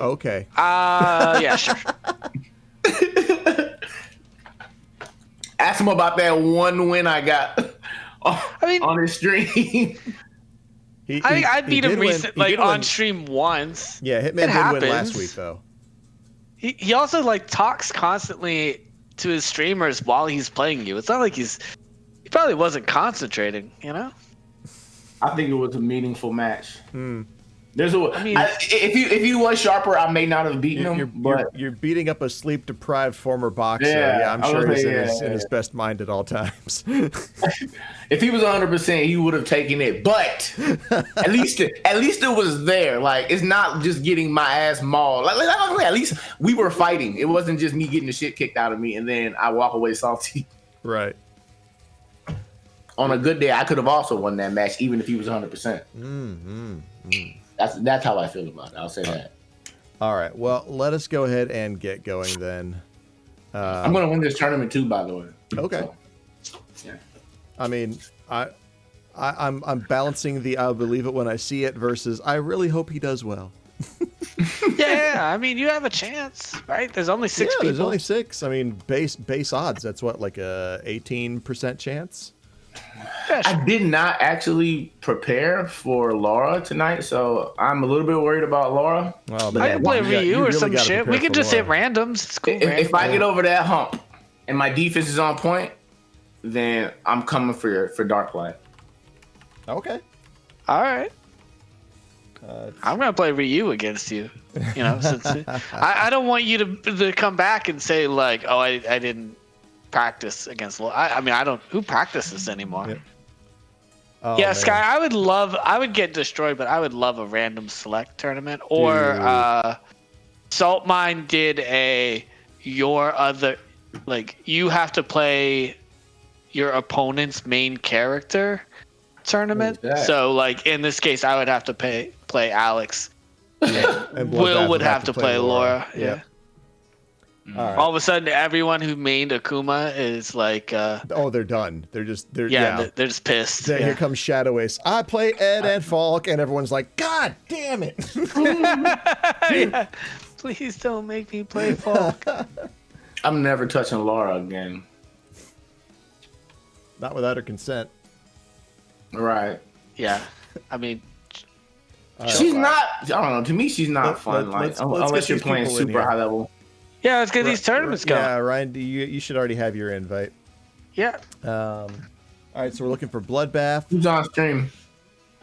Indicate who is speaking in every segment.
Speaker 1: Okay.
Speaker 2: Yeah, sure.
Speaker 3: Ask him about that one win I got on his stream.
Speaker 2: I think I beat him on stream once.
Speaker 1: Yeah, Hitman did win last week though.
Speaker 2: He also like talks constantly to his streamers while he's playing you. It's not like he probably wasn't concentrating, you know?
Speaker 3: I think it was a meaningful match. If he was sharper, I may not have beaten him. But
Speaker 1: you're beating up a sleep-deprived former boxer. Yeah, I'm sure he's in his best mind at all times.
Speaker 3: If he was 100%, he would have taken it. But at least it was there. Like, it's not just getting my ass mauled. Like at least we were fighting. It wasn't just me getting the shit kicked out of me and then I walk away salty.
Speaker 1: Right.
Speaker 3: On a good day, I could have also won that match, even if he was 100%. That's how I feel about it. I'll say that.
Speaker 1: All right. Well, let us go ahead and get going then.
Speaker 3: I'm going to win this tournament too, by the way.
Speaker 1: Okay.
Speaker 3: So, yeah.
Speaker 1: I mean, I'm balancing the I'll believe it when I see it versus I really hope he does well.
Speaker 2: Yeah, I mean, you have a chance, right? There's only 6 people.
Speaker 1: There's only 6. I mean, base odds. That's what, like a 18% chance.
Speaker 2: Yeah, sure.
Speaker 3: I did not actually prepare for Laura tonight, so I'm a little bit worried about Laura.
Speaker 1: Well,
Speaker 2: I can play Ryu or some shit. We can just hit randoms. It's cool.
Speaker 3: If I get over that hump and my defense is on point, then I'm coming for Darklight.
Speaker 1: Okay.
Speaker 2: All right. I'm gonna play Ryu against you. You know, since I don't want you to come back and say like, oh, I didn't practice against. I mean, I don't. Who practices anymore?
Speaker 1: Yep. Oh,
Speaker 2: yeah,
Speaker 1: man.
Speaker 2: Sky. I would get destroyed, but I would love a random select tournament. Or Salt Mine did you have to play your opponent's main character tournament. So like in this case, I would have to play Alex.
Speaker 1: And
Speaker 2: Will would have to play Laura. Yeah.
Speaker 1: All right.
Speaker 2: All of a sudden, everyone who mained Akuma is like,
Speaker 1: they're done. They're just
Speaker 2: they're just pissed.
Speaker 1: Here comes Shadow Ace. I play Ed and Falk, and everyone's like, God damn it!
Speaker 2: Yeah. Please don't make me play Falk.
Speaker 3: I'm never touching Laura again.
Speaker 1: Not without her consent.
Speaker 3: Right.
Speaker 2: Yeah. I mean,
Speaker 3: she's not. I don't know. To me, she's not fun. Unless you're playing super high level.
Speaker 2: Yeah, let's get these tournaments going.
Speaker 1: Yeah, Ryan, you should already have your invite.
Speaker 2: Yeah.
Speaker 1: All right, so we're looking for Bloodbath.
Speaker 3: Who's on stream?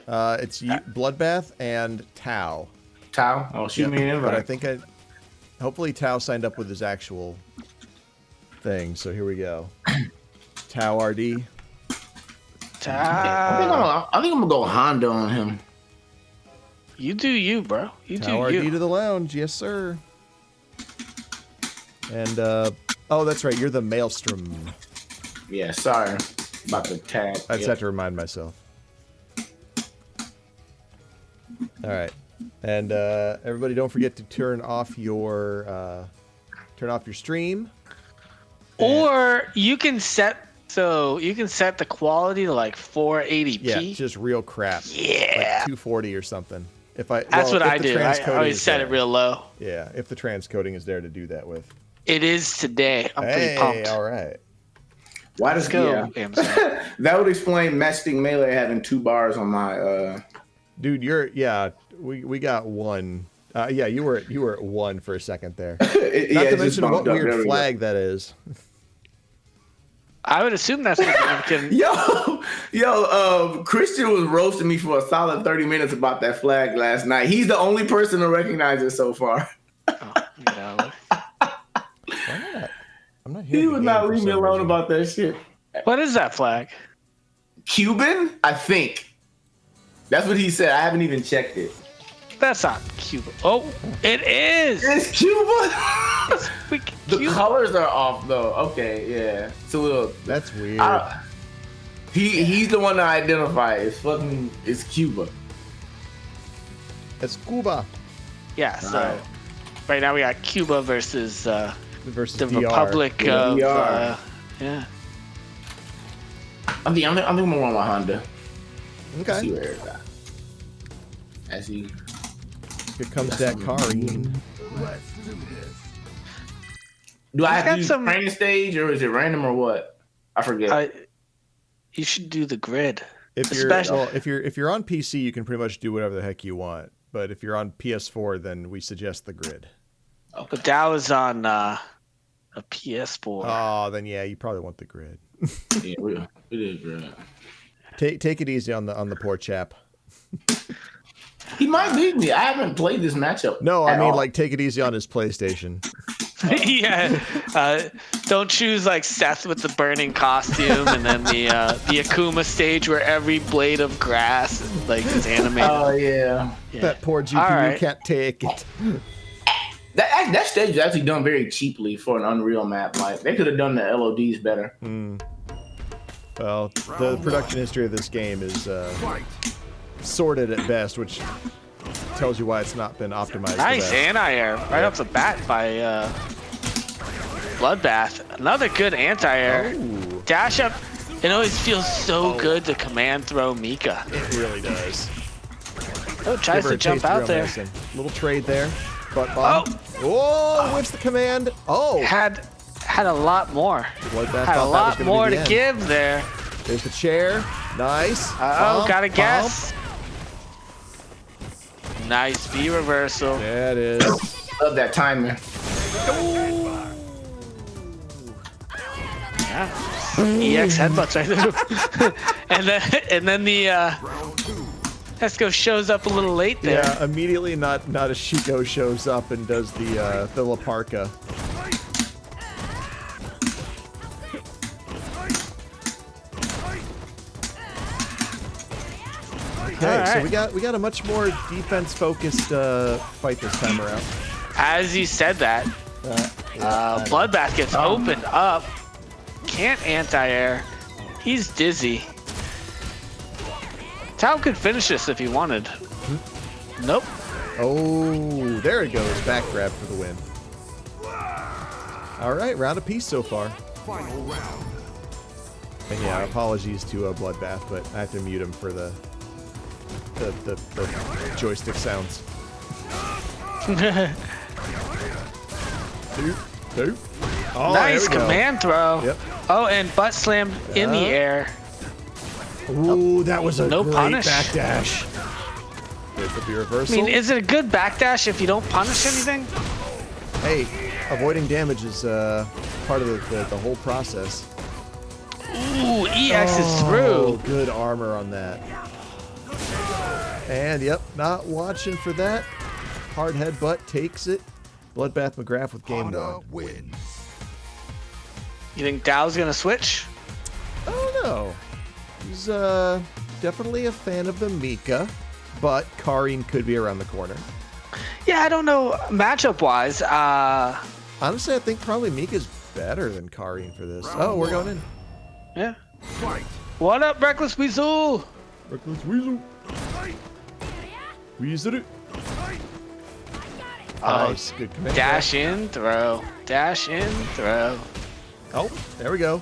Speaker 1: It's Bloodbath and Tao.
Speaker 3: Tao? Oh, shoot me an invite.
Speaker 1: But I think hopefully Tao signed up with his actual thing. So here we go. Tao RD.
Speaker 2: Tao.
Speaker 3: I think I'm gonna go Honda on him.
Speaker 2: You do you, bro. You
Speaker 1: Tao
Speaker 2: do you.
Speaker 1: RD to the lounge, yes sir. And that's right, you're the Maelstrom.
Speaker 3: Yeah, sorry about the tag.
Speaker 1: I just have to remind myself. All right, and everybody, don't forget to turn off your stream.
Speaker 2: Or you can set the quality to like 480p.
Speaker 1: Yeah, just real crap.
Speaker 2: Yeah,
Speaker 1: like 240 or something.
Speaker 2: That's what I do. I always set it real low.
Speaker 1: Yeah, if the transcoding is there to do that with.
Speaker 2: It is today. I'm pretty pumped.
Speaker 1: All right.
Speaker 3: Why does go? Yeah. That would explain Matchstick Melee having 2 bars on my.
Speaker 1: Dude, we got 1. You were at 1 for a second there. Not to mention what weird flag that is.
Speaker 2: I would assume that's
Speaker 3: Christian was roasting me for a solid 30 minutes about that flag last night. He's the only person to recognize it so far.
Speaker 1: I'm not here.
Speaker 3: He would not leave me alone about that shit.
Speaker 2: What is that flag?
Speaker 3: Cuban? I think. That's what he said. I haven't even checked it.
Speaker 2: That's not Cuba. Oh, it is.
Speaker 3: It's Cuba. The
Speaker 2: Cuba.
Speaker 3: colors are off though. Okay, yeah. It's a little.
Speaker 1: That's weird.
Speaker 3: He's the one to identify. It's Cuba.
Speaker 1: It's Cuba.
Speaker 2: Yeah. So right now we got Cuba versus the
Speaker 1: DR.
Speaker 2: Republic of yeah.
Speaker 3: I think I'm gonna want my Honda.
Speaker 1: Okay.
Speaker 3: See where it's at. I see.
Speaker 1: Here comes that Karin.
Speaker 3: Do I have to use training stage or is it random or what? I forget.
Speaker 2: You should do the grid.
Speaker 1: If you're on PC, you can pretty much do whatever the heck you want. But if you're on PS4, then we suggest the grid.
Speaker 2: Oh, but that was on a PS4.
Speaker 1: Oh, then yeah, you probably want the grid.
Speaker 3: Yeah, we did grid.
Speaker 1: Take it easy on the poor chap.
Speaker 3: He might beat me. I haven't played this matchup.
Speaker 1: No, I mean like take it easy on his PlayStation.
Speaker 2: Yeah, don't choose like Seth with the burning costume, and then the Akuma stage where every blade of grass like is animated.
Speaker 3: Oh yeah.
Speaker 1: That poor GPU can't take it.
Speaker 3: That stage is actually done very cheaply for an Unreal map. Like they could have done the LODs better.
Speaker 1: Well, the production history of this game is sorted at best, which tells you why it's not been optimized.
Speaker 2: Nice anti-air right off the bat by Bloodbath. Another good anti-air.
Speaker 1: Oh.
Speaker 2: Dash up. It always feels so good to command throw Mika.
Speaker 1: It really does.
Speaker 2: Oh, tries to jump out there.
Speaker 1: Medicine. Little trade there. Butt bomb. Oh, whiffs the command. Oh.
Speaker 2: Had a lot more.
Speaker 1: Had
Speaker 2: a lot more to give there.
Speaker 1: There's the chair. Nice.
Speaker 2: Gotta guess. Nice V reversal.
Speaker 1: Yeah, it is.
Speaker 3: Love that timer.
Speaker 2: Yeah. EX headbutts right there. and then the Tesco shows up a little late there.
Speaker 1: Yeah, immediately not a Shiko shows up and does the La Parka. Okay, so we got a much more defense-focused fight this time around.
Speaker 2: As you said that, Bloodbath gets opened up. Can't anti-air. He's dizzy. Tao could finish this if he wanted. Nope.
Speaker 1: Oh, there it goes. Back grab for the win. All right, round apiece so far. Final round. And yeah, apologies to Bloodbath, but I have to mute him for the joystick sounds.
Speaker 2: Oh, nice command throw. Yep. Oh, and butt slam in the air.
Speaker 1: Ooh, that was a great backdash. There's the reversal.
Speaker 2: I mean, is it a good backdash if you don't punish anything?
Speaker 1: Hey, avoiding damage is part of the whole process.
Speaker 2: Ooh, EX is through.
Speaker 1: Good armor on that. And yep, not watching for that. Hard headbutt takes it. BludBathMcGraff with game one.
Speaker 2: You think Dow's gonna switch?
Speaker 1: I don't know. He's definitely a fan of the Mika, but Karin could be around the corner.
Speaker 2: Yeah, I don't know matchup wise.
Speaker 1: Honestly, I think probably Mika's better than Karin for this. Oh, we're going in.
Speaker 2: Yeah. What up, Reckless Weasel?
Speaker 1: Reckless Weasel. Weasel it. Nice, good command.
Speaker 2: Dash in, throw. Dash in, throw.
Speaker 1: Oh, there we go.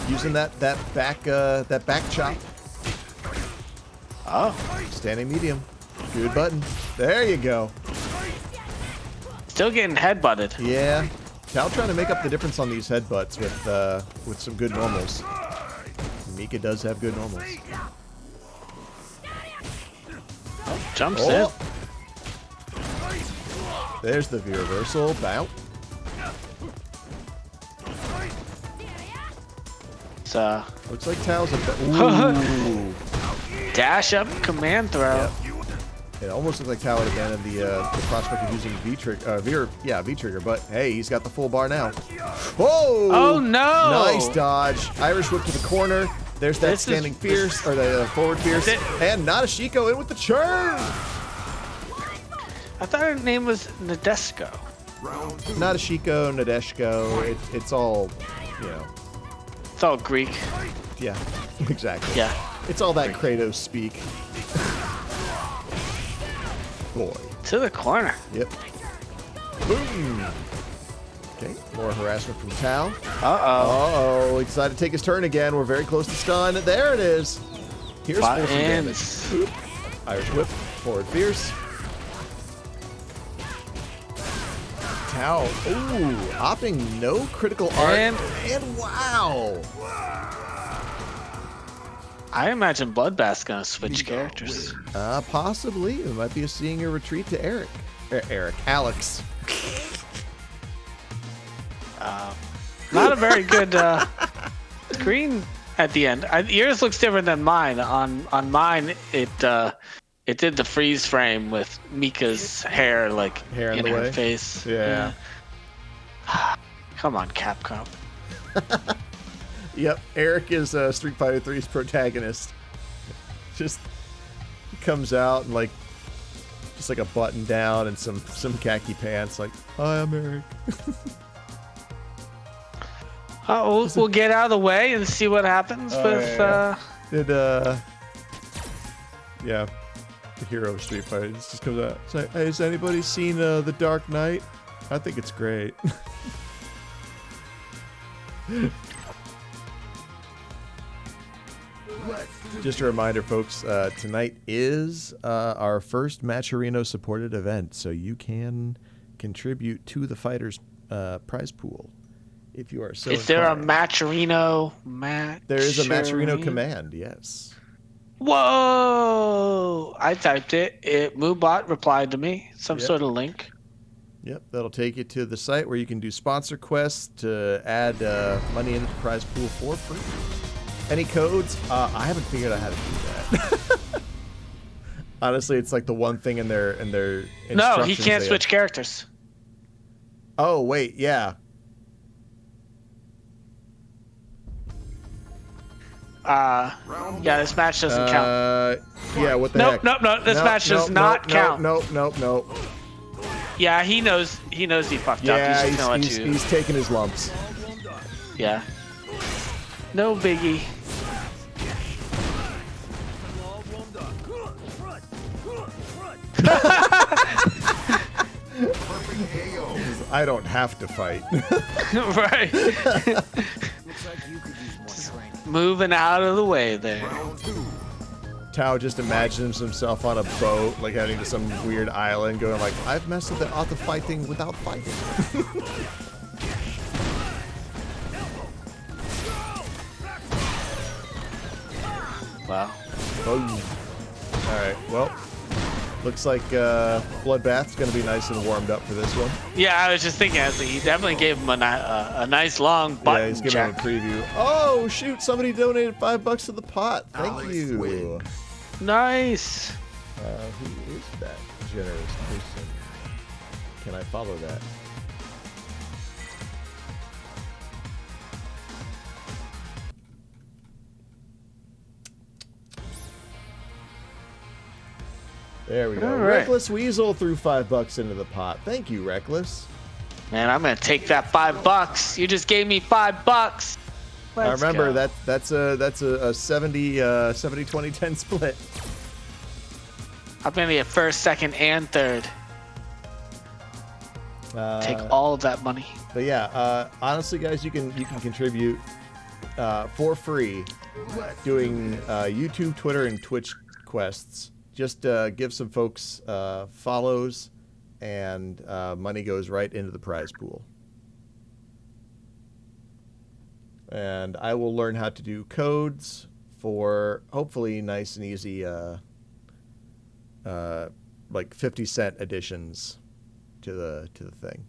Speaker 1: Using that back chop.
Speaker 2: Oh.
Speaker 1: Standing medium. Good button. There you go.
Speaker 2: Still getting headbutted.
Speaker 1: Yeah. Cal trying to make up the difference on these headbutts with some good normals. Mika does have good normals.
Speaker 2: Oh, jumps in.
Speaker 1: There's the V reversal. Bow. Looks like Tao's a
Speaker 2: dash up, command throw.
Speaker 1: Yep. It almost looked like Tao would abandoned the prospect of using V-trigger, but hey, he's got the full bar now. Whoa!
Speaker 2: Oh no!
Speaker 1: Nice dodge. Irish whip to the corner. There's that standing fierce, or the forward fierce, and Nadeshiko in with the churn.
Speaker 2: I thought her name was Nadeshiko.
Speaker 1: Nadeshiko, Nadeshko, it's all, you know.
Speaker 2: It's all Greek.
Speaker 1: Yeah, exactly.
Speaker 2: Yeah.
Speaker 1: It's all that Kratos speak. Boy.
Speaker 2: To the corner.
Speaker 1: Yep. Boom. Okay, more harassment from Tao.
Speaker 2: Uh-oh.
Speaker 1: Excited to take his turn again. We're very close to stun. There it is. Here's full damage. Irish whip, forward fierce. Tao, ooh, opting no critical art, and wow.
Speaker 2: I imagine Bloodbath's gonna switch characters.
Speaker 1: Possibly. It might be seeing a retreat to Alex.
Speaker 2: Not a very good screen at the end. Yours looks different than mine. On mine, it did the freeze frame with Mika's hair like in her face.
Speaker 1: Yeah.
Speaker 2: Come on, Capcom.
Speaker 1: Yep, Eric is Street Fighter 3's protagonist. Just comes out and like just like a button down and some khaki pants. Like, hi, I'm Eric.
Speaker 2: We'll get out of the way and see what happens with.
Speaker 1: Yeah, the hero of Street Fighter just comes out. It's like, hey, has anybody seen The Dark Knight? I think it's great. Just a reminder, folks, tonight is our first Matcherino supported event, so you can contribute to the fighters prize pool if you are so
Speaker 2: Is there a Matcherino?
Speaker 1: There is a Matcherino command, yes.
Speaker 2: Whoa! I typed it. Moobot replied to me. Some sort of link.
Speaker 1: Yep, that'll take you to the site where you can do sponsor quests to add money into the prize pool for free. Any codes? I haven't figured out how to do that. Honestly, it's like the one thing in their instructions.
Speaker 2: No, he can't switch characters.
Speaker 1: Oh wait, yeah.
Speaker 2: Yeah, this match doesn't count.
Speaker 1: Yeah, what the heck?
Speaker 2: Nope. This match does not count.
Speaker 1: Nope.
Speaker 2: Yeah, he knows he fucked up.
Speaker 1: He's taking his lumps.
Speaker 2: Yeah. No biggie.
Speaker 1: I don't have to fight.
Speaker 2: Right. Just moving out of the way there.
Speaker 1: Tao just imagines himself on a boat, like heading to some weird island, going like, I've messed with the art of fighting without fighting.
Speaker 2: Wow.
Speaker 1: Oh. Alright, well, looks like BludBath's going to be nice and warmed up for this one.
Speaker 2: Yeah, I was just thinking, he definitely gave him a nice long button.
Speaker 1: Yeah, he's giving him a preview. Oh, shoot, somebody donated $5 to the pot. Thank you.
Speaker 2: Nice.
Speaker 1: Who is that generous person? Can I follow that? There we go.
Speaker 2: All right.
Speaker 1: Reckless Weasel threw $5 into the pot. Thank you, Reckless.
Speaker 2: Man, I'm gonna take that $5. You just gave me $5.
Speaker 1: I remember that's a 70 20 10 split.
Speaker 2: I'm gonna get first, second, and third. Take all of that money.
Speaker 1: But yeah, honestly, guys, you can contribute for free doing YouTube, Twitter, and Twitch quests. Just give some folks follows, and money goes right into the prize pool. And I will learn how to do codes for hopefully nice and easy, like 50-cent additions to the thing.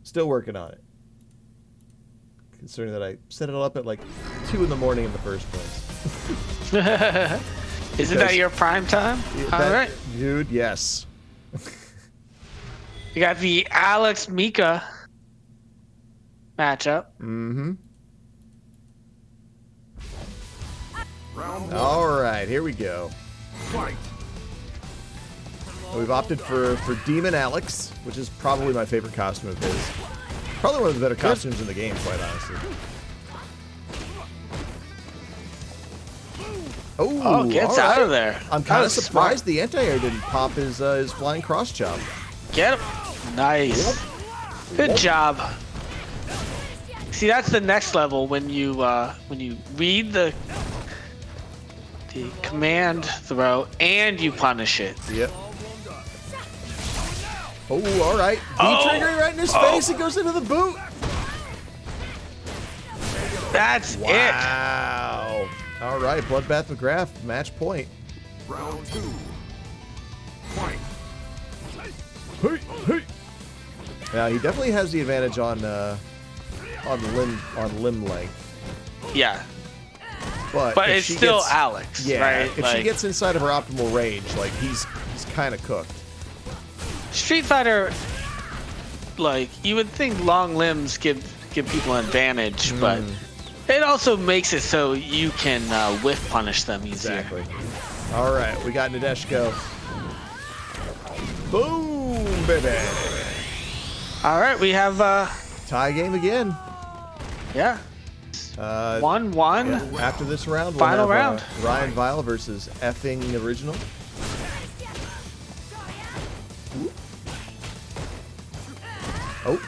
Speaker 1: Still working on it, considering that I set it all up at like 2 in the morning in the first place.
Speaker 2: Isn't that your prime time? All right,
Speaker 1: dude. Yes.
Speaker 2: You got the Alex Mika matchup.
Speaker 1: Mm-hmm. All right, here we go. Fight. We've opted for Demon Alex, which is probably my favorite costume of his. Probably one of the better costumes in the game, quite honestly.
Speaker 2: Oh, gets out of there.
Speaker 1: I'm kind of surprised the anti-air didn't pop his flying cross chop.
Speaker 2: Get him. Nice. Good job. See, that's the next level when you read the command throw and you punish it.
Speaker 1: Yep. Oh, all right. V-trigger right in his face. It goes into the boot.
Speaker 2: That's it.
Speaker 1: Wow. All right, BludBathMcGraff, match point.
Speaker 4: Round 2. Fight.
Speaker 1: Hey. Now he definitely has the advantage on limb length.
Speaker 2: Yeah.
Speaker 1: But
Speaker 2: it's still Alex,
Speaker 1: yeah,
Speaker 2: right?
Speaker 1: If she gets inside of her optimal range, like he's kind of cooked.
Speaker 2: Street Fighter, like you would think long limbs give people an advantage, but it also makes it so you can whiff punish them easier.
Speaker 1: Exactly. All right, we got Nadeshko. Boom, baby.
Speaker 2: All right, we have
Speaker 1: Tie game again.
Speaker 2: yeah. 1-1.
Speaker 1: Yeah, after this round,
Speaker 2: Final
Speaker 1: we'll
Speaker 2: round.
Speaker 1: have RyanVile versus effing original. Oh,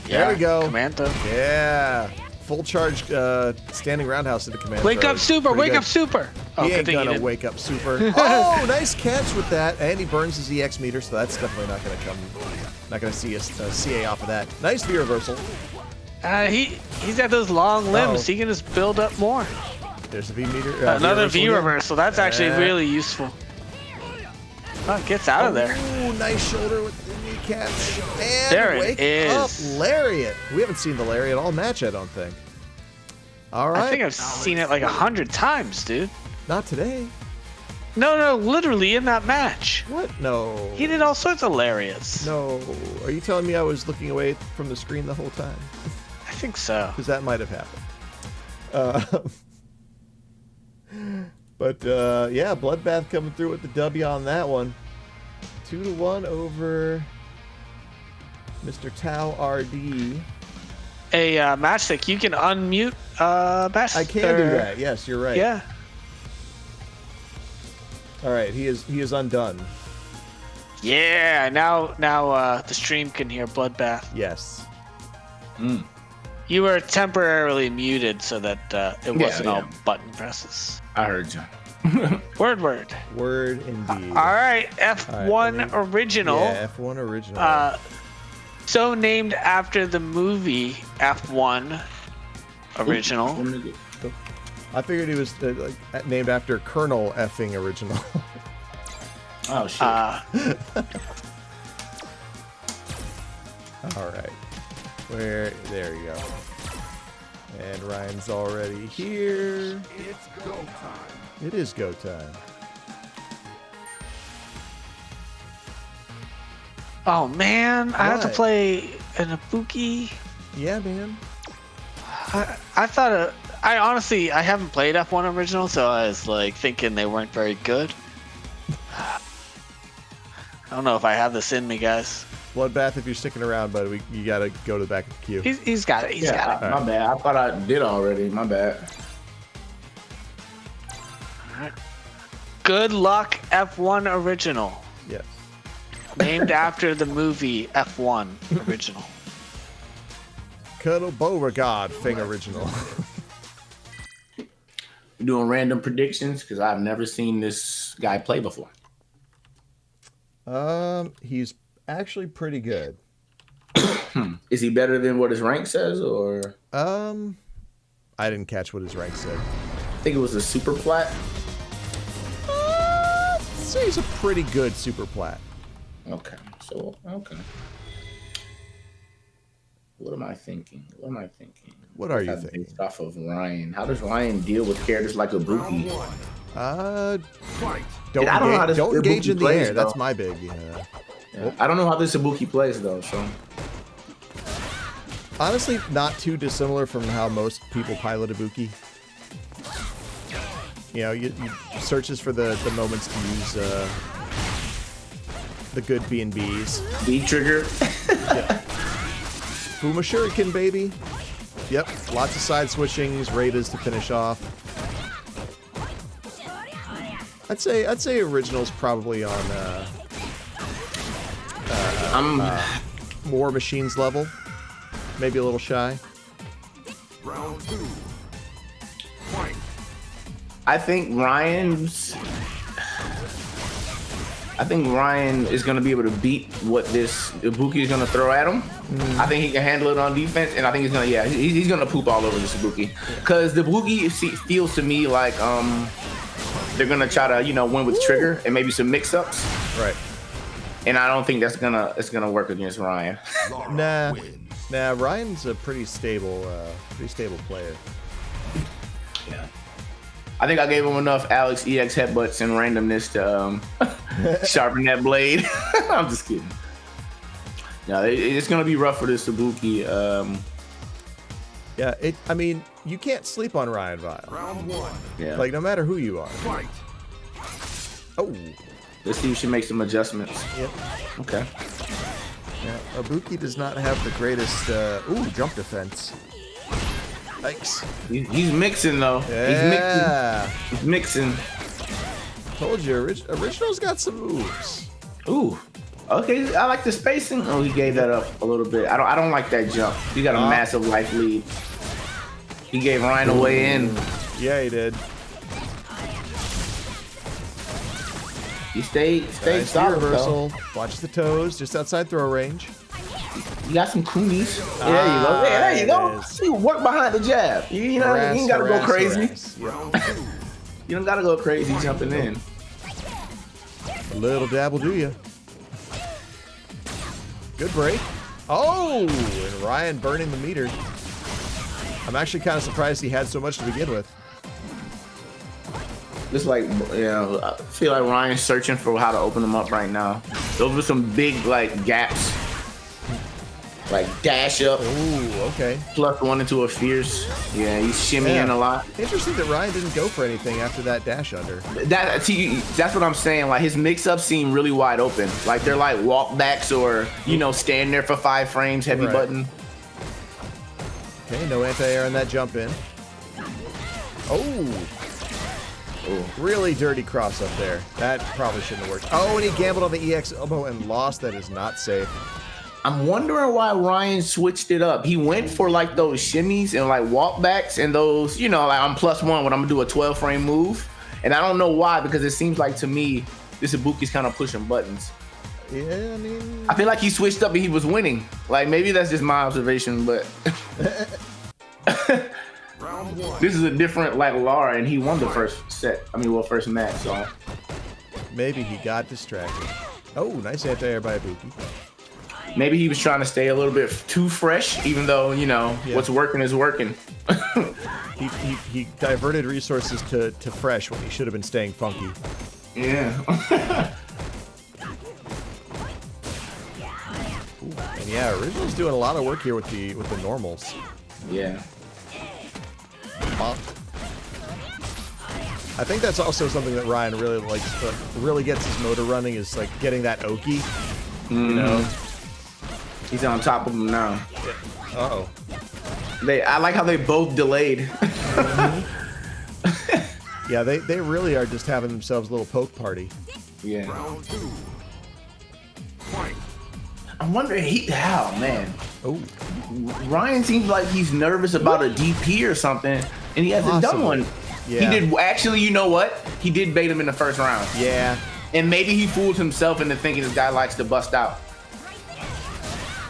Speaker 1: there we go.
Speaker 2: Commando.
Speaker 1: Yeah, full charge standing roundhouse to the command.
Speaker 2: Wake
Speaker 1: throw.
Speaker 2: up, Super!
Speaker 1: Pretty
Speaker 2: Wake
Speaker 1: good.
Speaker 2: up, Super! Oh,
Speaker 1: He
Speaker 2: good
Speaker 1: ain't
Speaker 2: thing you
Speaker 1: gonna
Speaker 2: didn't.
Speaker 1: wake up Super. Oh, nice catch with that, and he burns his EX meter, so that's definitely not gonna come. Not gonna see a CA off of that. Nice V reversal.
Speaker 2: He's got those long limbs.
Speaker 1: Uh-oh.
Speaker 2: He can just build up more.
Speaker 1: There's a V meter.
Speaker 2: Another V
Speaker 1: again.
Speaker 2: reversal. That's actually really useful. Oh, it gets out of there.
Speaker 1: Ooh, nice shoulder with the kneecaps. And
Speaker 2: There it
Speaker 1: wake
Speaker 2: is.
Speaker 1: up lariat. We haven't seen the lariat all match, I don't think. All right.
Speaker 2: I think I've seen it like 100 times, dude.
Speaker 1: Not today.
Speaker 2: No, literally in that match.
Speaker 1: What? No.
Speaker 2: He did all sorts of lariats.
Speaker 1: No. Are you telling me I was looking away from the screen the whole time?
Speaker 2: I think so.
Speaker 1: Because that might have happened. But yeah, Bloodbath coming through with the W on that one. 2-1 over Mr. Tau RD.
Speaker 2: A matchstick, you can unmute match.
Speaker 1: I can do that. Yes, you're right.
Speaker 2: Yeah.
Speaker 1: All right, he is undone.
Speaker 2: Yeah. Now the stream can hear Bloodbath.
Speaker 1: Yes.
Speaker 2: You were temporarily muted so that it wasn't all button presses.
Speaker 3: I heard you.
Speaker 2: Word.
Speaker 1: Word indeed.
Speaker 2: All right, F1 original.
Speaker 1: Yeah, F1 original.
Speaker 2: So named after the movie F1 original.
Speaker 1: I figured he was like named after Colonel effing original.
Speaker 3: Oh shit.
Speaker 1: All right. There you go. And Ryan's already here.
Speaker 4: It's go time.
Speaker 1: It is go time.
Speaker 2: Oh man, I have to
Speaker 1: What?
Speaker 2: play an Ibuki.
Speaker 1: Yeah, man.
Speaker 2: I thought I honestly haven't played F1 original, so I was like thinking they weren't very good. I don't know if I have this in me, guys.
Speaker 1: Bloodbath, if you're sticking around, bud, you gotta go to the back of the queue.
Speaker 2: He's got it. He's got it.
Speaker 3: My bad. I thought I did already. My bad.
Speaker 2: Good luck, F1 original.
Speaker 1: Yes.
Speaker 2: Named after the movie F1 original.
Speaker 1: Colonel Beauregard thing original.
Speaker 3: You doing random predictions because I've never seen this guy play before.
Speaker 1: He's actually pretty good.
Speaker 3: Is he better than what his rank says, or?
Speaker 1: I didn't catch what his rank said.
Speaker 3: I think it was a super plat.
Speaker 1: So he's a pretty good super plat.
Speaker 3: Okay. Okay. What am I thinking?
Speaker 1: What are you
Speaker 3: That's
Speaker 1: thinking?
Speaker 3: based off of Ryan. How does Ryan deal with characters like Ibuki?
Speaker 4: Fight.
Speaker 1: Don't
Speaker 3: I don't know how this
Speaker 1: don't engage
Speaker 3: Ibuki
Speaker 1: in the
Speaker 3: plays,
Speaker 1: air. That's
Speaker 3: though.
Speaker 1: my big.
Speaker 3: Yeah. I don't know how this Ibuki plays though. So
Speaker 1: Honestly, not too dissimilar from how most people pilot Ibuki. You know, you searches for the moments to use the good B&Bs.
Speaker 3: B trigger.
Speaker 1: Fuma Shuriken, baby. Yep, lots of side switchings, Raidas to finish off. I'd say original's probably on more machines level, maybe a little shy.
Speaker 4: Round 2. Fight.
Speaker 3: I think Ryan's. I think Ryan is going to be able to beat what this Ibuki is going to throw at him. I think he can handle it on defense, and I think he's going to, he's going to poop all over this Ibuki. Because the Ibuki feels to me like they're going to try to, win with trigger and maybe some mix-ups.
Speaker 1: Right.
Speaker 3: And I don't think it's gonna work against Ryan.
Speaker 1: Nah, Ryan's a pretty stable player.
Speaker 3: Yeah. I think I gave him enough Alex EX headbutts and randomness to sharpen that blade. I'm just kidding. No, it's gonna be rough for this Ibuki.
Speaker 1: Yeah, I mean, you can't sleep on RyanVile.
Speaker 4: Round 1.
Speaker 3: Yeah.
Speaker 1: Like, no matter who you are.
Speaker 4: Fight.
Speaker 3: Oh. Let's see if she makes some adjustments.
Speaker 1: Yep.
Speaker 3: Okay.
Speaker 1: Yeah, Ibuki does not have the greatest. Jump defense. Yikes.
Speaker 3: He's mixing though.
Speaker 1: Yeah.
Speaker 3: He's mixing.
Speaker 1: Told you, Original's got some moves.
Speaker 3: Ooh. Okay, I like the spacing. Oh, he gave that up a little bit. I don't like that jump. He got a massive life lead. He gave Ryan a way in.
Speaker 1: Yeah, he did.
Speaker 3: He stayed
Speaker 1: Nice
Speaker 3: solid
Speaker 1: reversal.
Speaker 3: though.
Speaker 1: Watch the toes, just outside throw range.
Speaker 3: You got some coonies. There you go. Yeah, there you go. See, work behind the jab. You know, you ain't gotta go crazy.
Speaker 1: Yep.
Speaker 3: You don't gotta go crazy jumping in.
Speaker 1: A little dab will do you. Good break. Oh, and Ryan burning the meter. I'm actually kind of surprised he had so much to begin with.
Speaker 3: Just like, I feel like Ryan's searching for how to open them up right now. Those were some big like gaps. Like dash up.
Speaker 1: Ooh, okay.
Speaker 3: +1 into a fierce. Yeah, he's shimmying a lot.
Speaker 1: Interesting that Ryan didn't go for anything after that dash under.
Speaker 3: That's what I'm saying. Like his mix-ups seem really wide open. Like they're like walk backs or stand there for 5 frames, heavy button.
Speaker 1: Okay, no anti-air on that jump in. Oh. Ooh. Really dirty cross up there. That probably shouldn't have worked. Oh, and he gambled on the EX elbow and lost. That is not safe.
Speaker 3: I'm wondering why Ryan switched it up. He went for like those shimmies and like walkbacks and those, like I'm +1 when I'm gonna do a 12 frame move. And I don't know why, because it seems like to me, this Ibuki's kind of pushing buttons.
Speaker 1: Yeah, I mean,
Speaker 3: I feel like he switched up and he was winning. Like maybe that's just my observation, but
Speaker 4: Round 1.
Speaker 3: this is a different like Lara, and he won the first set. First match. So
Speaker 1: maybe he got distracted. Oh, nice anti-air by Ibuki.
Speaker 3: maybe he was trying to stay a little bit too fresh, even though what's working is working.
Speaker 1: he diverted resources to fresh when he should have been staying funky.
Speaker 3: Yeah.
Speaker 1: And yeah, Original's doing a lot of work here with the normals.
Speaker 3: Yeah.
Speaker 1: I think that's also something that Ryan really likes, really gets his motor running, is like getting that Oki.
Speaker 3: He's on top of him now.
Speaker 1: Yeah. Uh-oh.
Speaker 3: I like how they both delayed.
Speaker 1: Yeah, they really are just having themselves a little poke party.
Speaker 3: Yeah.
Speaker 4: Round 2. Fight.
Speaker 3: I'm wondering man.
Speaker 1: Oh.
Speaker 3: Ryan seems like he's nervous about a DP or something, and he hasn't done one.
Speaker 1: Yeah.
Speaker 3: He did actually. You know what? He did bait him in the first round.
Speaker 1: Yeah.
Speaker 3: And maybe he fooled himself into thinking this guy likes to bust out.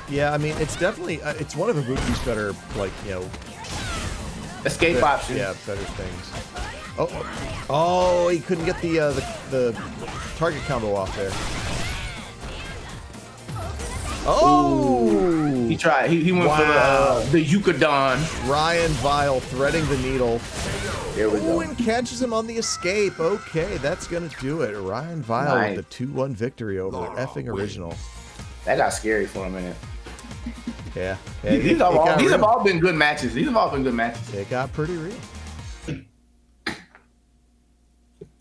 Speaker 1: Yeah, I mean, it's definitely it's one of Ibuki's better,
Speaker 3: Escape options.
Speaker 1: Yeah, better things. Oh, he couldn't get the target combo off there. Oh!
Speaker 3: He tried. He went for the Yukadon.
Speaker 1: RyanVile threading the needle.
Speaker 3: There we go.
Speaker 1: And catches him on the escape. Okay, that's gonna do it. RyanVile with the 2-1 victory over the effing Original.
Speaker 3: That got scary for a minute.
Speaker 1: Yeah.
Speaker 3: These have all been good matches. These have all been good matches.
Speaker 1: It got pretty real.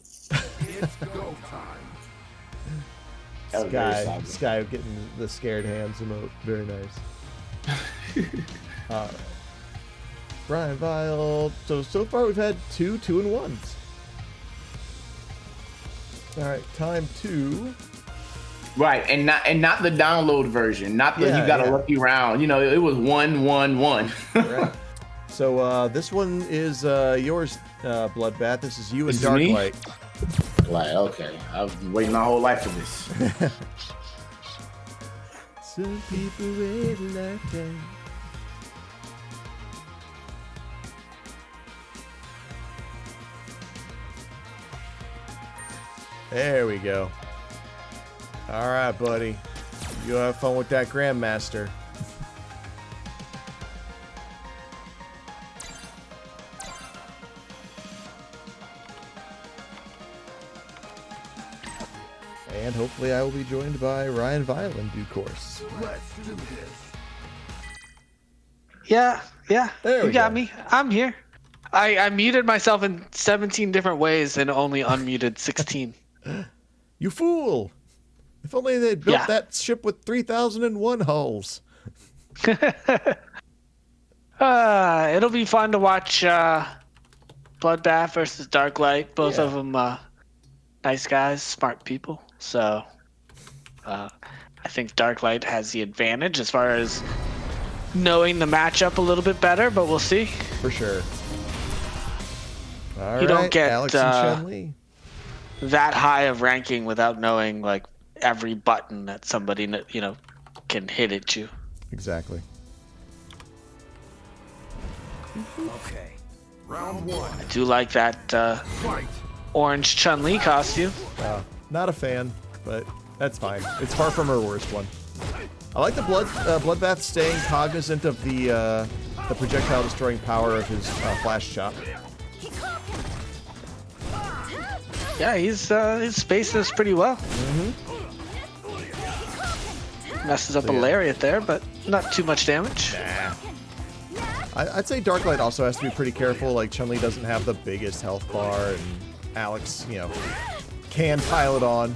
Speaker 4: It's go time.
Speaker 1: Sky getting the scared hands emote. Very nice. RyanVile. So far we've had 2 2-1s. All right, time 2.
Speaker 3: Right, and not the download version. Not the you got a lucky round. It was 1-1-1.
Speaker 1: Right. So this one is yours, BludBath. This is you and Darklight.
Speaker 3: Like, okay, I've been waiting my whole life for this.
Speaker 1: Some people wait a lifetime. There we go. All right, buddy. You have fun with that Grandmaster. And hopefully I will be joined by RyanVile in due course.
Speaker 4: Let's do this.
Speaker 2: Yeah.
Speaker 1: There
Speaker 2: You
Speaker 1: we
Speaker 2: got
Speaker 1: go.
Speaker 2: me. I'm here. I muted myself in 17 different ways and only unmuted 16.
Speaker 1: You fool! If only they'd built
Speaker 2: Yeah.
Speaker 1: that ship with 3,001 hulls.
Speaker 2: It'll be fun to watch Bloodbath versus Darklight. Both
Speaker 1: Yeah.
Speaker 2: of them nice guys, smart people. So I think Darklight has the advantage as far as knowing the matchup a little bit better, but we'll see.
Speaker 1: For sure. All
Speaker 2: You don't
Speaker 1: right,
Speaker 2: get,
Speaker 1: Alex and Chun-Li.
Speaker 2: That high of ranking without knowing like every button that somebody can hit at you.
Speaker 1: Exactly.
Speaker 4: Okay. Round one.
Speaker 2: I do like that
Speaker 4: Fight.
Speaker 2: orange Chun-Li costume.
Speaker 1: Not a fan, but that's fine. It's far from her worst one. I like the Bloodbath staying cognizant of the projectile destroying power of his flash chop.
Speaker 2: Yeah, he's spacing this pretty well. Messes up a
Speaker 1: Yeah.
Speaker 2: lariat there, but not too much damage.
Speaker 1: I'd say Darklight also has to be pretty careful. Like Chun-Li doesn't have the biggest health bar, and Alex, can pile it on.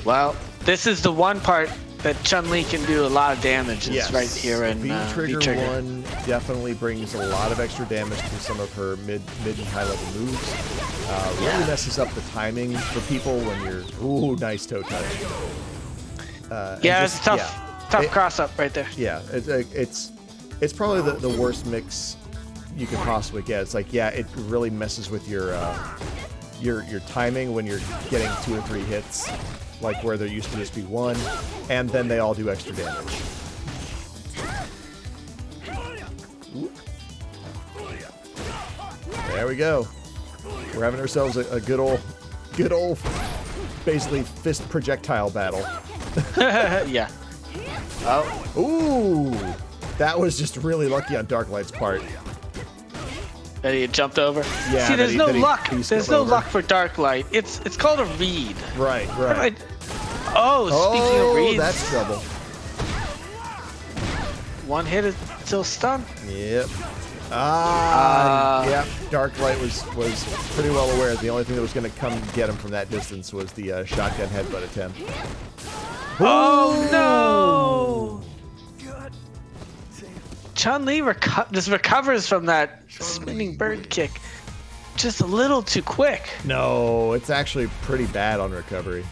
Speaker 2: Well, this is the one part that Chun-Li can do a lot of damage. It's right here in
Speaker 1: V-Trigger
Speaker 2: V-Trigger.
Speaker 1: 1 definitely brings a lot of extra damage to some of her mid and high level moves. Really messes up the timing for people when you're nice toe touch.
Speaker 2: Yeah, it's tough. Tough cross up right there.
Speaker 1: Yeah, it's probably the worst mix you could possibly get. It's like, yeah, it really messes with your timing when you're getting 2 or 3 hits, like where there used to just be 1, and then they all do extra damage. Ooh. There we go. We're having ourselves a good old, basically fist projectile battle.
Speaker 2: Yeah. Oh,
Speaker 1: Ooh, that was just really lucky on Darklight's part.
Speaker 2: that he jumped over.
Speaker 1: Yeah,
Speaker 2: See, there's no
Speaker 1: that he
Speaker 2: luck. There's
Speaker 1: skipped
Speaker 2: no
Speaker 1: over.
Speaker 2: luck for Darklight. It's called a read.
Speaker 1: Right.
Speaker 2: Oh, speaking of reads,
Speaker 1: That's trouble.
Speaker 2: one hit is still stunned.
Speaker 1: Yep. Yep. Darklight was pretty well aware the only thing that was going to come get him from that distance was the shotgun headbutt attempt.
Speaker 2: Oh no! Chun-Li just recovers from that spinning bird kick just a little too quick.
Speaker 1: No, it's actually pretty bad on recovery.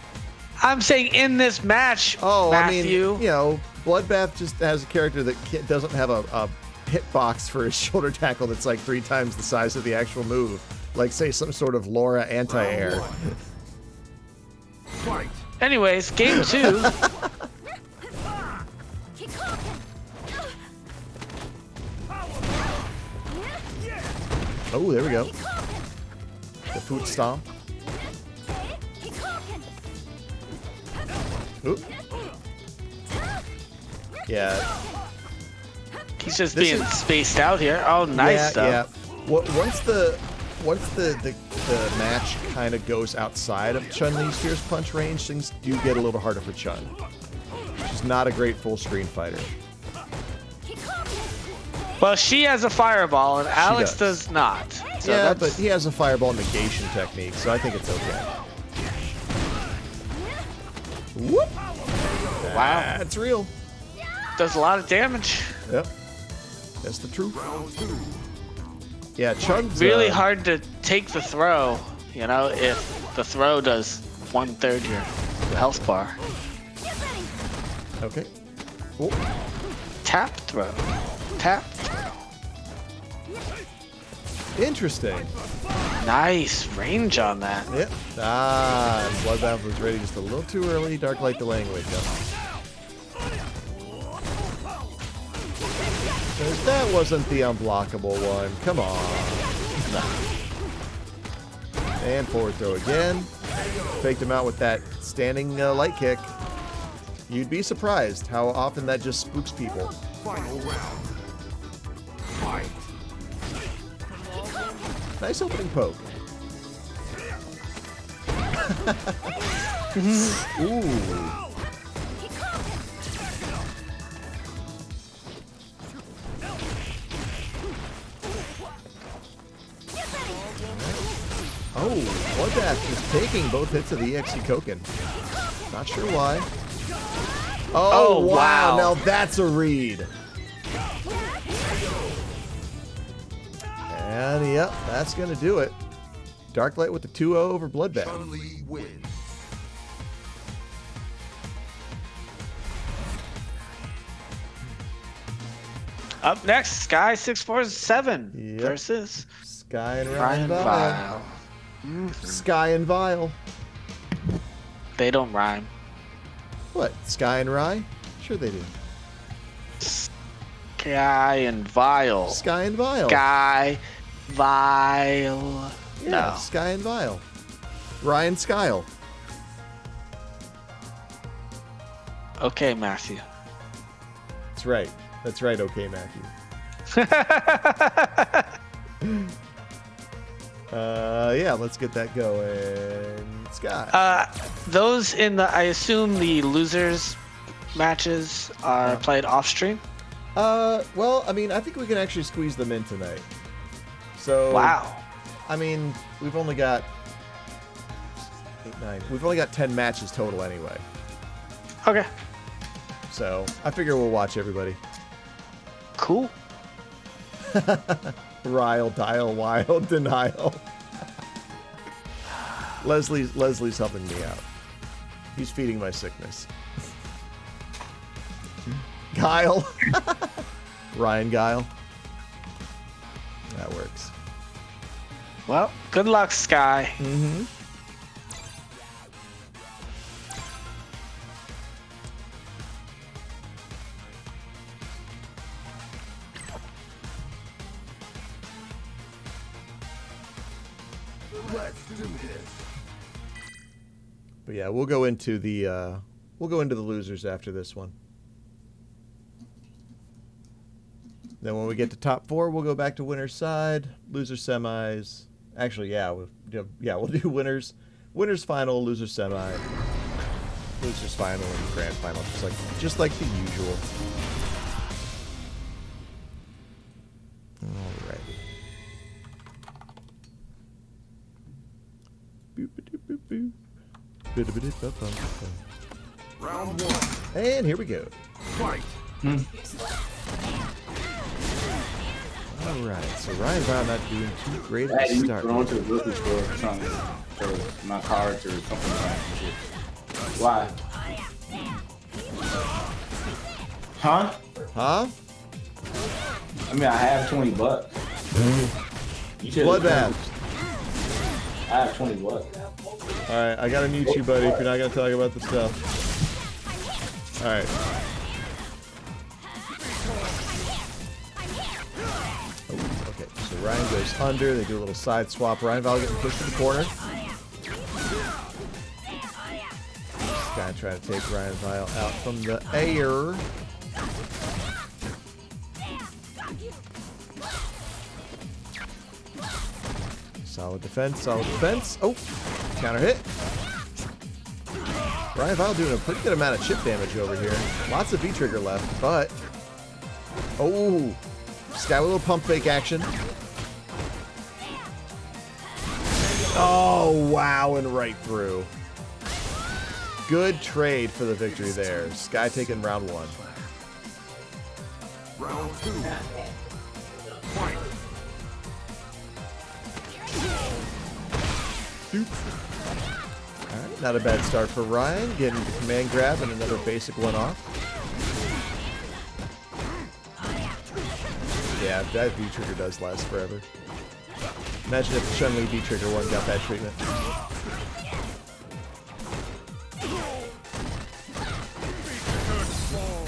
Speaker 2: I'm saying in this match, Matthew.
Speaker 1: I mean, Bloodbath just has a character that doesn't have a hitbox for his shoulder tackle that's like 3 times the size of the actual move. Like, say, some sort of Laura anti-air.
Speaker 4: Fight.
Speaker 2: Anyways, game 2.
Speaker 1: Oh, there we go. The foot stomp. Oop. Yeah.
Speaker 2: He's just
Speaker 1: This
Speaker 2: being
Speaker 1: is-
Speaker 2: spaced out here. Oh, nice though.
Speaker 1: Yeah. Once the match kind of goes outside of Chun-Li's Fierce Punch range, things do get a little harder for Chun. She's not a great full screen fighter.
Speaker 2: Well, she has a fireball and Alex
Speaker 1: does.
Speaker 2: does not. So
Speaker 1: Yeah,
Speaker 2: that's,
Speaker 1: but he has a fireball negation technique, so I think it's okay. Whoop!
Speaker 2: Wow.
Speaker 1: That's real.
Speaker 2: does a lot of damage.
Speaker 1: Yep. That's the truth.
Speaker 4: Round 2.
Speaker 1: Yeah, Chun's
Speaker 2: Really hard to take the throw, if the throw does 1/3 your health bar.
Speaker 1: Okay. Oh,
Speaker 2: Tap throw. Tap throw.
Speaker 1: interesting.
Speaker 2: Nice range on that.
Speaker 1: Yep. BludBath was ready just a little too early. Darklight delaying wake up. That wasn't the unblockable one. Come on. And forward throw again. Faked him out with that standing light kick. You'd be surprised how often that just spooks people.
Speaker 4: Final round. Fight.
Speaker 1: Nice opening poke. Ooh. Oh, BludBath is taking both hits of the EXE Koken. Not sure why. Oh, wow. Now that's a read. And yep, that's going to do it. Darklight with the 2-0 over BludBath.
Speaker 4: Chun wins.
Speaker 2: Up next, Sky647
Speaker 1: Yep.
Speaker 2: versus
Speaker 1: Sky and RyanVile. Sky and Vile.
Speaker 2: They don't rhyme.
Speaker 1: What? Sky and Rye? Sure they do.
Speaker 2: Sky and Vile.
Speaker 1: Sky and Vile.
Speaker 2: Sky, Vile.
Speaker 1: Yeah,
Speaker 2: No.
Speaker 1: Sky and Vile. Ryan Skyle.
Speaker 2: Okay, Matthew.
Speaker 1: That's right. That's right, okay, Matthew. Yeah, let's get that going. Sky.
Speaker 2: Those in the, I assume the losers matches are played off stream.
Speaker 1: Well, I mean, I think we can actually squeeze them in tonight. So,
Speaker 2: Wow.
Speaker 1: I mean, we've only got 8, 9. We've only got 10 matches total anyway.
Speaker 2: Okay.
Speaker 1: So, I figure we'll watch everybody.
Speaker 2: Cool.
Speaker 1: Rile, dial, wild, denial. Leslie's helping me out. He's feeding my sickness. Guile. Ryan Guile. That works.
Speaker 2: Well, good luck, Sky.
Speaker 1: Mm-hmm.
Speaker 4: Let's do this.
Speaker 1: But yeah, we'll go into the losers after this one. Then when we get to top 4, we'll go back to winner's side, loser semis. Actually, yeah, we'll do winners final, loser semi, losers final, and grand final, just like the usual. Alrighty.
Speaker 4: Round 1.
Speaker 1: And here we go.
Speaker 4: Fight.
Speaker 1: Alright, so RyanVile not doing too great
Speaker 3: I
Speaker 1: at
Speaker 3: had
Speaker 1: the
Speaker 3: you
Speaker 1: start.
Speaker 3: going to the grocery store or something for my cards or something like that. Why? Huh?
Speaker 1: Huh?
Speaker 3: I mean, I have $20. You should
Speaker 1: BludBath.
Speaker 3: I have $20.
Speaker 1: Alright, I gotta mute you, buddy, if you're not gonna talk about the stuff. Alright. Oh, okay, so Ryan goes under, they do a little side swap. RyanVile getting pushed to the corner. This guy trying to take RyanVile out from the air. Solid defense, solid defense. Oh, counter hit. RyanVile doing a pretty good amount of chip damage over here. Lots of V-trigger left, but... Oh, Sky with a little pump fake action. Oh, wow, and right through. Good trade for the victory there. Sky taking round 1.
Speaker 4: Round 2. Fight.
Speaker 1: Alright, not a bad start for Ryan. Getting the command grab and another basic one off. Yeah, that V-trigger does last forever. Imagine if the Chun-Li B-Trigger one got that treatment.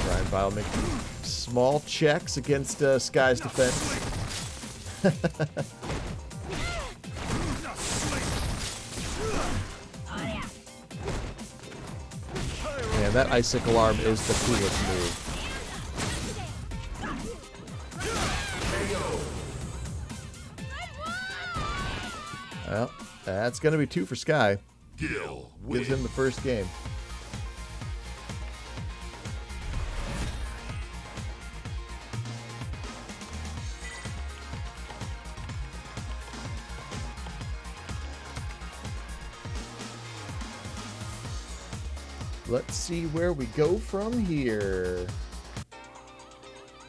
Speaker 1: RyanVile making small checks against Sky's defense. Man, that icicle arm is the coolest move. Well, that's going to be 2 for Sky.
Speaker 4: Gill
Speaker 1: Gives him the first game. Let's see where we go from here.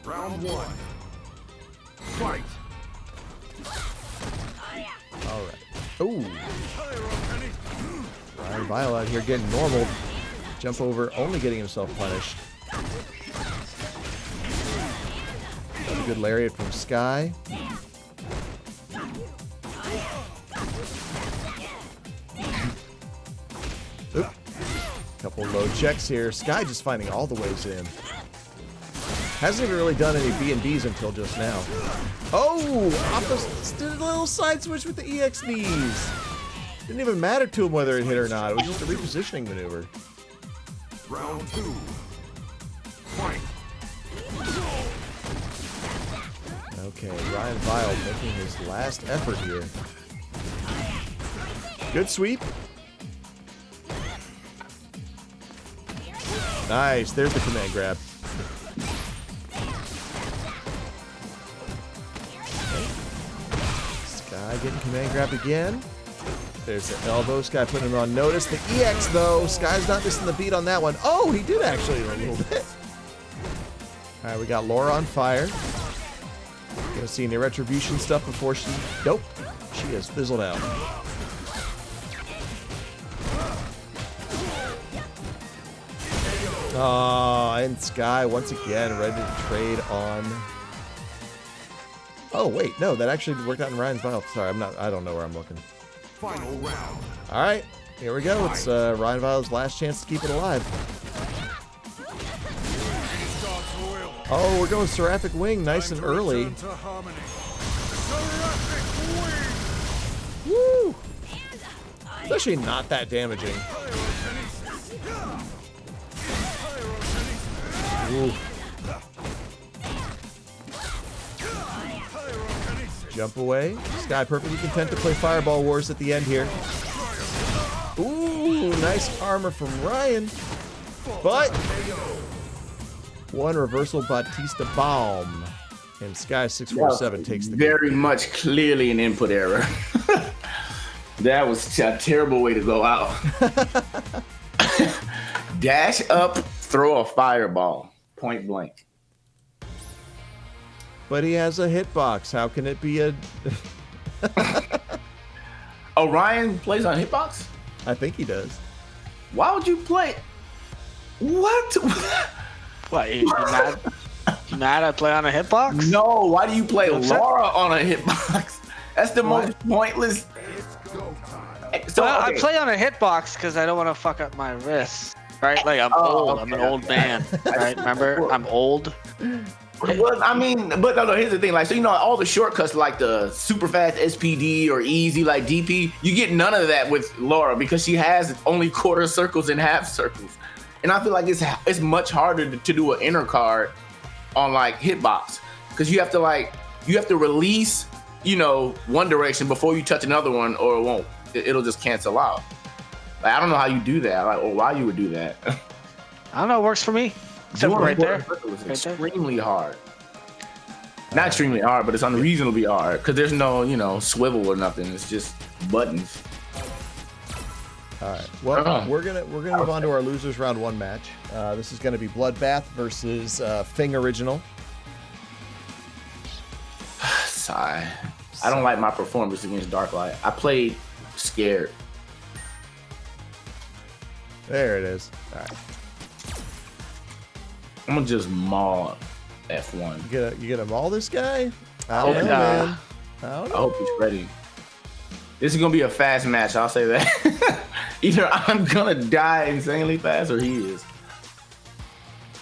Speaker 4: Round 1. Fight.
Speaker 1: All right. Ooh. RyanVile out here getting normal. Jump over, only getting himself punished. Got a good lariat from Sky. Oop. Couple low checks here. Sky just finding all the ways in. Hasn't even really done any B&Bs until just now. Oh! Opposite, did a little side switch with the EX-Ds. Didn't even matter to him whether it hit or not. It was just a repositioning maneuver.
Speaker 4: Round 2. Fight.
Speaker 1: Okay, RyanVile making his last effort here. Good sweep. Nice, there's the command grab. Okay. Sky getting command grab again. There's the elbow. Sky putting him on notice. The EX though, Sky's not missing the beat on that one. Oh, he did actually a little bit. Alright, we got Laura on fire. Gonna see any retribution stuff before she... Nope. She has fizzled out. Oh, and Sky once again ready to trade on... Oh, wait. No, that actually worked out in RyanVile. Sorry, I don't know where I'm looking.
Speaker 4: Final round.
Speaker 1: Alright, here we go. It's RyanVile's last chance to keep it alive. Oh, we're going Seraphic Wing nice and early. Woo! It's actually not that damaging. Ooh. Jump away. Sky perfectly content to play Fireball Wars at the end here. Ooh, nice armor from Ryan. But one reversal Batista bomb. And Sky 647 takes the
Speaker 3: very
Speaker 1: game.
Speaker 3: much clearly an input error. That was a terrible way to go out. Dash up, throw a fireball. Point blank.
Speaker 1: But he has a hitbox. How can it be a...
Speaker 3: Oh, Ryan plays on hitbox?
Speaker 1: I think he does.
Speaker 3: Why would you play? What?
Speaker 2: What, you mad I play on a hitbox?
Speaker 3: No, why do you play
Speaker 2: What's that?
Speaker 3: Laura on a hitbox? That's the most pointless. So,
Speaker 2: Well,
Speaker 3: okay.
Speaker 2: I play on a hitbox because I don't want to fuck up my wrists. Right? Like, I'm old.
Speaker 3: okay.
Speaker 2: I'm an old man. Right? Remember? I'm old.
Speaker 3: Well, I mean, but no, here's the thing. Like, so, you know, all the shortcuts like the super fast SPD or easy like DP, you get none of that with Laura because she has only quarter circles and half circles. And I feel like it's much harder to do an inner card on like hitbox because you have to release, you know, one direction before you touch another one or it won't. It'll just cancel out. Like, I don't know how you do that, like, or why you would do that.
Speaker 2: I don't know. It works for me. Except
Speaker 3: Doing
Speaker 2: right there.
Speaker 3: It's extremely hard. Not extremely hard, but it's unreasonably hard because there's no, you know, swivel or nothing. It's just buttons.
Speaker 1: All right. Well, we're gonna move on to our losers round 1 match. This is gonna be Bloodbath versus Fing Original.
Speaker 3: Sigh. I don't like my performance against Darklight. I played scared.
Speaker 1: There it is. All right.
Speaker 3: I'm gonna just maul F1.
Speaker 1: You gonna maul this guy? I don't know, man. I don't
Speaker 3: I
Speaker 1: know.
Speaker 3: hope he's ready. This is gonna be a fast match. I'll say that. Either I'm gonna die insanely fast, or he is.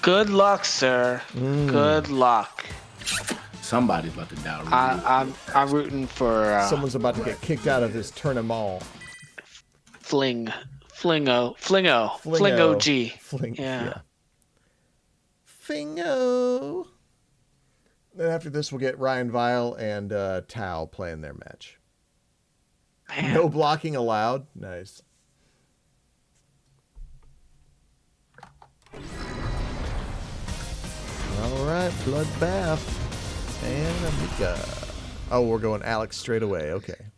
Speaker 2: Good luck, sir. Good luck.
Speaker 3: Somebody's about to die.
Speaker 2: I'm rooting for.
Speaker 1: Someone's about to get kicked out of this tournament.
Speaker 2: Flingo G. Yeah.
Speaker 1: Fingo. Then after this, we'll get RyanVile and Tao playing their match.
Speaker 2: Man.
Speaker 1: No blocking allowed. Nice. All right, Bloodbath and Mika. Oh, we're going Alex straight away. Okay.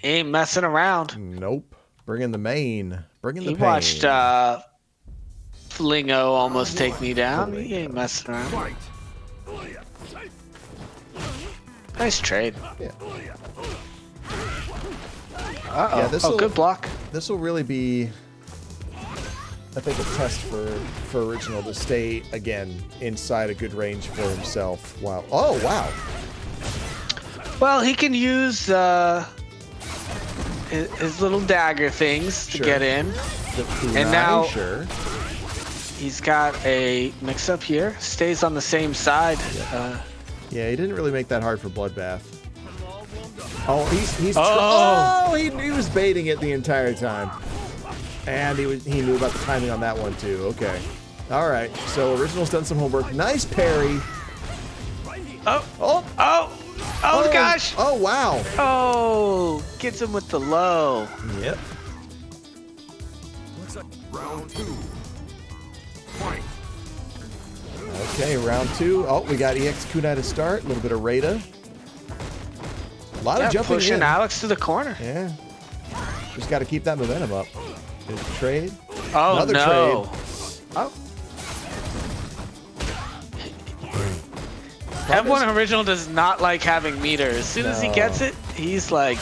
Speaker 2: Ain't messing around.
Speaker 1: Nope. Bringing the main. Bringing the pain.
Speaker 2: He watched Flingo almost take me down. He ain't messing around.
Speaker 4: Fight.
Speaker 2: Nice trade.
Speaker 1: Yeah.
Speaker 2: Uh-oh.
Speaker 1: Yeah,
Speaker 2: Oh, good block.
Speaker 1: This will really be, I think, a test for Original to stay, again, inside a good range for himself. Wow. Oh, wow.
Speaker 2: Well, he can use his little dagger things to get in. And now he's got a mix-up here. Stays on the same side.
Speaker 1: Yeah, he didn't really make that hard for Bloodbath. Oh, he was baiting it the entire time. And he knew about the timing on that one, too. Okay. All right. So Original's done some homework. Nice parry.
Speaker 2: Oh, gosh.
Speaker 1: Oh, wow.
Speaker 2: Oh, gets him with the low.
Speaker 1: Yep.
Speaker 4: Round 2. Fight.
Speaker 1: Okay, round 2. Oh, we got EX Kunai to start. A little bit of Rada. A lot of jumping
Speaker 2: pushing
Speaker 1: in.
Speaker 2: Alex to the corner.
Speaker 1: Yeah. Just got to keep that momentum up. There's a trade.
Speaker 2: Oh,
Speaker 1: Another
Speaker 2: no.
Speaker 1: trade.
Speaker 2: Oh. F1 Original does not like having meter. As soon as he gets it, he's like,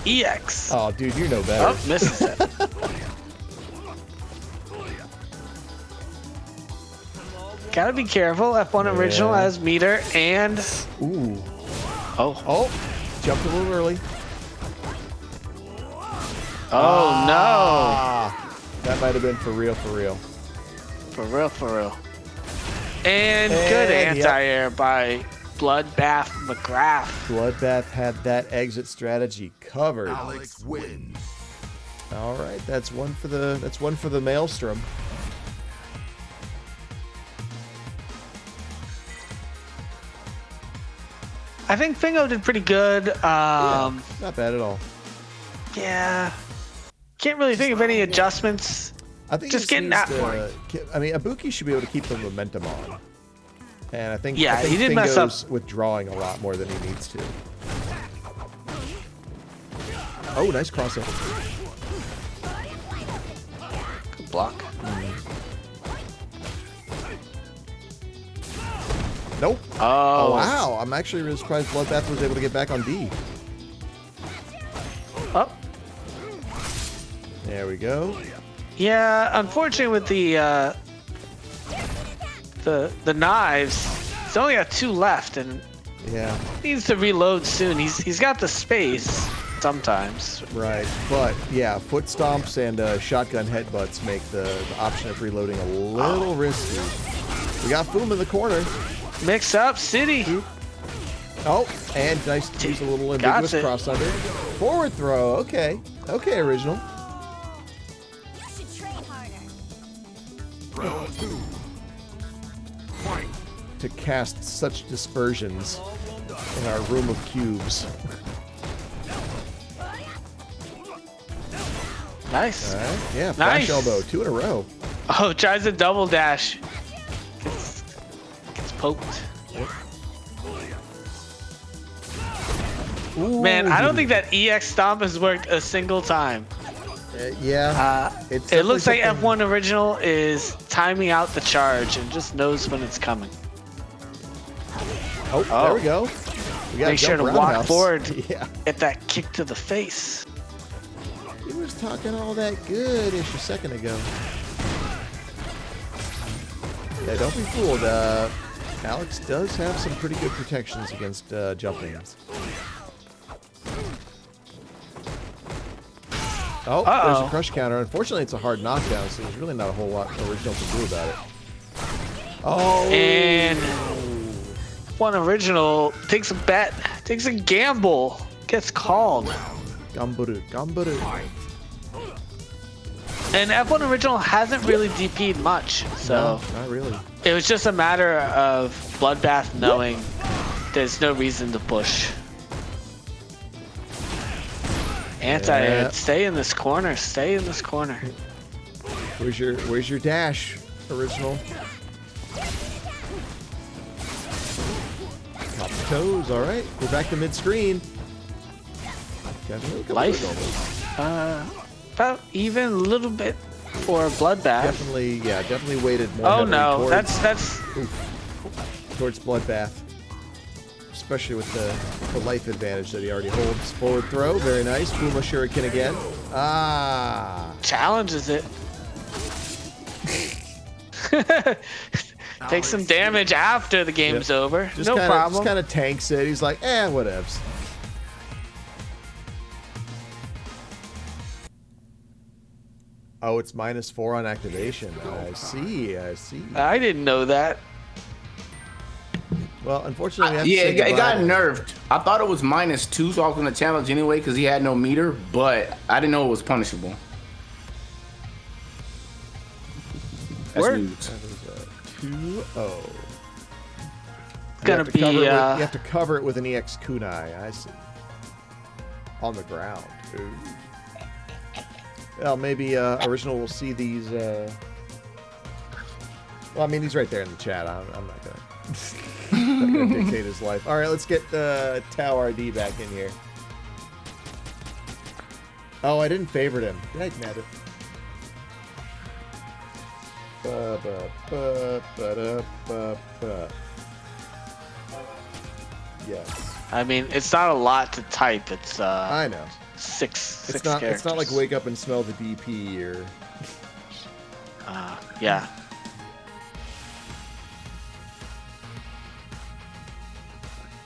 Speaker 2: EX.
Speaker 1: Oh, dude, you know better.
Speaker 2: Oh, misses it. Gotta be careful. F1 Original has meter and...
Speaker 1: Ooh.
Speaker 2: Oh.
Speaker 1: Jumped a little early.
Speaker 2: Oh,
Speaker 1: no. That might have been for real, for real.
Speaker 2: For real. And good anti-air by BludBathMcGraff.
Speaker 1: Bloodbath had that exit strategy covered.
Speaker 4: Alex wins.
Speaker 1: All right, that's one for the Maelstrom.
Speaker 2: I think Fingo did pretty good.
Speaker 1: Yeah, not bad at all.
Speaker 2: Yeah. Can't really think of any adjustments.
Speaker 1: I think
Speaker 2: just getting that point.
Speaker 1: I mean, Ibuki should be able to keep the momentum on. And I think,
Speaker 2: he did mess up
Speaker 1: withdrawing a lot more than he needs to. Oh, nice crossover.
Speaker 2: Good block.
Speaker 1: Nope.
Speaker 2: Oh,
Speaker 1: wow. I'm actually really surprised Bloodbath was able to get back on D.
Speaker 2: Oh.
Speaker 1: There we go.
Speaker 2: Yeah, unfortunately with the knives, he's only got 2 left and needs to reload soon. He's got the space sometimes.
Speaker 1: Right, but yeah, foot stomps and shotgun headbutts make the option of reloading a little risky. We got Foom in the corner.
Speaker 2: Mix up City.
Speaker 1: Oh, and nice to use a little ambiguous cross under. Forward throw. Okay, Original.
Speaker 4: Round 2. Fight.
Speaker 1: To cast such dispersions in our room of cubes.
Speaker 2: Nice.
Speaker 1: All right. Yeah, flash elbow, 2 in a row.
Speaker 2: Oh, tries a double dash. Gets poked.
Speaker 1: Ooh.
Speaker 2: Man, I don't think that EX stomp has worked a single time.
Speaker 1: It
Speaker 2: looks like F1 Original is timing out the charge and just knows when it's coming.
Speaker 1: Oh, there we go. We got
Speaker 2: Make sure to walk forward.
Speaker 1: Yeah.
Speaker 2: Get that kick to the face.
Speaker 1: He was talking all that good-ish a second ago. Yeah, don't be fooled. Alex does have some pretty good protections against jumping. Oh, there's a crush counter. Unfortunately, it's a hard knockdown, so there's really not a whole lot original to do about it. Oh.
Speaker 2: And one original takes a bet, takes a gamble, gets called.
Speaker 1: Gamburu, Gamburu.
Speaker 2: And F1 original hasn't really DP'd much, so
Speaker 1: no, not really.
Speaker 2: It was just a matter of Bloodbath knowing there's no reason to push. Anti-air, stay in this corner, stay in this corner.
Speaker 1: Where's your dash, original? Top the toes, all right. We're back to mid-screen.
Speaker 2: Life, about even a little bit for Bloodbath.
Speaker 1: Definitely weighted more.
Speaker 2: Oh no,
Speaker 1: towards,
Speaker 2: that's
Speaker 1: towards Bloodbath, especially with the life advantage that he already holds. Forward throw, very nice. Puma Shuriken again.
Speaker 2: Challenges it. Take some damage after the game's over.
Speaker 1: Just
Speaker 2: no problem.
Speaker 1: Just kind of tanks it. He's like, whatevs. Oh, it's -4 on activation. I see.
Speaker 2: I didn't know that.
Speaker 1: Well, unfortunately, we have to say
Speaker 3: it got nerfed. I thought it was -2, so I was going to challenge anyway because he had no meter, but I didn't know it was punishable. That's
Speaker 2: Word.
Speaker 3: news.
Speaker 1: That is a 2-0.
Speaker 2: Gonna be.
Speaker 1: You have to cover it with an EX kunai. I see. On the ground. Ooh. Well, maybe original will see these. Well, I mean, he's right there in the chat. I'm not gonna dictate his life. All right, let's get Tau RD back in here. Oh, I didn't favorite him. Did I net it? Yes.
Speaker 2: I mean, it's not a lot to type. It's
Speaker 1: I know.
Speaker 2: Six
Speaker 1: It's
Speaker 2: characters.
Speaker 1: not like wake up and smell the DP or.
Speaker 2: Yeah.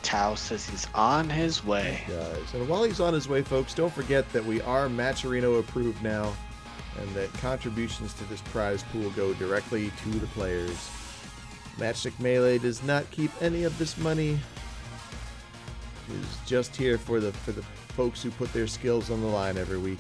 Speaker 2: Tau says he's on his way.
Speaker 1: Guys, and while he's on his way, folks, don't forget that we are Matcherino approved now, and that contributions to this prize pool go directly to the players. Matchstick Melee does not keep any of this money. It is just here for the folks who put their skills on the line every week.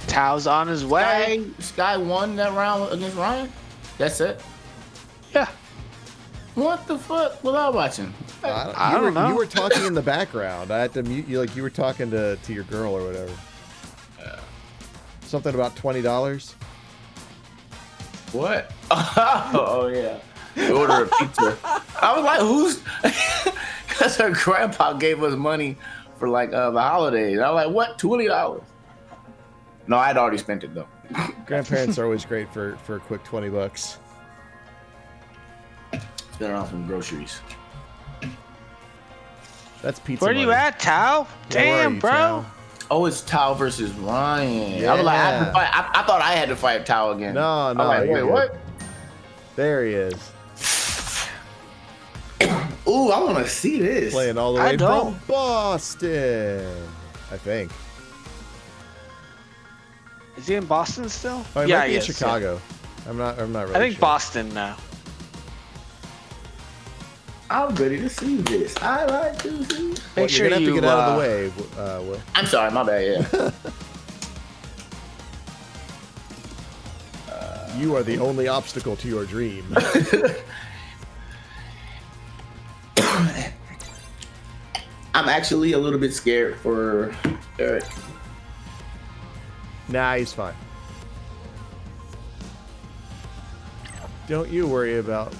Speaker 2: Tau's on his way.
Speaker 3: Sky won that round against Ryan? That's it?
Speaker 2: Yeah.
Speaker 3: What the fuck was I watching?
Speaker 2: I don't know.
Speaker 1: You were talking in the background. I had to mute you like you were talking to your girl or whatever. Something about $20.
Speaker 3: What? Oh yeah. We ordered a pizza. I was like, who's? Because her grandpa gave us money for like the holidays. I was like, what? $20? No, I'd already spent it though.
Speaker 1: Grandparents are always great for a quick $20.
Speaker 3: Spent it on some groceries.
Speaker 1: That's pizza.
Speaker 2: Where are you
Speaker 1: money.
Speaker 2: at, Tau? Damn, bro.
Speaker 1: Tau?
Speaker 3: Oh, it's Tau versus Ryan.
Speaker 1: Yeah.
Speaker 3: I was like, I, had to fight. I thought I had to fight Tau again.
Speaker 1: No,
Speaker 3: I'm like,
Speaker 1: you're
Speaker 3: wait,
Speaker 1: good.
Speaker 3: what?
Speaker 1: There he is.
Speaker 3: Ooh, I want to see this.
Speaker 1: Playing all the way from Boston, I think.
Speaker 2: Is he in Boston still?
Speaker 1: Oh, he
Speaker 2: yeah,
Speaker 1: might be
Speaker 2: he
Speaker 1: in
Speaker 2: is,
Speaker 1: Chicago. Yeah. I'm not really
Speaker 2: I think
Speaker 1: sure.
Speaker 2: Boston now.
Speaker 3: I'm ready to see this. I like to see.
Speaker 2: Make sure
Speaker 1: you're gonna have to
Speaker 2: you
Speaker 1: get out of the way, Will.
Speaker 3: I'm sorry, my bad. Yeah.
Speaker 1: You are the only obstacle to your dream.
Speaker 3: I'm actually a little bit scared for Eric.
Speaker 1: Nah, he's fine. Don't you worry about.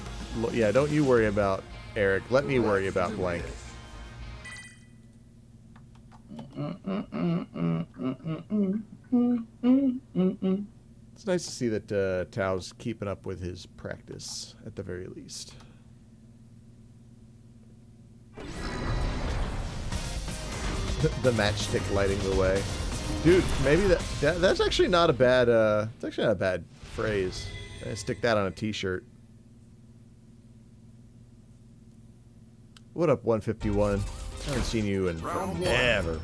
Speaker 1: Yeah, don't you worry about Eric. Let me worry about blank. It's nice to see that Tau's keeping up with his practice, at the very least. The matchstick lighting the way. Dude, maybe that's actually not a bad, it's actually not a bad phrase. Stick that on a t-shirt. What up, 151? I haven't seen you in forever.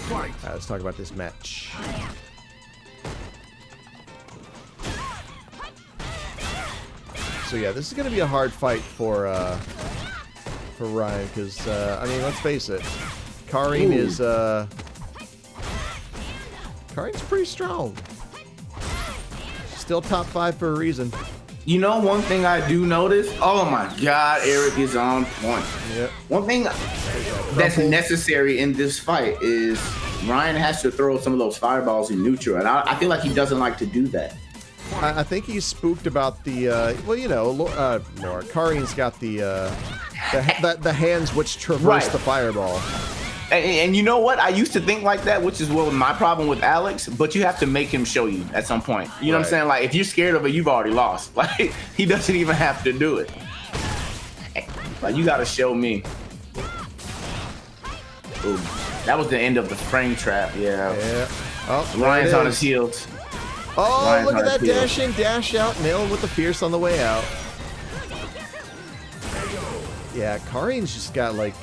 Speaker 4: Fight.
Speaker 1: Alright, let's talk about this match. So yeah, this is gonna be a hard fight for Ryan, because I mean, let's face it, Karin is Karin's pretty strong. Still top 5 for a reason.
Speaker 3: You know, one thing I do notice. Oh my God, Eric is on point.
Speaker 1: Yep.
Speaker 3: One thing that's necessary in this fight is Ryan has to throw some of those fireballs in neutral, and I feel like he doesn't like to do that.
Speaker 1: I think he's spooked about the well, you know, Laura. Karin's got the hands which traverse the fireball.
Speaker 3: And you know what? I used to think like that, which is what my problem with Alex, but you have to make him show you at some point. You know what I'm saying? Like, if you're scared of it, you've already lost. Like, he doesn't even have to do it. Like, you got to show me. Ooh, that was the end of the frame trap. Yeah.
Speaker 1: Oh,
Speaker 3: Ryan's on his heels.
Speaker 1: Oh,
Speaker 3: Ryan's
Speaker 1: look at that
Speaker 3: heels.
Speaker 1: dashing dash out, nailed with the fierce on the way out. Yeah, Karin's just got like,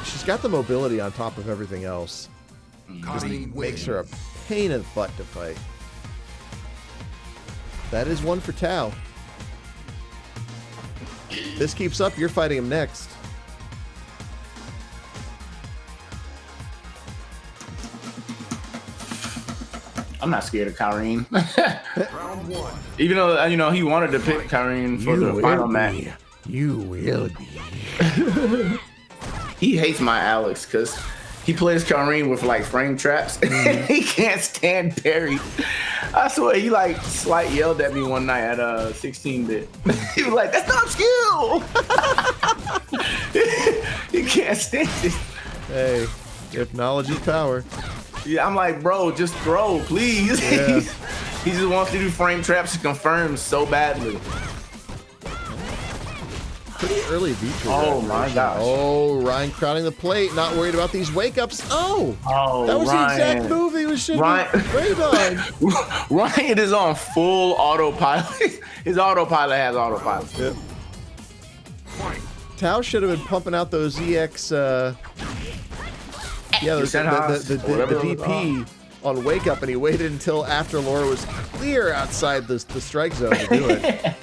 Speaker 1: she's got the mobility on top of everything else. Just makes her a pain in the butt to fight. That is one for Tao. This keeps up, you're fighting him next.
Speaker 3: I'm not scared of Karin.
Speaker 4: Round 1.
Speaker 3: Even though, you know, he wanted to pick Karin for the final match.
Speaker 1: You will be.
Speaker 3: He hates my Alex because he plays Karin with like frame traps. He can't stand parry. I swear he like slight yelled at me one night at 16-bit. He was like, "That's not skill." He can't stand it.
Speaker 1: Hey, if knowledge is power.
Speaker 3: Yeah, I'm like, bro, just throw, please.
Speaker 1: Yeah.
Speaker 3: He just wants to do frame traps to confirm so badly.
Speaker 1: Pretty early V-trigger.
Speaker 3: Oh my gosh.
Speaker 1: Oh, Ryan crowding the plate, not worried about these wake-ups. Oh, that was
Speaker 3: Ryan.
Speaker 1: the exact move he was shooting.
Speaker 3: Ryan is on full autopilot. His autopilot has autopilot.
Speaker 1: Yep. Tao should have been pumping out those EX. Yeah, the DP on wake up, and he waited until after Laura was clear outside the strike zone to do it.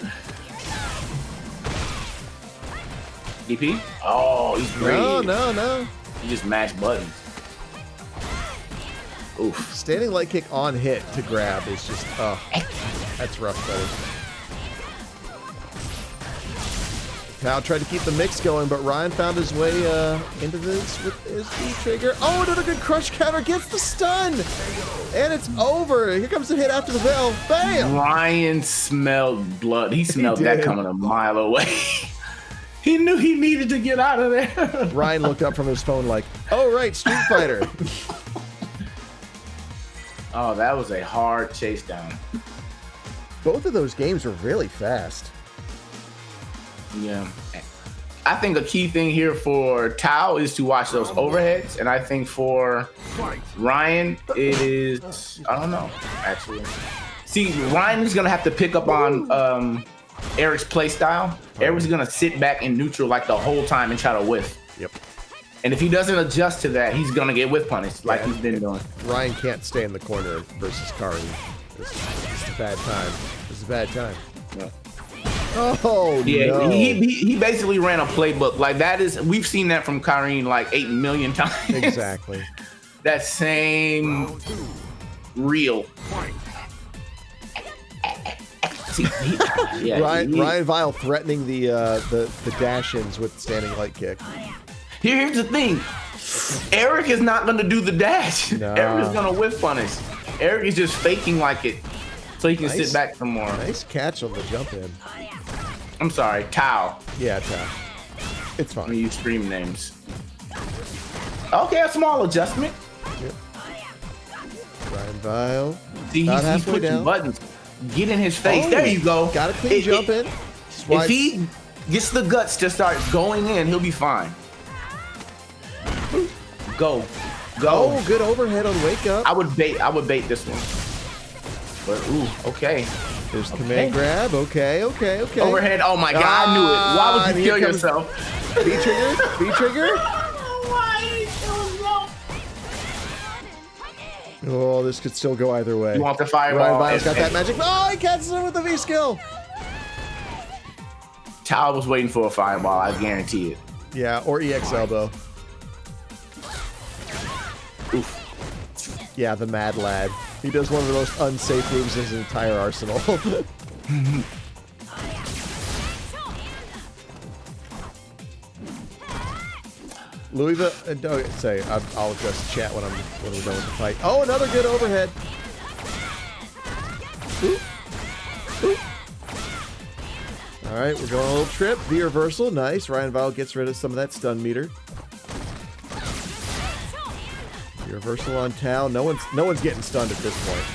Speaker 3: DP? Oh, he's great.
Speaker 1: No.
Speaker 3: He just mashed buttons. Oof.
Speaker 1: Standing light kick on hit to grab is just, oh, that's rough, buddy. Tao tried to keep the mix going, but Ryan found his way into this with his V-trigger. Oh, another good crush counter, gets the stun! And it's over. Here comes the hit after the bell. Bam!
Speaker 3: Ryan smelled blood. He smelled that coming a mile away. He knew he needed to get out of there.
Speaker 1: Ryan looked up from his phone like, oh, right, Street Fighter.
Speaker 3: Oh, that was a hard chase down.
Speaker 1: Both of those games were really fast.
Speaker 3: Yeah. I think a key thing here for Tao is to watch those overheads, and I think for Ryan, it is, I don't know, actually. See, Ryan is going to have to pick up on Eric's play style. Eric's going to sit back in neutral like the whole time and try to whiff.
Speaker 1: Yep.
Speaker 3: And if he doesn't adjust to that, he's going to get whiff punished like he's been doing.
Speaker 1: Ryan can't stay in the corner versus Karin. This is a bad time. This is a bad time.
Speaker 3: Yeah.
Speaker 1: Oh,
Speaker 3: yeah,
Speaker 1: no.
Speaker 3: He basically ran a playbook. Like, that is, we've seen that from Karin like 8 million times.
Speaker 1: Exactly.
Speaker 3: That same reel. See,
Speaker 1: RyanVile threatening the dash-ins with standing light kick.
Speaker 3: Here's the thing. Eric is not going to do the dash.
Speaker 1: No.
Speaker 3: Eric is going to whiff punish. Eric is just faking like it so he can sit back some more.
Speaker 1: Nice catch on the jump in.
Speaker 3: I'm sorry, Tao.
Speaker 1: Yeah, Tao. It's fine.
Speaker 3: When you stream names. Okay, a small adjustment.
Speaker 1: Yep. RyanVile.
Speaker 3: See, he's pushing
Speaker 1: down.
Speaker 3: buttons. Get in his face.
Speaker 1: Oh,
Speaker 3: there you go.
Speaker 1: Got a clean jump in.
Speaker 3: If he gets the guts to start going in, he'll be fine. Go.
Speaker 1: Oh, good overhead on wake up.
Speaker 3: I would bait this one. But ooh, okay.
Speaker 1: There's command grab. Okay.
Speaker 3: Overhead. Oh my god, I knew it. Why would you kill yourself?
Speaker 1: B trigger. B trigger. Oh, this could still go either way.
Speaker 3: You want the fireball?
Speaker 1: RyanVile's got that magic. Oh, he catches it with the V skill.
Speaker 3: Tal was waiting for a fireball. I guarantee it.
Speaker 1: Yeah, or EX elbow.
Speaker 3: Oof.
Speaker 1: Yeah, the Mad Lad. He does one of the most unsafe moves in his entire arsenal. Louisville, no, say I'll address the chat when we're done with the fight. Oh, another good overhead. Ooh. All right, we're going a little trip. V reversal, nice. RyanVile gets rid of some of that stun meter. V reversal on Tal. No one's getting stunned at this point.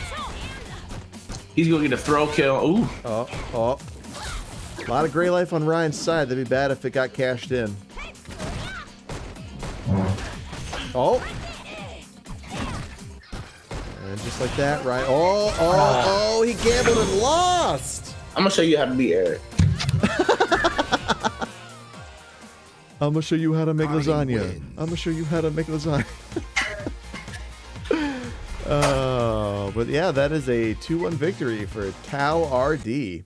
Speaker 3: He's gonna get a throw kill. Ooh.
Speaker 1: Oh. A lot of gray life on Ryan's side. That'd be bad if it got cashed in. Oh. And just like that, Ryan. Oh, he gambled and lost.
Speaker 3: I'm gonna show you how to be Eric.
Speaker 1: I'm gonna show you how to make lasagna. Oh, but yeah, that is a 2-1 victory for Tau RD.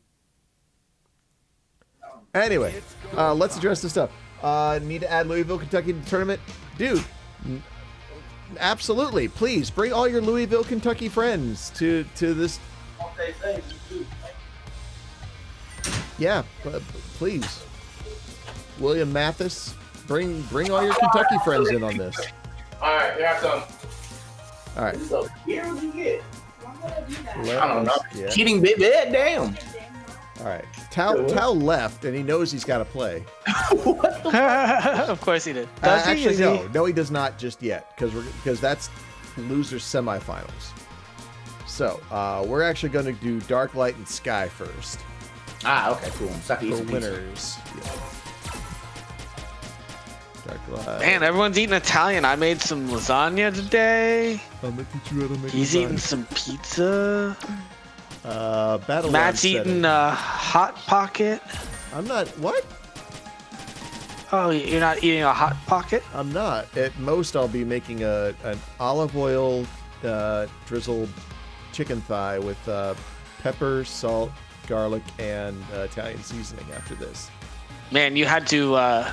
Speaker 1: Anyway, let's address this stuff. Need to add Louisville, Kentucky to the tournament? Dude, absolutely. Please bring all your Louisville, Kentucky friends to this. Yeah, please. William Mathis, bring all your Kentucky friends in on this.
Speaker 3: All right, here I come.
Speaker 1: All right.
Speaker 3: So here what you get.
Speaker 1: I
Speaker 3: don't know.
Speaker 1: Yeah.
Speaker 3: Kidding, big bad, damn.
Speaker 1: All right. Tau left, and he knows he's got to play.
Speaker 2: Of course he did. Does he?
Speaker 1: Actually,
Speaker 2: Is
Speaker 1: no.
Speaker 2: he?
Speaker 1: No, he does not just yet, because that's losers semifinals. So we're actually going to do Dark Light and Sky first.
Speaker 3: Ah, okay, cool.
Speaker 1: For winners. Yeah. Dark Light.
Speaker 2: Man, everyone's eating Italian. I made some lasagna today.
Speaker 1: I'm gonna teach you how to make
Speaker 2: He's eating some pizza. Matt's eating a Hot Pocket.
Speaker 1: I'm not. What?
Speaker 2: Oh, you're not eating a Hot Pocket?
Speaker 1: I'm not. At most, I'll be making an olive oil drizzled chicken thigh with pepper, salt, garlic, and Italian seasoning after this.
Speaker 2: Man, you had to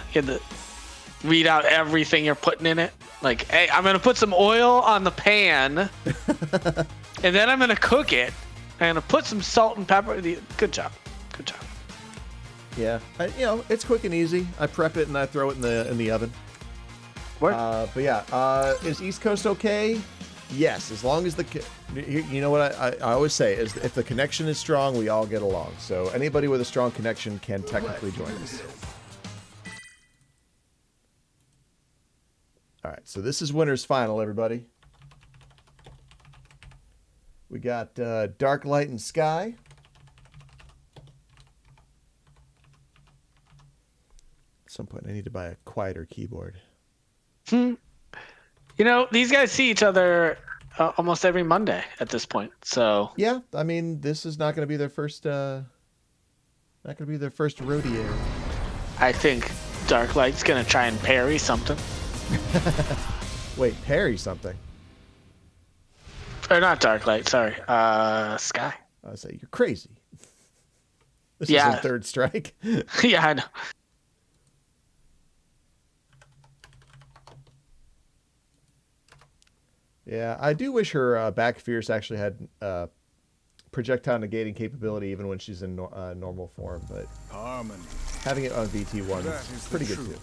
Speaker 2: read out everything you're putting in it. Like, hey, I'm gonna put some oil on the pan, and then I'm gonna cook it. I'm gonna put some salt and pepper. Good job.
Speaker 1: Yeah, it's quick and easy. I prep it and I throw it in the oven. But yeah, is East Coast okay? Yes, as long as you know what I always say is if the connection is strong, we all get along. So anybody with a strong connection can technically join us. All right, so this is winners final, everybody. We got Dark Light and Sky. At some point, I need to buy a quieter keyboard.
Speaker 2: You know, these guys see each other almost every Monday at this point. So
Speaker 1: yeah, I mean, this is not going to be their first. Not going to be their first rodeo.
Speaker 2: I think Darklight's going to try and parry something.
Speaker 1: Wait, parry something?
Speaker 2: Or not Darklight, sorry. Sky.
Speaker 1: I say you're crazy. This
Speaker 2: is
Speaker 1: in Third Strike.
Speaker 2: Yeah, I know.
Speaker 1: Yeah, I do wish her back fierce actually had projectile negating capability even when she's in normal form, but having it on VT1 is pretty good too.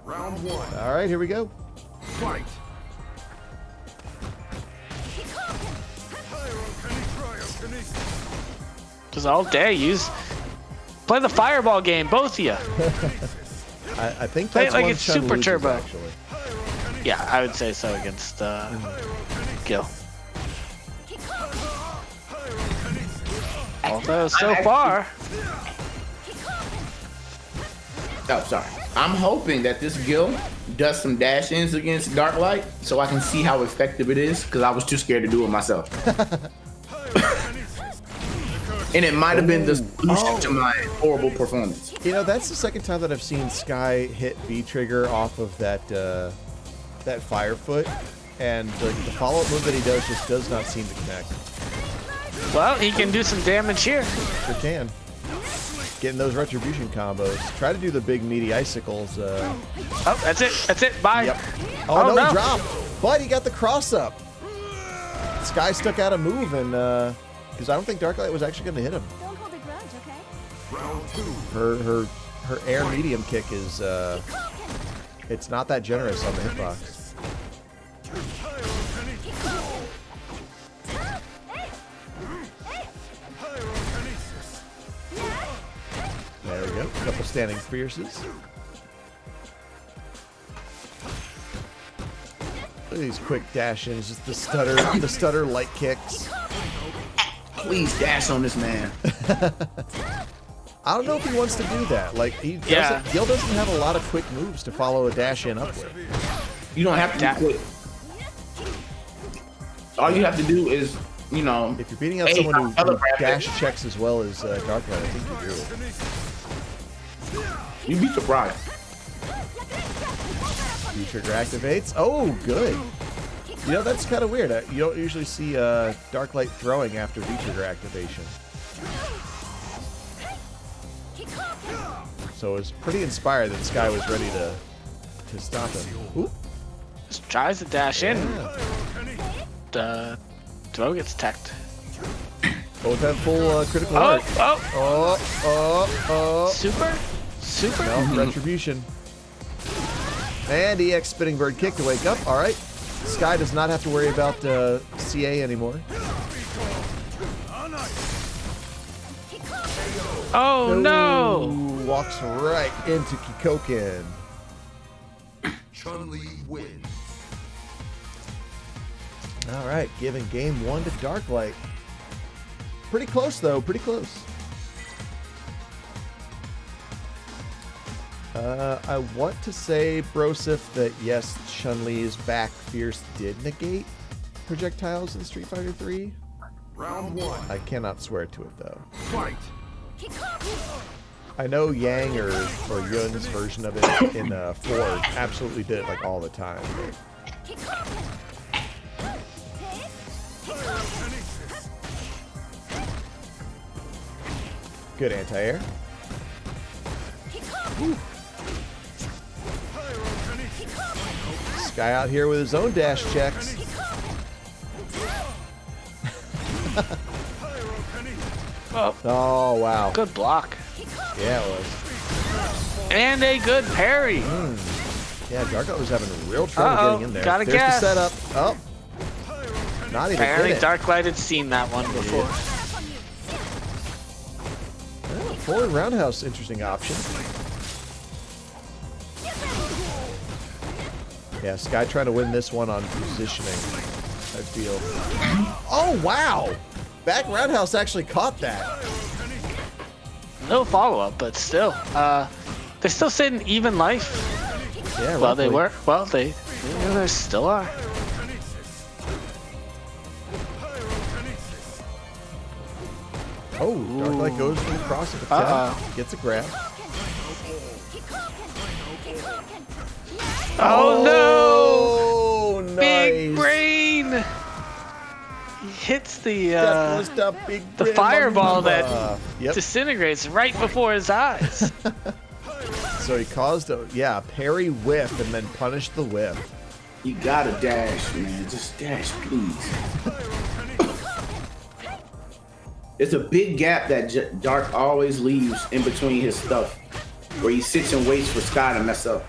Speaker 4: Round one.
Speaker 1: All right, here we go.
Speaker 4: Fight.
Speaker 2: Just all day, play the fireball game, both of you.
Speaker 1: I think
Speaker 2: play
Speaker 1: that's
Speaker 2: it like
Speaker 1: one
Speaker 2: it's
Speaker 1: Chun
Speaker 2: super
Speaker 1: loses,
Speaker 2: turbo.
Speaker 1: Actually.
Speaker 2: Yeah, I would say so against Gill. Although so far.
Speaker 3: Oh, sorry. I'm hoping that this Gill does some dash-ins against Darklight so I can see how effective it is, because I was too scared to do it myself. And it might have been the solution to my horrible performance.
Speaker 1: You know, that's the second time that I've seen Sky hit V-Trigger off of that that fire foot, and the follow-up move that he does just does not seem to connect.
Speaker 2: Well, he can do some damage here.
Speaker 1: Sure can. Getting those retribution combos. Try to do the big meaty icicles.
Speaker 2: Oh, that's it. That's it. Bye.
Speaker 1: Yep. Oh, no, he dropped. But he got the cross up. Sky stuck out a move, and because I don't think Darklight was actually going to hit him.
Speaker 5: Don't hold a grudge, okay?
Speaker 4: Round 2.
Speaker 1: Her air medium kick is it's not that generous on the hitbox. There we go. A couple standing fierces. Look at these quick dash-ins, just the stutter light kicks.
Speaker 3: Please dash on this man.
Speaker 1: I don't know if he wants to do that. Like, Gill doesn't have a lot of quick moves to follow a dash-in up with.
Speaker 3: You don't have to do quick. All you have to do is, you know,
Speaker 1: if you're beating out someone who dash checks as well as Darklight, I think you do.
Speaker 3: You'd be surprised.
Speaker 1: V-Trigger activates. Oh, good. You know, that's kind of weird. You don't usually see Darklight throwing after V-Trigger activation. So it was pretty inspired that Sky was ready to stop him. Ooh.
Speaker 2: Just tries to dash in. The throw gets teched.
Speaker 1: Both have full critical art.
Speaker 2: Super?
Speaker 1: No, retribution. And EX Spinning Bird kick to wake up. All right. Sky does not have to worry about CA anymore.
Speaker 2: Oh, no!
Speaker 1: Walks right into Kikoken.
Speaker 4: Chun-Li wins.
Speaker 1: All right, giving game 1 to Darklight. Pretty close, though. Pretty close. I want to say, Brosif, that yes, Chun-Li's back fierce did negate projectiles in Street Fighter 3.
Speaker 4: Round 1.
Speaker 1: I cannot swear to it, though.
Speaker 4: Fight.
Speaker 1: I know Yang or Yun's version of it in 4 absolutely did it like all the time. Good anti-air. Sky out here with his own dash checks. Oh, wow.
Speaker 2: Good block.
Speaker 1: Yeah, it was.
Speaker 2: And a good parry.
Speaker 1: Yeah, Darklight was having real trouble getting in there.
Speaker 2: Gotta
Speaker 1: There's
Speaker 2: guess.
Speaker 1: the setup. Oh. Not even
Speaker 2: Apparently
Speaker 1: hit it.
Speaker 2: Darklight had seen that one before.
Speaker 1: Oh, forward roundhouse, interesting option. Yeah, Sky trying to win this one on positioning, I feel. Oh, wow! Back roundhouse actually caught that.
Speaker 2: No follow-up, but still. They're still sitting even life.
Speaker 1: Yeah,
Speaker 2: Well, they
Speaker 1: roughly.
Speaker 2: were. Well, they still are.
Speaker 1: Oh, Darklight goes for the cross of attack. Gets a grab.
Speaker 2: Oh,
Speaker 1: Oh,
Speaker 2: no!
Speaker 1: nice.
Speaker 2: Big brain! He hits the
Speaker 1: That was the big brain
Speaker 2: fireball
Speaker 1: mama.
Speaker 2: that
Speaker 1: Yep.
Speaker 2: disintegrates right before his eyes.
Speaker 1: So he caused a parry whiff and then punished the whiff.
Speaker 3: You gotta dash, man. Just dash, please. It's a big gap that Dark always leaves in between his stuff, where he sits and waits for Sky to mess up.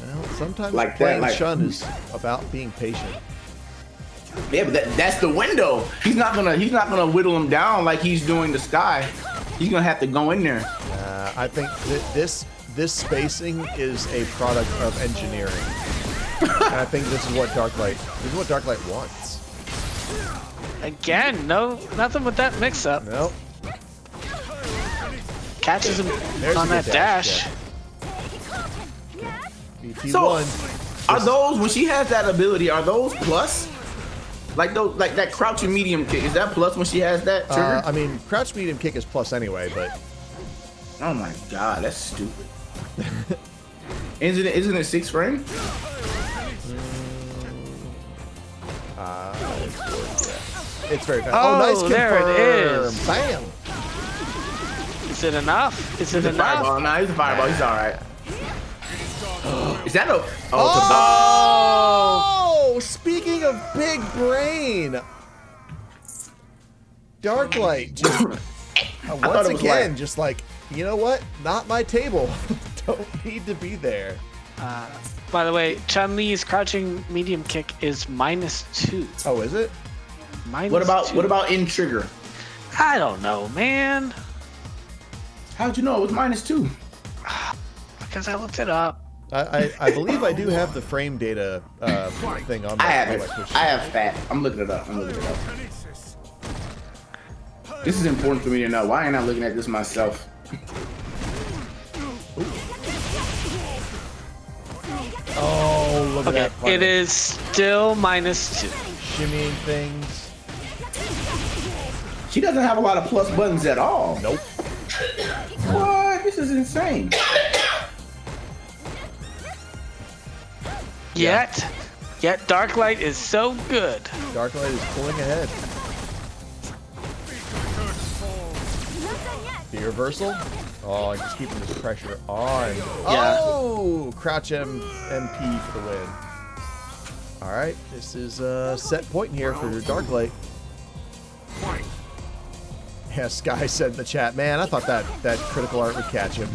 Speaker 1: Well, sometimes
Speaker 3: Like that,
Speaker 1: playing
Speaker 3: like-
Speaker 1: Chun is about being patient.
Speaker 3: Yeah, but that's the window. He's not gonna whittle him down like he's doing the Sky. He's gonna have to go in there.
Speaker 1: I think that this spacing is a product of engineering. And I think this is what Darklight wants.
Speaker 2: Again, nothing with that mix-up.
Speaker 1: Nope.
Speaker 2: catches him
Speaker 1: There's
Speaker 2: on
Speaker 1: a good
Speaker 2: that dash.
Speaker 1: BT1.
Speaker 3: So, are those, when she has that ability, are those plus? Like those, like that crouching medium kick, is that plus when she has that trigger?
Speaker 1: I mean, crouch medium kick is plus anyway, but
Speaker 3: Oh my god, that's stupid. Isn't it 6 frame?
Speaker 1: it's very fast.
Speaker 2: Oh,
Speaker 1: nice confirm.
Speaker 2: there it is.
Speaker 1: Bam.
Speaker 2: Is it enough? Is it
Speaker 3: He's a
Speaker 2: enough?
Speaker 3: fireball. Nah, he's a fireball. He's all right. Is that a?
Speaker 1: Oh, speaking of big brain, Darklight just once again, just like, you know what? Not my table. Don't need to be there.
Speaker 2: By the way, Chun-Li's crouching medium kick is -2.
Speaker 1: Oh, is it?
Speaker 2: -2.
Speaker 3: What about in trigger?
Speaker 2: I don't know, man.
Speaker 3: How'd you know it was -2?
Speaker 2: Because I looked it up.
Speaker 1: I believe I do have the frame data thing on my
Speaker 3: I have it.
Speaker 1: push.
Speaker 3: I have fat. I'm looking it up. This is important for me to know. Why ain't I looking at this myself?
Speaker 1: Oh, look at
Speaker 2: Okay,
Speaker 1: that.
Speaker 2: it is still -2.
Speaker 1: Shimmying things.
Speaker 3: She doesn't have a lot of plus buttons at all.
Speaker 1: Nope.
Speaker 3: What? This is insane.
Speaker 2: Yet Darklight is so good.
Speaker 1: Darklight is pulling ahead. The reversal. Oh, and just keeping this pressure on.
Speaker 2: Yeah.
Speaker 1: Oh, crouch MP for the win. All right, this is a set point here for Darklight. Yeah, Sky said in the chat, man, I thought that critical art would catch him.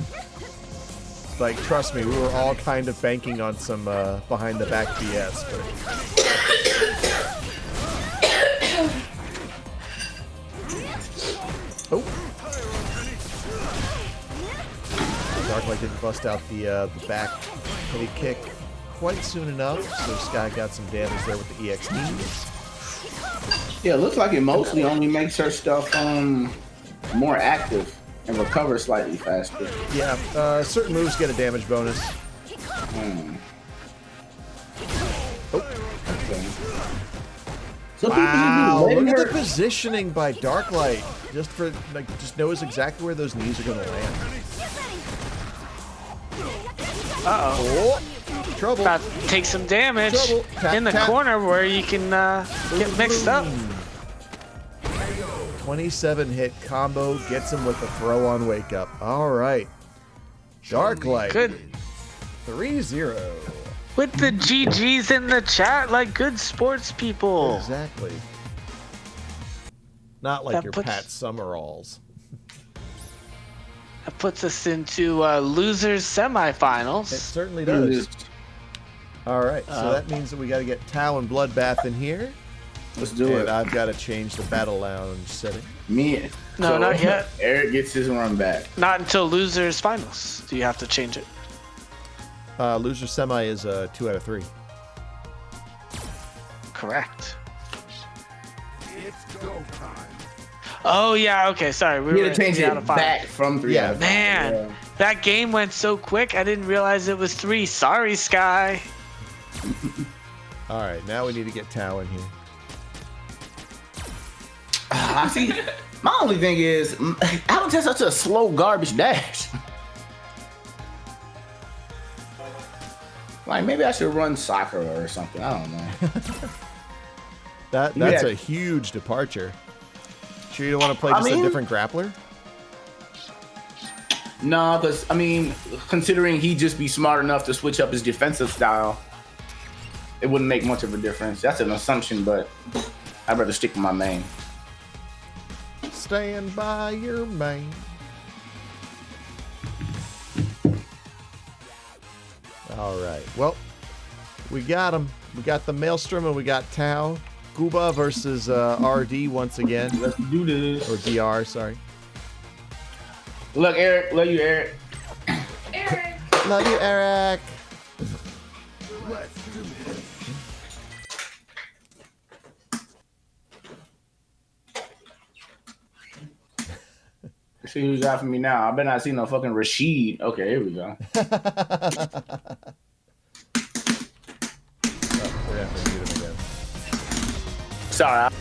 Speaker 1: Like, trust me, we were all kind of banking on some behind the back BS. But... oh. Darklight didn't bust out the back heavy kick quite soon enough, so Sky got some damage there with the EXDs.
Speaker 3: Yeah, it looks like it mostly only makes her stuff more active and recover slightly faster.
Speaker 1: Yeah, certain moves get a damage bonus. Oh.
Speaker 3: Okay. So
Speaker 1: Wow,
Speaker 3: people
Speaker 1: look at
Speaker 3: her...
Speaker 1: the positioning by Darklight. Just knows exactly where those knees are going to land.
Speaker 2: Uh-oh.
Speaker 1: Oh, trouble.
Speaker 2: About to take some damage
Speaker 1: Trouble. Tap,
Speaker 2: in the
Speaker 1: tap.
Speaker 2: corner where you can get mixed up.
Speaker 1: 27 hit combo gets him with the throw on wake up. All right. Darklight.
Speaker 2: Good.
Speaker 1: 3-0.
Speaker 2: With the GGs in the chat like good sports people.
Speaker 1: Exactly. Not like
Speaker 2: That
Speaker 1: your
Speaker 2: puts-
Speaker 1: Pat Summeralls.
Speaker 2: That puts us into losers semifinals.
Speaker 1: It certainly does. All right, so that means that we got to get Tau and Bloodbath in here.
Speaker 3: Let's do
Speaker 1: And
Speaker 3: it.
Speaker 1: I've got to change the battle lounge setting.
Speaker 3: Me.
Speaker 2: No, not yet.
Speaker 3: Eric gets his run back.
Speaker 2: Not until losers finals do you have to change it.
Speaker 1: Loser semi is 2 out of 3.
Speaker 2: Correct.
Speaker 4: It's go time.
Speaker 2: Oh yeah, okay, sorry. We
Speaker 3: We
Speaker 2: were
Speaker 3: had to change
Speaker 2: 3
Speaker 3: it
Speaker 2: out of 5.
Speaker 3: back from 3 out of 5.
Speaker 2: Man,
Speaker 3: Yeah.
Speaker 2: that game went so quick. I didn't realize it was 3. Sorry, Sky.
Speaker 1: All right, now we need to get Tau in here.
Speaker 3: I see. My only thing is, how is that such a slow garbage dash? Like, maybe I should run soccer or something. I don't know.
Speaker 1: That's
Speaker 3: Yeah.
Speaker 1: a huge departure. Sure you don't want to play just a different grappler?
Speaker 3: No, because, I mean, considering he'd just be smart enough to switch up his defensive style, it wouldn't make much of a difference. That's an assumption, but I'd rather stick with my main.
Speaker 1: Stand by your main. All right. Well, we got him. We got the Maelstrom and we got Tau. Gooba versus RD once again.
Speaker 3: Let's do this.
Speaker 1: Or DR, sorry.
Speaker 3: Look, Eric. Love you, Eric.
Speaker 1: Love you, Eric.
Speaker 4: Let's do this.
Speaker 3: See who's after me now. I better not see no fucking Rashid. Okay, here we go.
Speaker 1: We're gonna have to mute him again.
Speaker 3: Sorry.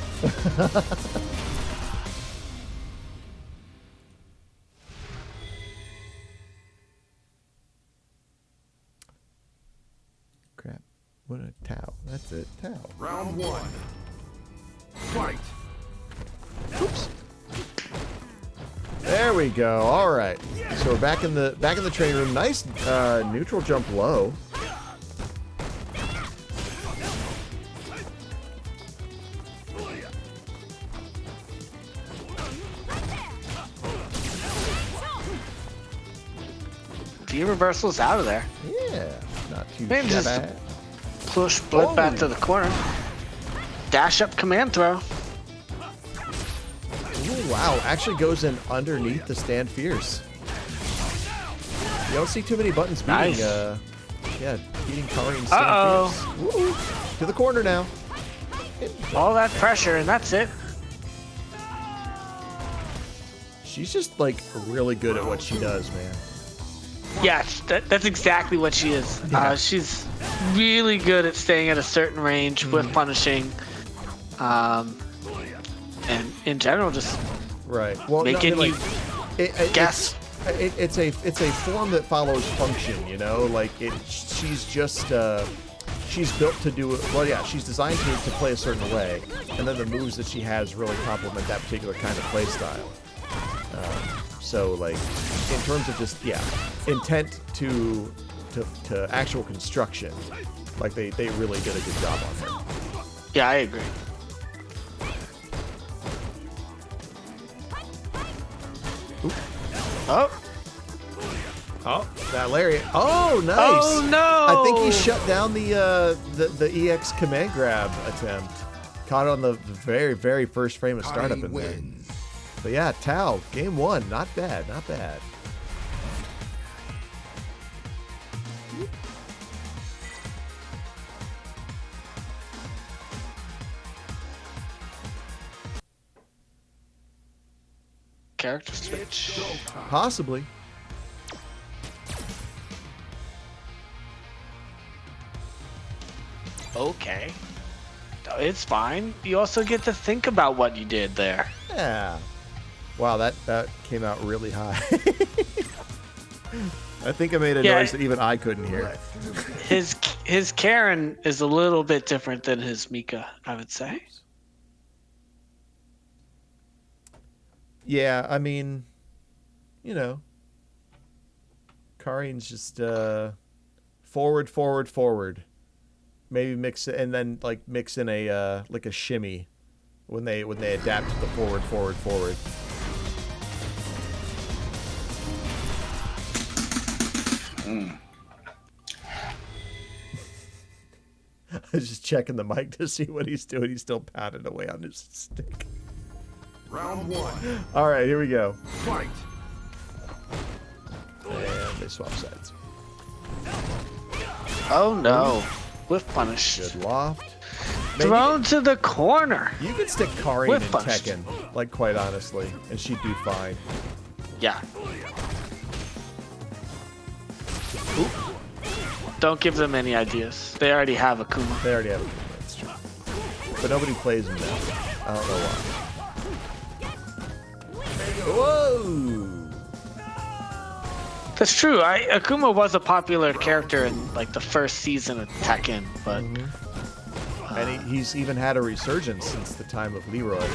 Speaker 1: Crap. What a Tao. That's it. Tao.
Speaker 4: Round 1. Fight.
Speaker 1: Oops. There we go. All right. So we're back in the training room. Nice neutral jump low.
Speaker 2: The reversal's out of there.
Speaker 1: Yeah. Not too
Speaker 2: Maybe just
Speaker 1: bad.
Speaker 2: push BludBath to the corner. Dash up command throw.
Speaker 1: Ooh, wow. Actually goes in underneath the stand fierce. You don't see too many buttons beating,
Speaker 2: Nice.
Speaker 1: beating Karin stand fierce. Woo. To the corner now.
Speaker 2: All that pressure, and that's it.
Speaker 1: She's just, like, really good at what she does, man.
Speaker 2: Yeah, that's exactly what she is.
Speaker 1: Yeah.
Speaker 2: She's really good at staying at a certain range with punishing. And in general, just
Speaker 1: Right. Well,
Speaker 2: making
Speaker 1: no, I mean,
Speaker 2: you
Speaker 1: like,
Speaker 2: guess.
Speaker 1: It's a form that follows function, you know. Like she's just she's built to do it. Well, yeah, she's designed to play a certain way, and then the moves that she has really complement that particular kind of play style. So, like, in terms of just intent to actual construction, like they really did a good job on her.
Speaker 2: Yeah, I agree.
Speaker 1: Oh, that lariat. Oh, nice.
Speaker 2: Oh no!
Speaker 1: I think he shut down the EX command grab attempt. Caught it on the very, very first frame of startup in there. But yeah, Tao, game 1, not bad, not bad.
Speaker 2: Character switch.
Speaker 1: Possibly.
Speaker 2: Okay. It's fine. You also get to think about what you did there.
Speaker 1: Yeah. Wow, that came out really high. I think I made a noise that even I couldn't hear.
Speaker 2: His Karin is a little bit different than his Mika, I would say.
Speaker 1: Yeah, I mean, you know, Karin's just forward, forward, forward. Maybe mix it and then like mix in a like a shimmy when they adapt to the forward, forward, forward. I was just checking the mic to see what he's doing. He's still pounding away on his stick.
Speaker 4: Round 1.
Speaker 1: All right, here we go.
Speaker 4: Fight.
Speaker 1: And they swap sides.
Speaker 2: Oh no. Whiff punish.
Speaker 1: Good loft.
Speaker 2: Thrown to the corner.
Speaker 1: You could stick Karin
Speaker 2: Whiff
Speaker 1: in
Speaker 2: punished.
Speaker 1: Tekken, like quite honestly, and she'd do fine.
Speaker 2: Yeah. Don't give them any ideas. They already have Akuma.
Speaker 1: They already have a good, that's true. But nobody plays him now. I don't know why. Whoa!
Speaker 2: That's true. Akuma was a popular character in like the first season of Tekken, but
Speaker 1: And he's even had a resurgence since the time of Leroy.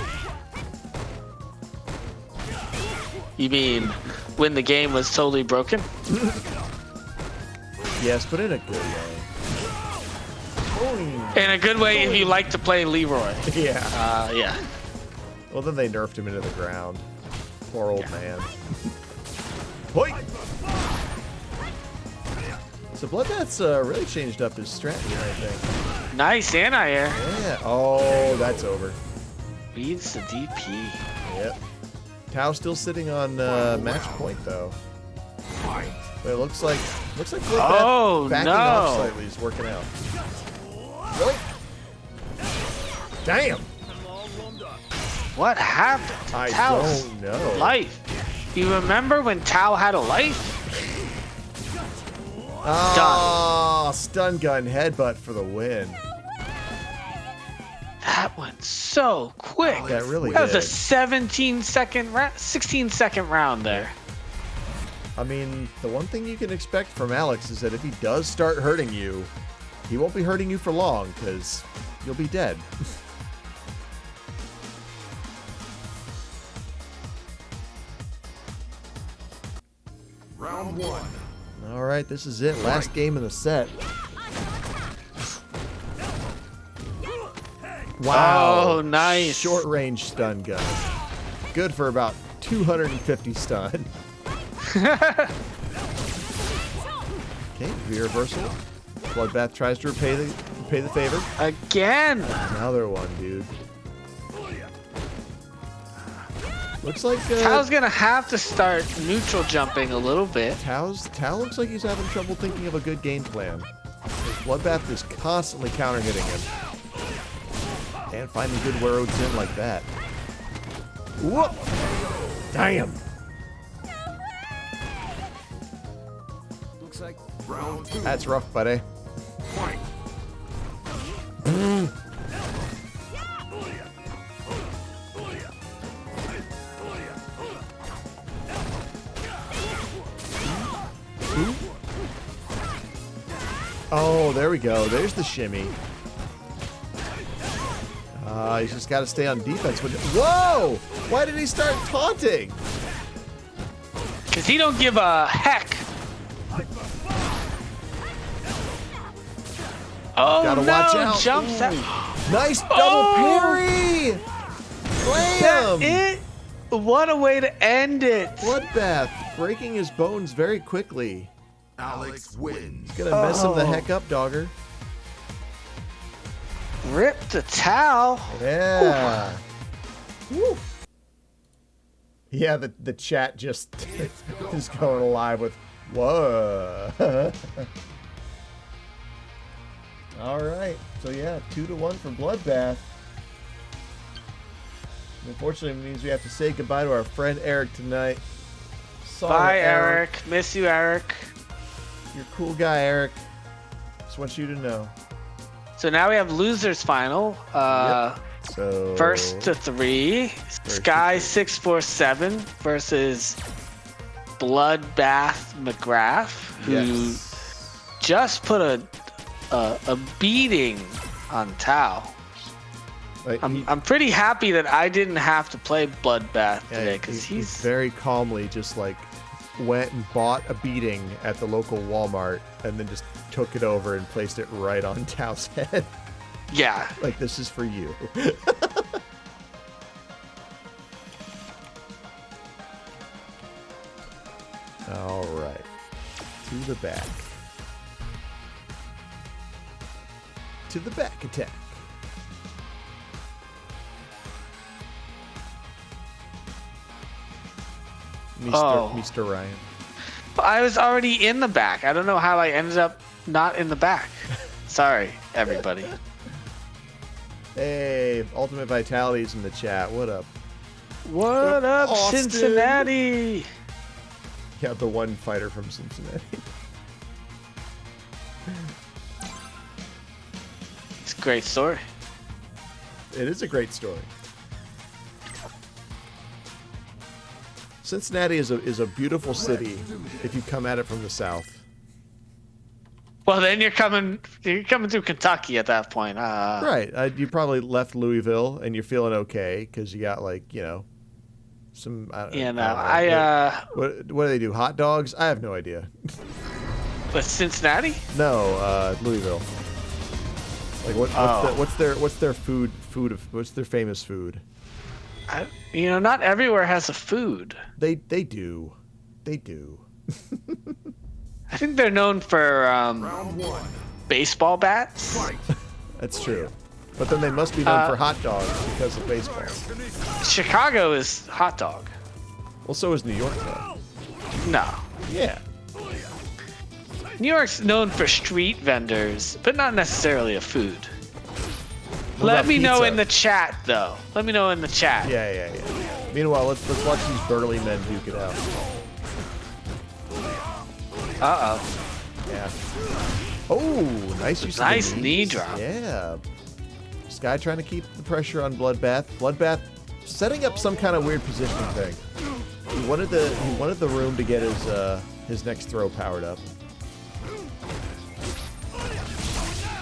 Speaker 2: you mean when the game was totally broken?
Speaker 1: Yes, but in a good way.
Speaker 2: In a good way if you like to play Leroy.
Speaker 1: Yeah.
Speaker 2: Yeah.
Speaker 1: Well, then they nerfed him into the ground. Poor old man. Hoi! So BludBath's really changed up his strat here, I think.
Speaker 2: Nice anti-air.
Speaker 1: Yeah. Oh, that's over.
Speaker 2: Reads the DP.
Speaker 1: Yep. Tao's still sitting on match point though. But it looks like
Speaker 2: Oh,
Speaker 1: backing
Speaker 2: no.
Speaker 1: off slightly is working out. Really? Damn.
Speaker 2: What happened to
Speaker 1: I
Speaker 2: Tao's
Speaker 1: don't know.
Speaker 2: life? You remember when Tao had a life?
Speaker 1: Oh, stun gun headbutt for the win.
Speaker 2: That went so quick.
Speaker 1: That really
Speaker 2: That was a
Speaker 1: did.
Speaker 2: 16-second round there.
Speaker 1: I mean, the one thing you can expect from Alex is that if he does start hurting you, he won't be hurting you for long, because you'll be dead.
Speaker 4: Round 1.
Speaker 1: All right, this is it. Last game of the set. Wow.
Speaker 2: Oh, nice.
Speaker 1: Short range stun gun. Good for about 250 stun. Okay, reversal. Bloodbath tries to repay the favor.
Speaker 2: Again.
Speaker 1: Another one, dude. Looks like
Speaker 2: Tao's gonna have to start neutral jumping a little bit.
Speaker 1: Tao looks like he's having trouble thinking of a good game plan. Bloodbath is constantly counter hitting him. And finding good roads in like that. Whoop! Damn!
Speaker 4: Looks like round 2.
Speaker 1: That's rough, buddy.
Speaker 4: Fight.
Speaker 1: Oh, there we go. There's the shimmy. He's just got to stay on defense. Whoa! Why did he start taunting?
Speaker 2: Cause he don't give a heck. Oh
Speaker 1: Gotta
Speaker 2: no!
Speaker 1: watch out.
Speaker 2: Jumps out.
Speaker 1: Nice double
Speaker 2: Oh!
Speaker 1: parry!
Speaker 2: That
Speaker 1: Blam!
Speaker 2: it? What a way to end it.
Speaker 1: Bloodbath breaking his bones very quickly.
Speaker 4: Alex wins.
Speaker 1: Gonna mess him the heck up, dogger.
Speaker 2: Rip the towel.
Speaker 1: Yeah. Woo. Yeah, the chat just is going alive with whoa. All right, so yeah, 2-1 for Bloodbath. Unfortunately, it means we have to say goodbye to our friend Eric tonight. Sorry,
Speaker 2: Bye, Eric. Miss you, Eric.
Speaker 1: You're a cool guy, Eric. Just want you to know.
Speaker 2: So now we have losers final.
Speaker 1: So
Speaker 2: First to 3, Sky 647 versus BludBathMcGraff, who just put a beating on Tao.
Speaker 1: Like,
Speaker 2: I'm pretty happy that I didn't have to play Bloodbath today, because
Speaker 1: he's very calmly just like went and bought a beating at the local Walmart and then just took it over and placed it right on Tao's head.
Speaker 2: Yeah.
Speaker 1: Like, this is for you. All right. To the back. To the back attack. Mr. Ryan.
Speaker 2: I was already in the back. I don't know how I ended up not in the back. Sorry, everybody.
Speaker 1: Hey, Ultimate Vitality's in the chat. What up?
Speaker 2: What up,
Speaker 1: Austin?
Speaker 2: Cincinnati?
Speaker 1: Yeah, the one fighter from Cincinnati.
Speaker 2: It's a great story.
Speaker 1: It is a great story. Cincinnati is a beautiful city if you come at it from the south.
Speaker 2: Well, then you're coming through Kentucky at that point.
Speaker 1: Right. You probably left Louisville and you're feeling okay because you got, like, you know, some. What do they do? Hot dogs? I have no idea.
Speaker 2: But Cincinnati?
Speaker 1: No, Louisville. Like what's their food? What's their famous food?
Speaker 2: Not everywhere has a food.
Speaker 1: They do. They do.
Speaker 2: I think they're known for
Speaker 4: Round 1.
Speaker 2: baseball bats.
Speaker 4: Fight.
Speaker 1: That's true. But then they must be known for hot dogs because of baseball.
Speaker 2: Chicago is hot dog.
Speaker 1: Well, so is New York, though.
Speaker 2: No.
Speaker 1: Yeah.
Speaker 2: New York's known for street vendors, but not necessarily a food. Let me know in the chat, though. Let me know in the chat.
Speaker 1: Yeah. Meanwhile, let's watch these burly men duke it out.
Speaker 2: Uh-oh.
Speaker 1: Yeah. Oh, nice use of the
Speaker 2: Nice knee
Speaker 1: knees.
Speaker 2: drop.
Speaker 1: Yeah. Sky trying to keep the pressure on BludBath. BludBath setting up some kind of weird positioning thing. He wanted the room to get his next throw powered up.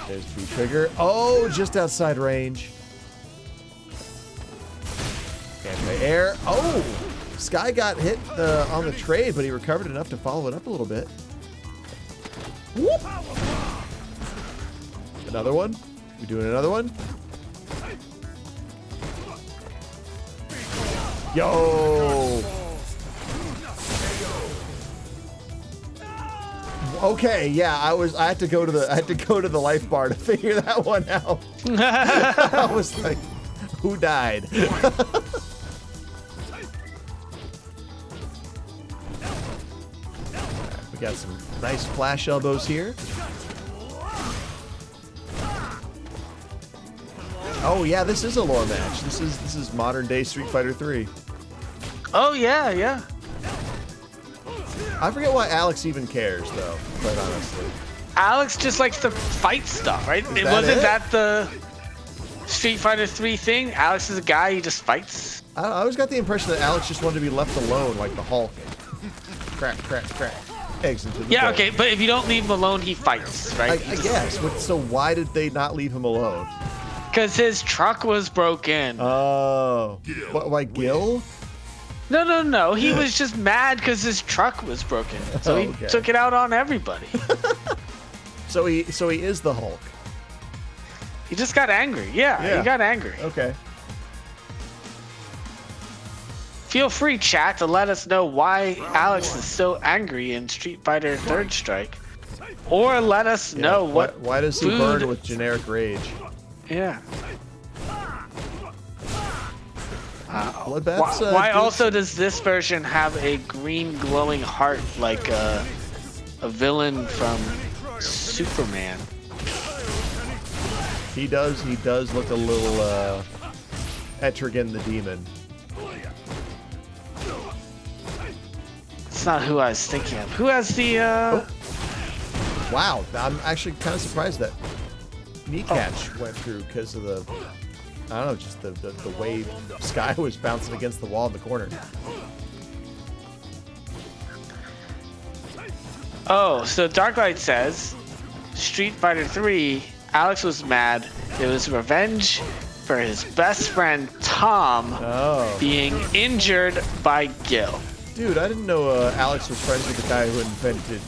Speaker 1: There's the trigger. Oh, just outside range. Anti-air. Oh! Sky got hit on the trade, but he recovered enough to follow it up a little bit. Whoop! Another one? We doing another one? Yo! Okay, yeah, I had to go to the life bar to figure that one out. I was like, who died? We got some nice flash elbows here. Oh yeah, this is a lore match. This is modern day Street Fighter 3.
Speaker 2: Oh yeah.
Speaker 1: I forget why Alex even cares, though, quite honestly.
Speaker 2: Alex just likes to fight stuff, right?
Speaker 1: Wasn't
Speaker 2: that the Street Fighter 3 thing? Alex is a guy, he just fights.
Speaker 1: I always got the impression that Alex just wanted to be left alone, like the Hulk. Crack. Eggs into the
Speaker 2: Yeah,
Speaker 1: bowl.
Speaker 2: okay, but if you don't leave him alone, he fights, right?
Speaker 1: I guess. So why did they not leave him alone?
Speaker 2: Because his truck was broken.
Speaker 1: Oh. What, like Gill?
Speaker 2: No. He was just mad because his truck was broken. So he took it out on everybody.
Speaker 1: So he is the Hulk.
Speaker 2: He just got angry. Yeah, he got angry.
Speaker 1: Okay.
Speaker 2: Feel free, chat, to let us know why Alex is so angry in Street Fighter 3rd Strike. Or let us know
Speaker 1: why does he burn with generic rage?
Speaker 2: Yeah.
Speaker 1: BludBath's,
Speaker 2: Why also does this version have a green glowing heart like a villain from Superman?
Speaker 1: He does look a little Etrigan the Demon.
Speaker 2: It's not who I was thinking of. Who has the
Speaker 1: Wow, I'm actually kind of surprised that Kneecatch went through because of the, I don't know, just the way Sky was bouncing against the wall in the corner.
Speaker 2: Oh, so Darklight says Street Fighter 3, Alex was mad. It was revenge for his best friend Tom being injured by Gill.
Speaker 1: Dude, I didn't know Alex was friends with the guy who invented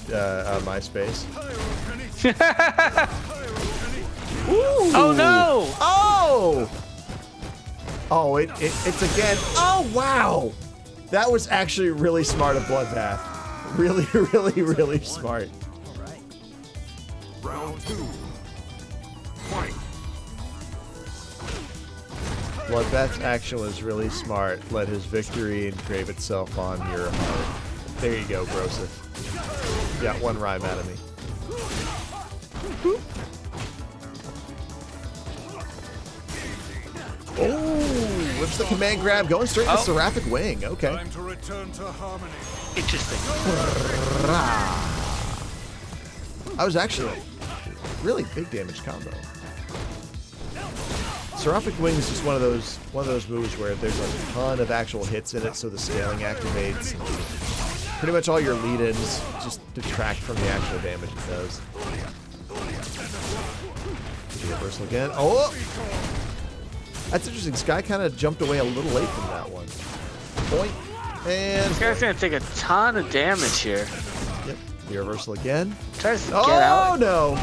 Speaker 1: MySpace.
Speaker 2: Oh no!
Speaker 1: Oh, it's again. Oh wow, that was actually really smart of BludBath. Really smart.
Speaker 4: Round 2. Fight.
Speaker 1: BludBath's action was really smart. Let his victory engrave itself on your heart. There you go, Broseph. You got one rhyme out of me. Oh, whips the command grab, going straight to Seraphic Wing. Okay.
Speaker 4: Time to return to harmony.
Speaker 2: Interesting.
Speaker 1: That was actually a really big damage combo. Seraphic Wing is just one of those moves where there's a ton of actual hits in it, so the scaling activates. Pretty much all your lead-ins just detract from the actual damage it does. Reversal again. Oh! That's interesting. Sky kind of jumped away a little late from that one. Point. And...
Speaker 2: This guy's gonna take a ton of damage here.
Speaker 1: Yep. The reversal again.
Speaker 2: Tries to get out.
Speaker 1: Oh, no!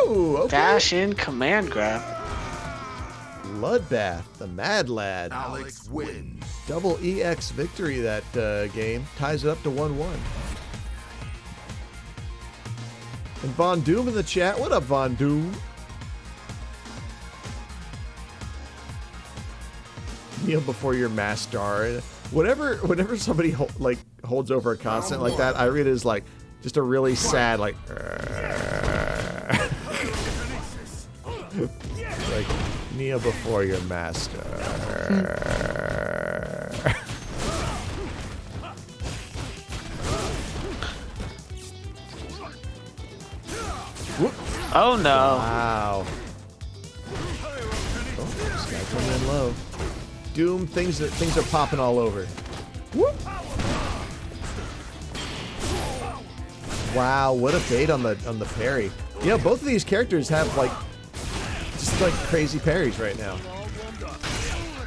Speaker 1: Woo! Okay.
Speaker 2: Dash in, command grab.
Speaker 1: BludBath, the Mad Lad.
Speaker 4: Alex wins.
Speaker 1: Double EX victory that game. Ties it up to 1-1. And Von Doom in the chat. What up, Von Doom? Kneel before your master. Whenever somebody holds over a constant like that, I read it as like just a really sad like like kneel before your master. Whoop.
Speaker 2: Oh no.
Speaker 1: Wow. Oh, this guy coming in low. Doom, things are popping all over. Whoop. Wow, what a bait on the parry. You know, both of these characters have just crazy parries right now.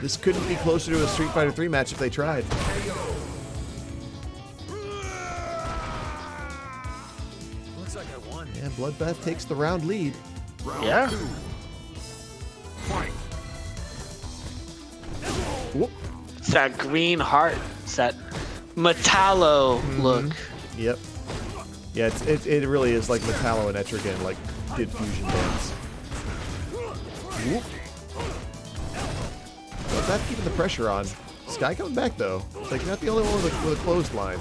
Speaker 1: This couldn't be closer to a Street Fighter 3 match if they tried.
Speaker 4: Looks like I won.
Speaker 1: Yeah, BludBath takes the round lead.
Speaker 2: Yeah.
Speaker 4: Fight.
Speaker 1: Whoop.
Speaker 2: It's that green heart. It's that metallo look.
Speaker 1: Yep. Yeah, it really is like Metallo and Etrigan did fusion dance. Whoop. BludBath keeping the pressure on. Sky coming back though. It's like you're not the only one with a clothesline.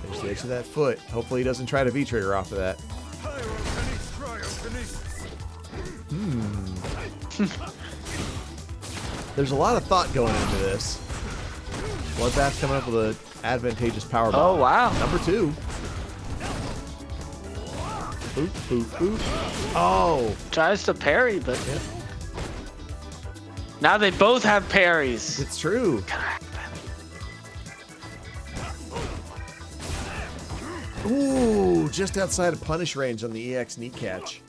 Speaker 1: There's the edge of that foot. Hopefully he doesn't try to V-trigger off of that. There's a lot of thought going into this. BludBath coming up with an advantageous power bomb.
Speaker 2: Oh wow.
Speaker 1: Number 2. Boop, boop, boop. Oh.
Speaker 2: Tries to parry, but
Speaker 1: Yep.
Speaker 2: now they both have parries.
Speaker 1: It's true. Ooh, just outside of punish range on the EX knee catch.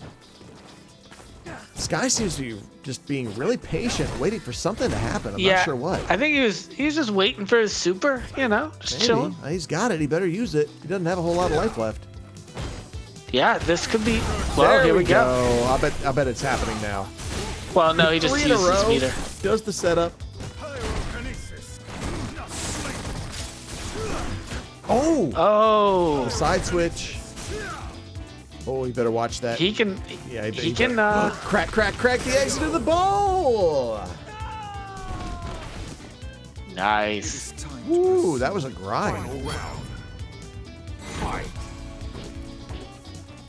Speaker 1: Sky seems to be just being really patient, waiting for something to happen. I'm not sure what.
Speaker 2: I think he was just waiting for his super, just
Speaker 1: Maybe.
Speaker 2: chilling.
Speaker 1: He's got it. He better use it. He doesn't have a whole lot of life left.
Speaker 2: Yeah, this could be. Well,
Speaker 1: There
Speaker 2: here we go.
Speaker 1: I bet it's happening now.
Speaker 2: Well, no, he just
Speaker 1: 3 in a
Speaker 2: used his
Speaker 1: row.
Speaker 2: meter.
Speaker 1: Does the setup. Oh!
Speaker 2: Oh,
Speaker 1: The side switch. Oh, you better watch that.
Speaker 2: he can.
Speaker 1: Yeah,
Speaker 2: he can.
Speaker 1: Crack the exit of the bowl.
Speaker 2: Nice.
Speaker 1: Ooh, that was a grind.
Speaker 4: Final round. Fight.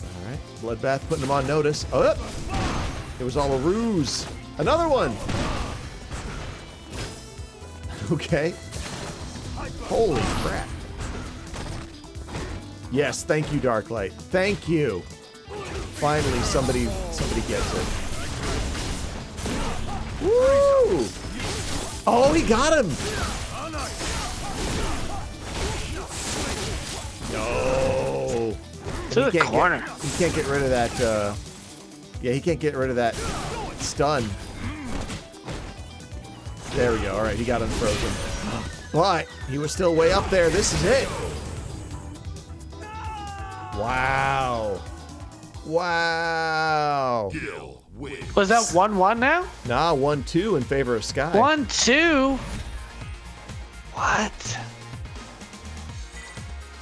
Speaker 1: All right, BludBath putting him on notice. Oh, it was all a ruse. Another one. Okay. Holy crap. Yes, thank you, Darklight. Thank you. Finally, somebody gets it. Woo! Oh, he got him. No.
Speaker 2: To the corner.
Speaker 1: He can't get rid of that. Yeah, he can't get rid of that stun. There we go. All right, he got unfrozen. But he was still way up there. This is it. Wow. Wow.
Speaker 4: Gill wins.
Speaker 2: Was that 1-1 now?
Speaker 1: Nah, 1-2 in favor of Sky.
Speaker 2: 1-2. What?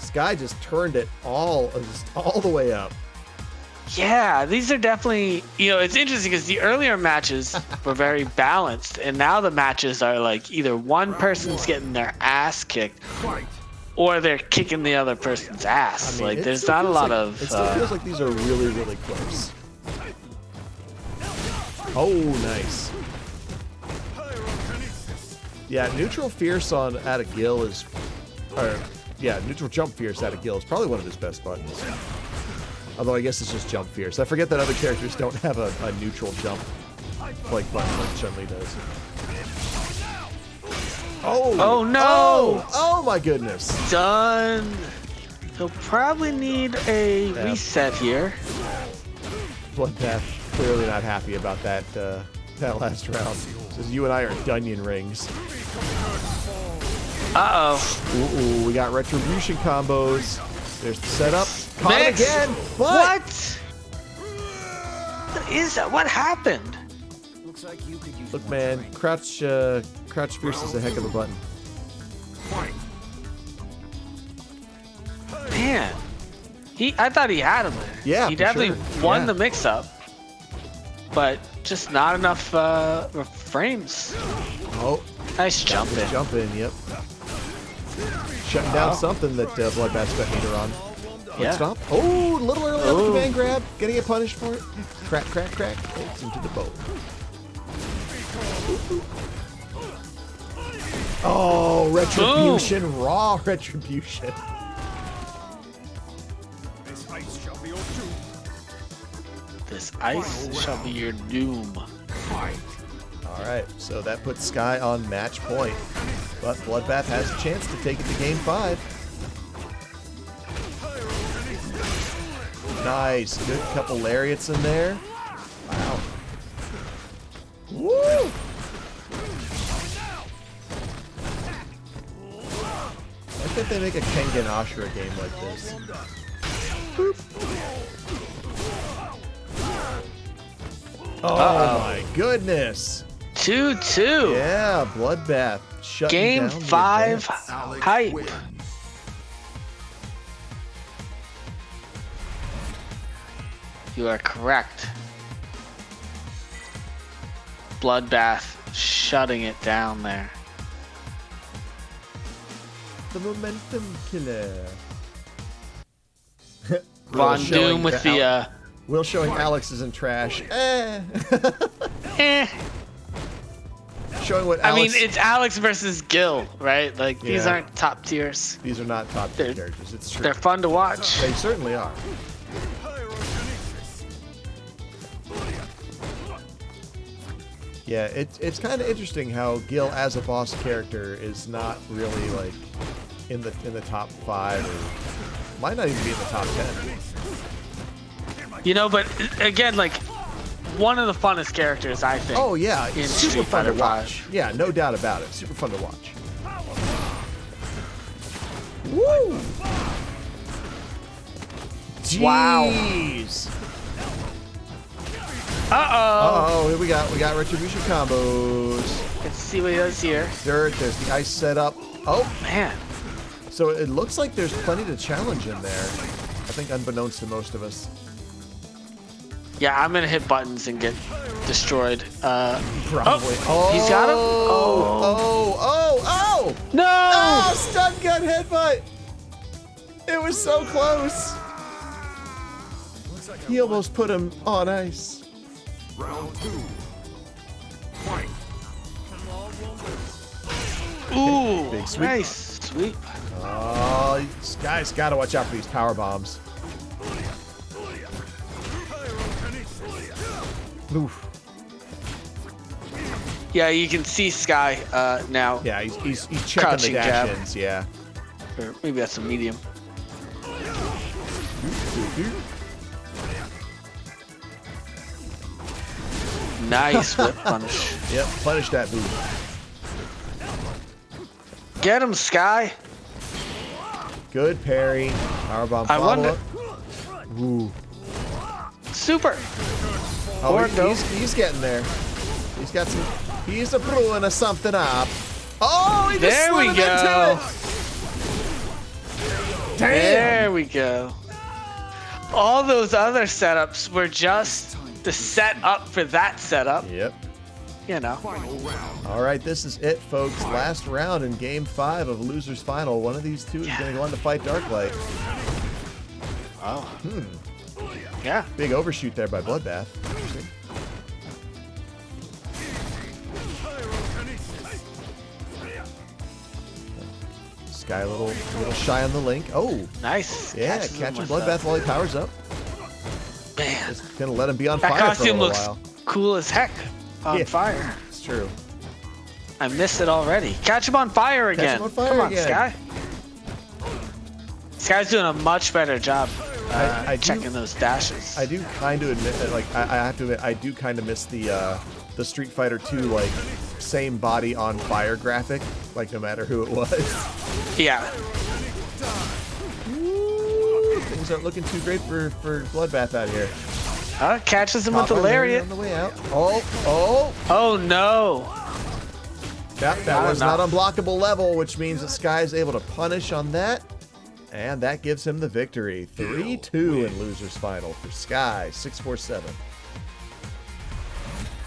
Speaker 1: Sky just turned it all the way up.
Speaker 2: Yeah, these are definitely. It's interesting because the earlier matches were very balanced, and now the matches are like either one person's getting their ass kicked,
Speaker 4: Fight.
Speaker 2: or they're kicking the other person's ass.
Speaker 1: I mean, it
Speaker 2: There's
Speaker 1: still
Speaker 2: not a
Speaker 1: feels
Speaker 2: lot
Speaker 1: like-
Speaker 2: of.
Speaker 1: It still feels like these are really, really close. Oh, nice. Yeah, neutral fierce out of Gill is, neutral jump fierce out of Gill is probably one of his best buttons. Although I guess it's just jump fierce. I forget that other characters don't have a neutral jump button like Chun-Li does. Oh!
Speaker 2: Oh no!
Speaker 1: Oh my goodness!
Speaker 2: Done. He'll probably need a
Speaker 1: Yeah.
Speaker 2: reset here.
Speaker 1: BludBath clearly not happy about that that last round. Says you and I are Dunyan rings.
Speaker 2: Uh-oh.
Speaker 1: Ooh, we got retribution combos. There's the setup. Caught it
Speaker 2: Mix.
Speaker 1: again.
Speaker 2: What? What is that? What happened?
Speaker 1: Look, man, crouch fierce is a heck of a button.
Speaker 4: Fight.
Speaker 2: Man. I thought he had him there.
Speaker 1: Yeah,
Speaker 2: He
Speaker 1: for
Speaker 2: definitely
Speaker 1: sure.
Speaker 2: won
Speaker 1: Yeah.
Speaker 2: the mix-up. But just not enough frames.
Speaker 1: Oh,
Speaker 2: Nice jump in.
Speaker 1: jump in. Yep. Shutting down something that BludBath spent meter on.
Speaker 2: Yeah.
Speaker 1: Stomp. Oh, a little early on the
Speaker 2: Oh.
Speaker 1: command grab. Getting it punished for it. Crack. Takes him to the boat. Oh, retribution. Raw retribution.
Speaker 2: This ice shall be your doom.
Speaker 1: All right, so that puts Sky on match point, but BludBath has a chance to take it to game 5. Nice, good couple lariats in there. Wow. Woo! Why can't they make a Kengan Ashura game like this? Boop. Oh my goodness!
Speaker 2: 2-2.
Speaker 1: Yeah, BludBath shutting
Speaker 2: Game
Speaker 1: down the
Speaker 2: 5
Speaker 1: advance.
Speaker 2: hype. You are correct. BludBath shutting it down there.
Speaker 1: The momentum killer.
Speaker 2: Von Doom with the
Speaker 1: Will showing Alex isn't trash.
Speaker 2: eh.
Speaker 1: Showing what
Speaker 2: I mean,
Speaker 1: Alex...
Speaker 2: it's Alex versus Gill, right? Like, these
Speaker 1: Yeah.
Speaker 2: aren't top tiers.
Speaker 1: These are not top tier characters. It's true.
Speaker 2: They're fun to watch.
Speaker 1: They certainly are. Yeah, it's kind of interesting how Gill as a boss character is not really like in the top 5 or might not even be in the top 10.
Speaker 2: You know, but again, like, one of the funnest characters, I think.
Speaker 1: Oh yeah,
Speaker 2: in
Speaker 1: it's super
Speaker 2: Street
Speaker 1: fun to
Speaker 2: Fighter
Speaker 1: watch. Yeah, no doubt about it. Super fun to watch. Woo! Jeez.
Speaker 2: Uh-oh.
Speaker 1: Here we got retribution combos.
Speaker 2: Let's see what he does here.
Speaker 1: There's the ice setup. Oh,
Speaker 2: Man.
Speaker 1: so it looks like there's plenty to challenge in there. I think unbeknownst to most of us.
Speaker 2: Yeah, I'm going to hit buttons and get destroyed.
Speaker 1: Probably.
Speaker 2: Oh, he's got him?
Speaker 1: Oh!
Speaker 2: No!
Speaker 1: Oh, stun gun headbutt! It was so close. He almost put him on ice.
Speaker 4: Round 2. Fight.
Speaker 2: Ooh,
Speaker 1: Big sweep.
Speaker 2: nice sweep.
Speaker 1: Oh, this guy's got to watch out for these power bombs. Oof.
Speaker 2: Yeah, you can see Sky now.
Speaker 1: Yeah, he's checking the
Speaker 2: Crouching jab.
Speaker 1: dash-ins, yeah.
Speaker 2: Or maybe that's a medium. Nice whip punish.
Speaker 1: Yep, punish that boot.
Speaker 2: Get him, Sky.
Speaker 1: Good parry. Powerbomb
Speaker 2: I wonder-
Speaker 1: follow-up. Ooh.
Speaker 2: Super.
Speaker 1: Oh,
Speaker 2: Or no.
Speaker 1: he's getting there. He's got some... He's a brewing of something up. Oh, he just
Speaker 2: There
Speaker 1: slid
Speaker 2: we
Speaker 1: him
Speaker 2: go.
Speaker 1: into it. Damn.
Speaker 2: There we go. All those other setups were just the setup for that setup.
Speaker 1: Yep.
Speaker 2: You know.
Speaker 1: All right, this is it, folks. Last round in Game 5 of Losers Final. One of these two is going to go on to fight Darklight.
Speaker 2: Oh. Yeah.
Speaker 1: Big overshoot there by BludBath. Interesting. Sky a little shy on the link. Oh,
Speaker 2: Nice.
Speaker 1: yeah,
Speaker 2: Catches him
Speaker 1: catching
Speaker 2: with
Speaker 1: BludBath while he powers up.
Speaker 2: Man.
Speaker 1: Just gonna let him be on
Speaker 2: That
Speaker 1: fire for a
Speaker 2: costume
Speaker 1: little
Speaker 2: looks
Speaker 1: while.
Speaker 2: cool as heck on
Speaker 1: Yeah.
Speaker 2: fire.
Speaker 1: It's true.
Speaker 2: I missed it already. Catch him on fire again.
Speaker 1: him on fire
Speaker 2: Come on,
Speaker 1: again.
Speaker 2: Sky. Sky's doing a much better job
Speaker 1: I do-
Speaker 2: checking those dashes.
Speaker 1: I do kind of admit that, like, I have to admit, I do kind of miss the Street Fighter 2, like, same body on fire graphic, like, no matter who it was.
Speaker 2: Yeah.
Speaker 1: Ooh, things aren't looking too great for BludBath out here.
Speaker 2: Catches him with the
Speaker 1: Top
Speaker 2: lariat.
Speaker 1: on the way out. Oh!
Speaker 2: Oh no.
Speaker 1: That was not unblockable level, which means that Sky is able to punish on that. And that gives him the victory. 3-2 in Losers Final for Sky. 647.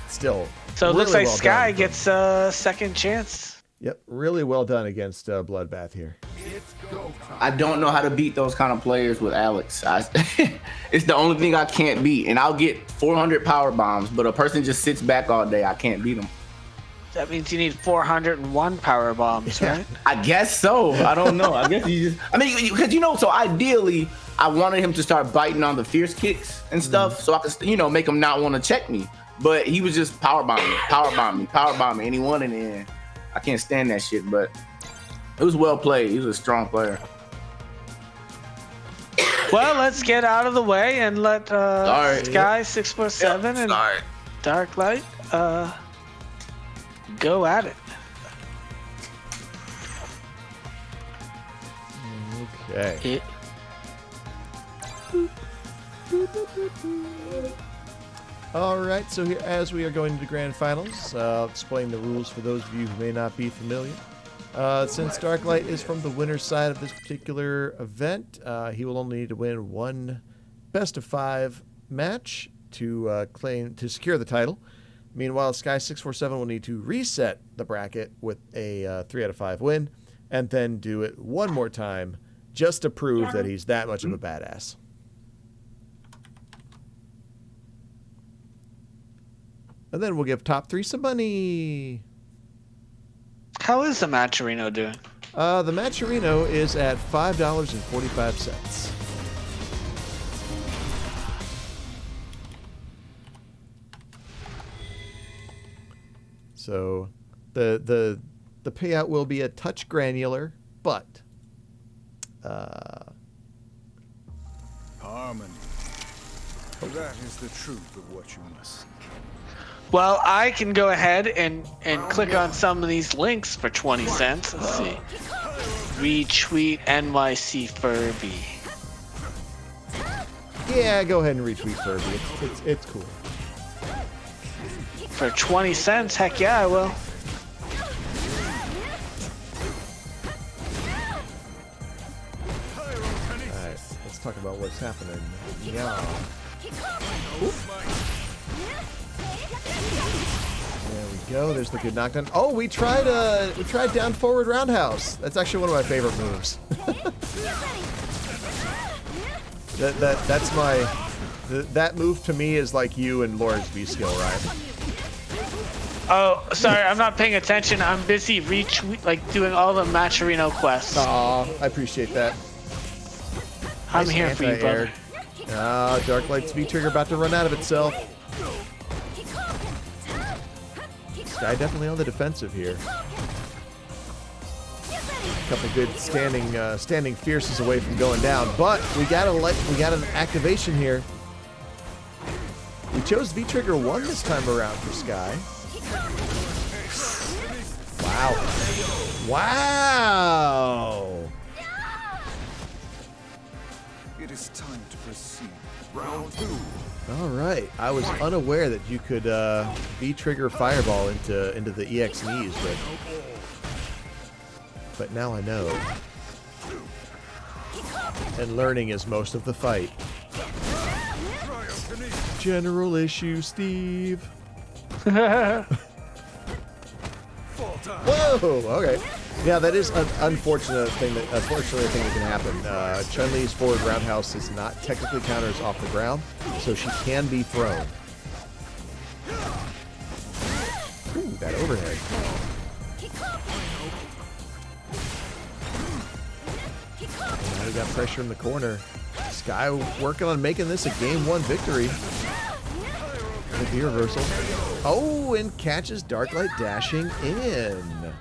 Speaker 1: Still.
Speaker 2: So it looks
Speaker 1: really
Speaker 2: like
Speaker 1: well
Speaker 2: Sky
Speaker 1: done.
Speaker 2: gets a second chance.
Speaker 1: Yep, really well done against BludBath here.
Speaker 3: I don't know how to beat those kind of players with Alex. It's the only thing I can't beat. And I'll get 400 power bombs, but a person just sits back all day. I can't beat them.
Speaker 2: That means you need 401 power bombs, right?
Speaker 3: I guess so. I don't know. I guess you just, I mean, because so ideally, I wanted him to start biting on the fierce kicks and stuff, so I could, you know, make him not want to check me. But he was just power bombing, and he won in the end. I can't stand that shit, but it was well played. He was a strong player.
Speaker 2: Well, let's get out of the way and let Sky 647 and Darklight go at it.
Speaker 1: Okay. All right, so here, as we are going to the grand finals, I'll explain the rules for those of you who may not be familiar. Since Darklight is from the winner's side of this particular event, he will only need to win one best-of-5 match to secure the title. Meanwhile, Sky 647 will need to reset the bracket with a 3 out of 5 win, and then do it one more time just to prove that he's that much of a badass. And then we'll give top 3 some money.
Speaker 2: How is the Matcherino doing?
Speaker 1: The Matcherino is at $5.45. So the payout will be a touch granular, but
Speaker 4: Harmony. That is the truth of what you must seek.
Speaker 2: Well, I can go ahead and click on some of these links for 20 cents. Let's see. Retweet NYC Furby.
Speaker 1: Yeah, go ahead and retweet Furby. It's cool.
Speaker 2: For 20 cents? Heck yeah, I will.
Speaker 1: Alright, let's talk about what's happening. Yeah. Oop. There we go. There's the good knockdown. Oh, we tried down forward roundhouse. That's actually one of my favorite moves. That's my that move to me is like you and Laura's V skill, right?
Speaker 2: Oh, sorry, I'm not paying attention. I'm busy doing all the Matcherino quests.
Speaker 1: Aw, I appreciate that.
Speaker 2: I'm here for you, brother.
Speaker 1: Darklight's V-trigger about to run out of itself. Sky definitely on the defensive here. A couple good standing fierces away from going down, but we got an activation here. We chose V-trigger 1 this time around for Sky. Wow!
Speaker 4: It is time to proceed. Round 2.
Speaker 1: All right, I was unaware that you could V-trigger Fireball into the EX knees, but now I know. And learning is most of the fight. General issue, Steve. Whoa! Okay. Yeah, that is an unfortunate thing that can happen. Chun-Li's forward roundhouse is not technically counters off the ground, so she can be thrown. Ooh, that overhead. Now we got pressure in the corner. Sky working on making this a game 1 victory. With the reversal. Oh, and catches Darklight dashing in.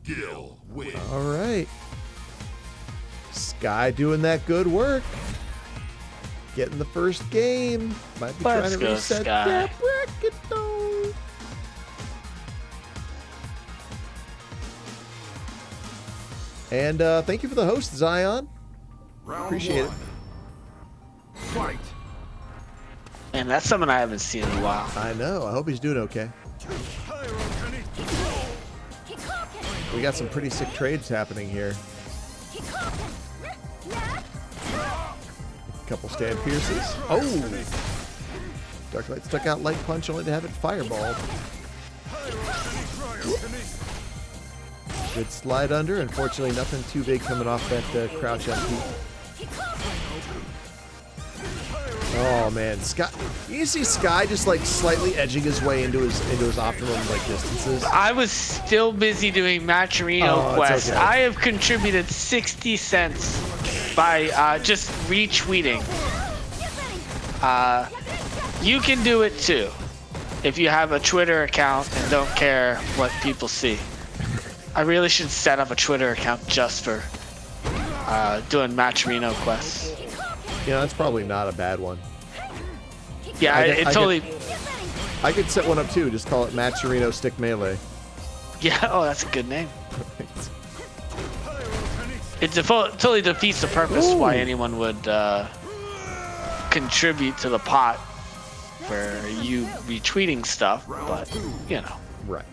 Speaker 4: Gill wins.
Speaker 1: All right. Sky doing that good work. Getting the first game. Might be trying to reset that bracket though. And thank you for the host, Zion. Appreciate it.
Speaker 4: Fight.
Speaker 2: Man, that's someone I haven't seen in a while.
Speaker 1: I know. I hope he's doing okay. We got some pretty sick trades happening here. Couple stand pierces. Oh! Darklight stuck out light punch only to have it fireballed. Good slide under. Unfortunately, nothing too big coming off that crouch FP. Oh man, Sky! You see Sky just like slightly edging his way into his optimum like distances.
Speaker 2: I was still busy doing Matcherino quests.
Speaker 1: Okay.
Speaker 2: I have contributed 60 cents by just retweeting. You can do it too if you have a Twitter account and don't care what people see. I really should set up a Twitter account just for doing Matcherino quests.
Speaker 1: Yeah, that's probably not a bad one.
Speaker 2: Yeah,
Speaker 1: I could set one up too. Just call it Matcherino Stick Melee.
Speaker 2: Yeah, oh, that's a good name. It totally defeats the purpose why anyone would contribute to the pot for you retweeting stuff, but you know.
Speaker 1: Right.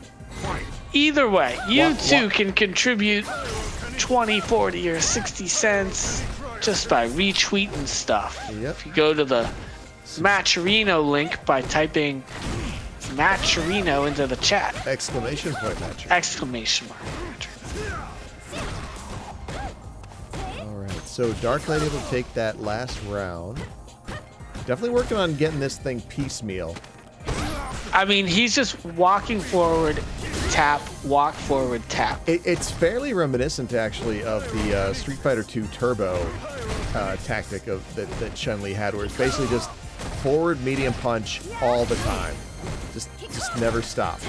Speaker 2: Either way, you too can contribute 20, 40, or 60 cents just by retweeting stuff.
Speaker 1: Yep.
Speaker 2: If you go to the Matcherino link by typing Matcherino into the chat.
Speaker 1: Exclamation point Matcherino.
Speaker 2: Exclamation mark.
Speaker 1: Alright, so Darklight able to take that last round. Definitely working on getting this thing piecemeal.
Speaker 2: I mean, he's just walking forward, tap, walk forward, tap.
Speaker 1: It's fairly reminiscent, actually, of the Street Fighter 2 Turbo tactic that Chun-Li had, where it's basically just forward medium punch all the time. Just never stop.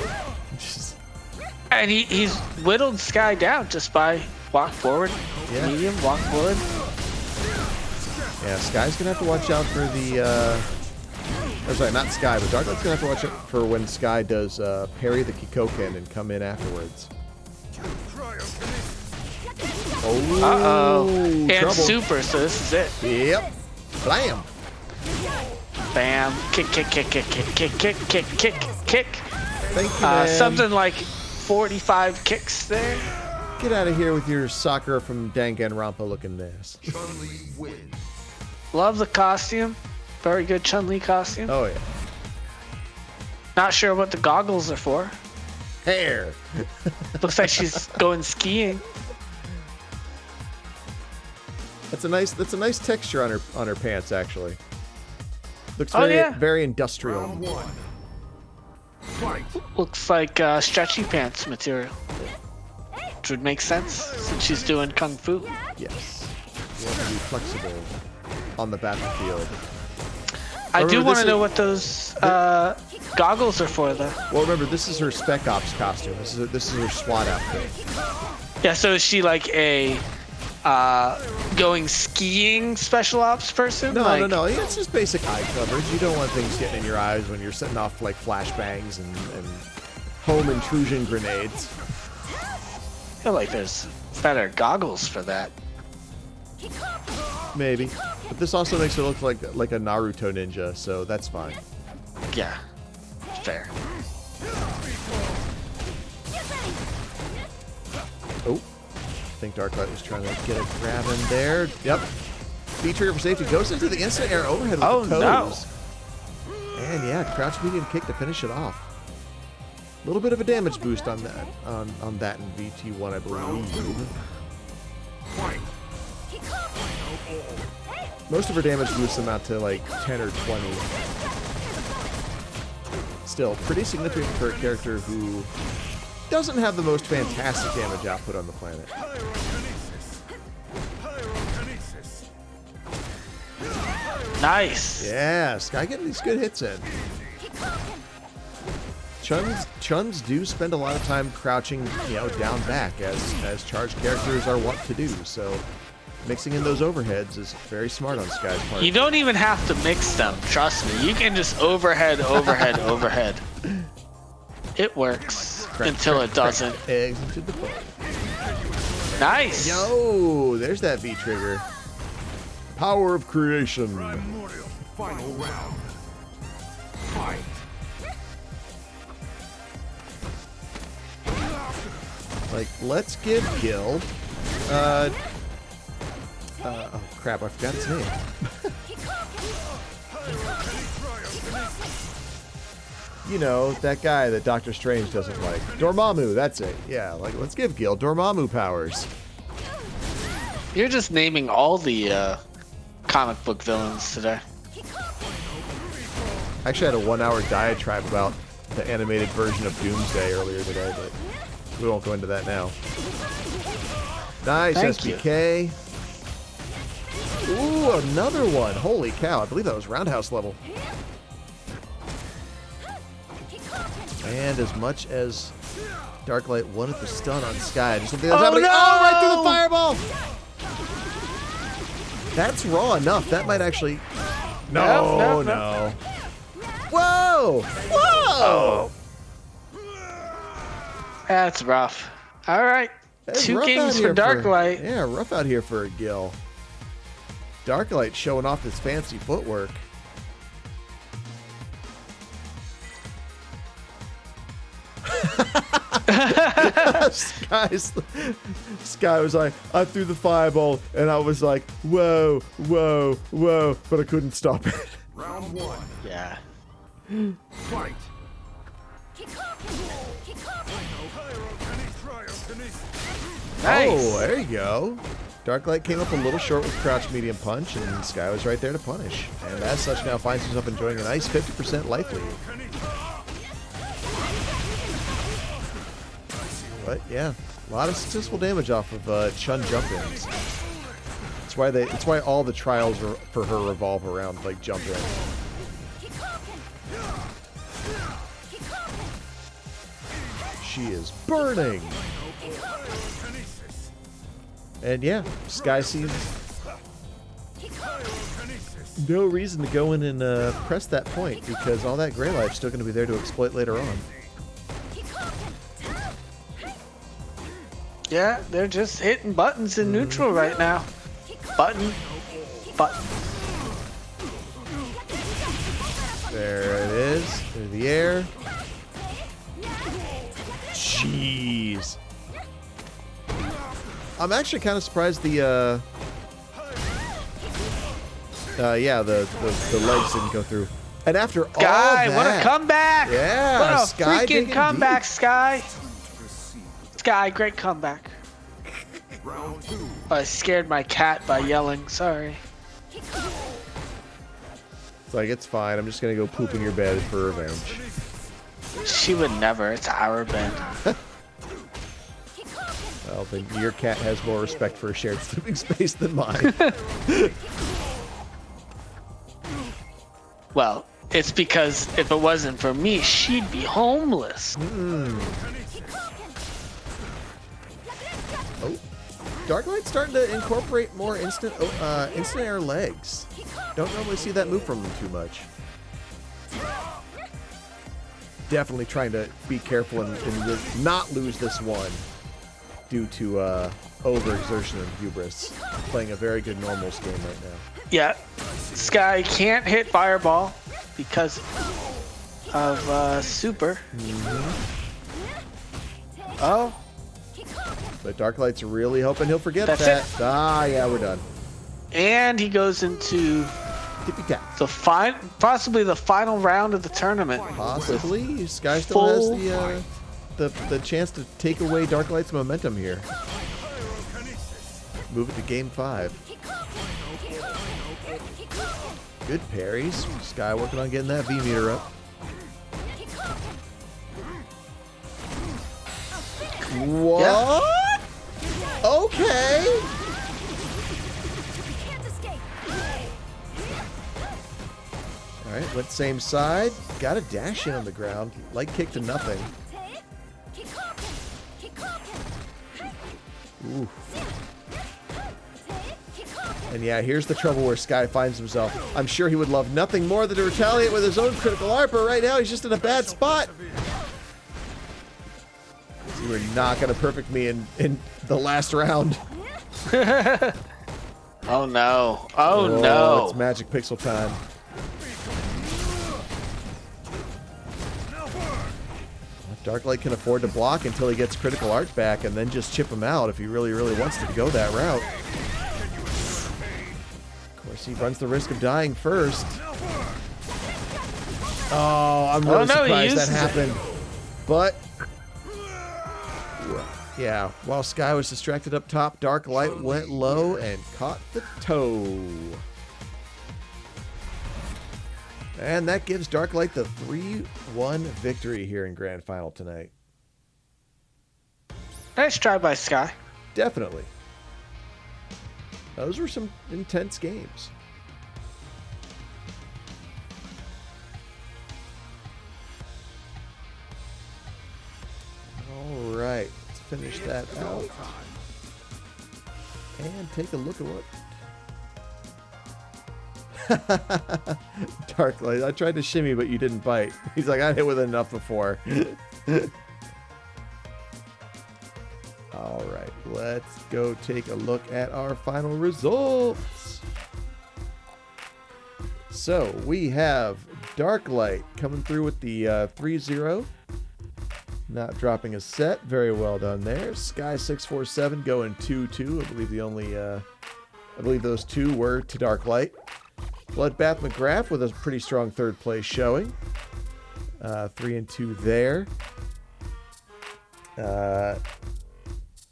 Speaker 2: And he's whittled Sky down just by walk forward, medium, walk forward.
Speaker 1: Yeah, Sky's gonna have to watch out for the. Or sorry, not Sky, but Darklight's gonna have to watch out for when Sky does parry the Kikoken and come in afterwards. Oh,
Speaker 2: uh-oh. And
Speaker 1: trouble.
Speaker 2: super, so this is it.
Speaker 1: Yep. Blam.
Speaker 2: Bam. Kick, kick, kick, kick, kick, kick, kick, kick, kick, kick.
Speaker 1: Thank you, man.
Speaker 2: Something like 45 kicks there.
Speaker 1: Get out of here with your Sakura from Danganronpa looking ass.
Speaker 2: Love the costume. Very good Chun-Li costume.
Speaker 1: Oh, yeah.
Speaker 2: Not sure what the goggles are for.
Speaker 1: Hair.
Speaker 2: Looks like she's going skiing.
Speaker 1: That's a nice texture on her pants, actually. Looks very industrial.
Speaker 2: Looks like stretchy pants material. Which would make sense since she's doing kung fu.
Speaker 1: Yes. You want to be flexible on the battlefield.
Speaker 2: I do want to know what those goggles are for, though.
Speaker 1: Well, remember, this is her Spec Ops costume. This is her SWAT outfit.
Speaker 2: Yeah, so is she like a going skiing special ops person?
Speaker 1: No, no. It's just basic eye coverage. You don't want things getting in your eyes when you're setting off like flashbangs and home intrusion grenades.
Speaker 2: I feel like there's better goggles for that.
Speaker 1: Maybe. But this also makes her look like a Naruto ninja, so that's fine.
Speaker 2: Yeah, fair.
Speaker 1: Oh, I think Darklight was trying to get a grab in there. Yep. B-trigger for safety goes into the instant air overhead with the toes. No. And yeah, crouch medium kick to finish it off. A little bit of a damage boost on that on that in VT1, I believe. Most of her damage boosts amount to like 10 or 20. Still, pretty significant for a character who doesn't have the most fantastic damage output on the planet.
Speaker 2: Nice.
Speaker 1: Yeah, Sky getting these good hits in. Chuns do spend a lot of time crouching, down back as charged characters are wont to do. So mixing in those overheads is very smart on Sky's part.
Speaker 2: You don't even have to mix them. Trust me. You can just overhead, overhead, overhead. It works until it doesn't.
Speaker 1: Eggs into the bowl.
Speaker 2: Nice.
Speaker 1: Yo, there's that V trigger. Power of creation.
Speaker 4: Final round. Fight.
Speaker 1: Like, let's give Gill. Oh crap! I forgot his name. You know, that guy that Doctor Strange doesn't like. Dormammu, that's it. Yeah, like, let's give Gill Dormammu powers.
Speaker 2: You're just naming all the comic book villains today.
Speaker 1: I actually had a 1-hour diatribe about the animated version of Doomsday earlier today, but we won't go into that now. Nice
Speaker 2: Thank
Speaker 1: SBK. Ooh, another one. Holy cow. I believe that was roundhouse level. And as much as Darklight wanted the stun on Sky, just something that's happening.
Speaker 2: No!
Speaker 1: Oh, right through the fireball. That's raw enough. That might actually... No. Whoa! Whoa!
Speaker 2: That's rough. All right.
Speaker 1: That's
Speaker 2: 2
Speaker 1: rough
Speaker 2: kings
Speaker 1: out
Speaker 2: for
Speaker 1: here
Speaker 2: Darklight.
Speaker 1: Yeah, rough out here for Gill. Darklight showing off his fancy footwork. Sky was like, I threw the fireball, and I was like, whoa, whoa, whoa, but I couldn't stop it.
Speaker 4: Round 1.
Speaker 2: Yeah.
Speaker 4: Fight.
Speaker 2: Nice.
Speaker 1: Oh, there you go. Darklight came up a little short with crouch medium punch, and Sky was right there to punish. And as such, now finds himself enjoying a nice 50% life lead. But yeah, a lot of successful damage off of Chun jump-ins. It's why all the trials for her revolve around like jump-in. She is burning. And yeah, Sky seems no reason to go in and press that point because all that gray life's still going to be there to exploit later on.
Speaker 2: Yeah, they're just hitting buttons in neutral right now. Button.
Speaker 1: There it is. Through the air. Jeez. I'm actually kind of surprised the legs didn't go through. And after all that,
Speaker 2: what a comeback!
Speaker 1: Yeah,
Speaker 2: what a
Speaker 1: Sky
Speaker 2: freaking comeback,
Speaker 1: deep.
Speaker 2: Sky! Sky, great comeback. Oh, I scared my cat by yelling. Sorry.
Speaker 1: It's like, it's fine. I'm just going to go poop in your bed for revenge.
Speaker 2: She would never. It's our bed.
Speaker 1: Well, then your cat has more respect for a shared sleeping space than mine.
Speaker 2: Well, it's because if it wasn't for me, she'd be homeless.
Speaker 1: Oh, Darklight's starting to incorporate more instant air legs. Don't normally see that move from him too much. Definitely trying to be careful and not lose this one due to overexertion and hubris. Playing a very good normals game right now.
Speaker 2: Yeah, Sky can't hit Fireball because of Super. Oh.
Speaker 1: But Darklight's really hoping he'll forget
Speaker 2: That's
Speaker 1: that.
Speaker 2: it.
Speaker 1: Ah, yeah, we're done.
Speaker 2: And he goes into
Speaker 1: Tippy-tap.
Speaker 2: possibly the final round of the tournament.
Speaker 1: Possibly. Sky still has the chance to take away Darklight's momentum here. Move it to game 5. Good parries. Sky working on getting that V-meter up. What?
Speaker 2: Yeah.
Speaker 1: Okay. All right, went same side. Got a dash in on the ground. Leg kick to nothing. Ooh. And yeah, here's the trouble where Sky finds himself. I'm sure he would love nothing more than to retaliate with his own critical art, but right now he's just in a bad spot. You were not going to perfect me in the last round.
Speaker 2: Oh no. Oh no.
Speaker 1: It's magic pixel time. Darklight can afford to block until he gets critical art back and then just chip him out if he really, really wants to go that route. Of course, he runs the risk of dying first. Oh, I'm really surprised that happened. But, yeah, while Sky was distracted up top, Darklight went low and caught the toe. And that gives Darklight the 3-1 victory here in Grand Final tonight.
Speaker 2: Nice try by Sky.
Speaker 1: Definitely. Those were some intense games. All right, let's finish that out. And take a look at what... Darklight, I tried to shimmy, but you didn't bite. He's like, I hit with enough before. All right, let's go take a look at our final results. So we have Darklight coming through with the 3-0. Not dropping a set. Very well done there. Sky647 going 2-2. I believe the only, I believe those two were to Darklight. BludBathMcGraff with a pretty strong third place showing. 3-2 there.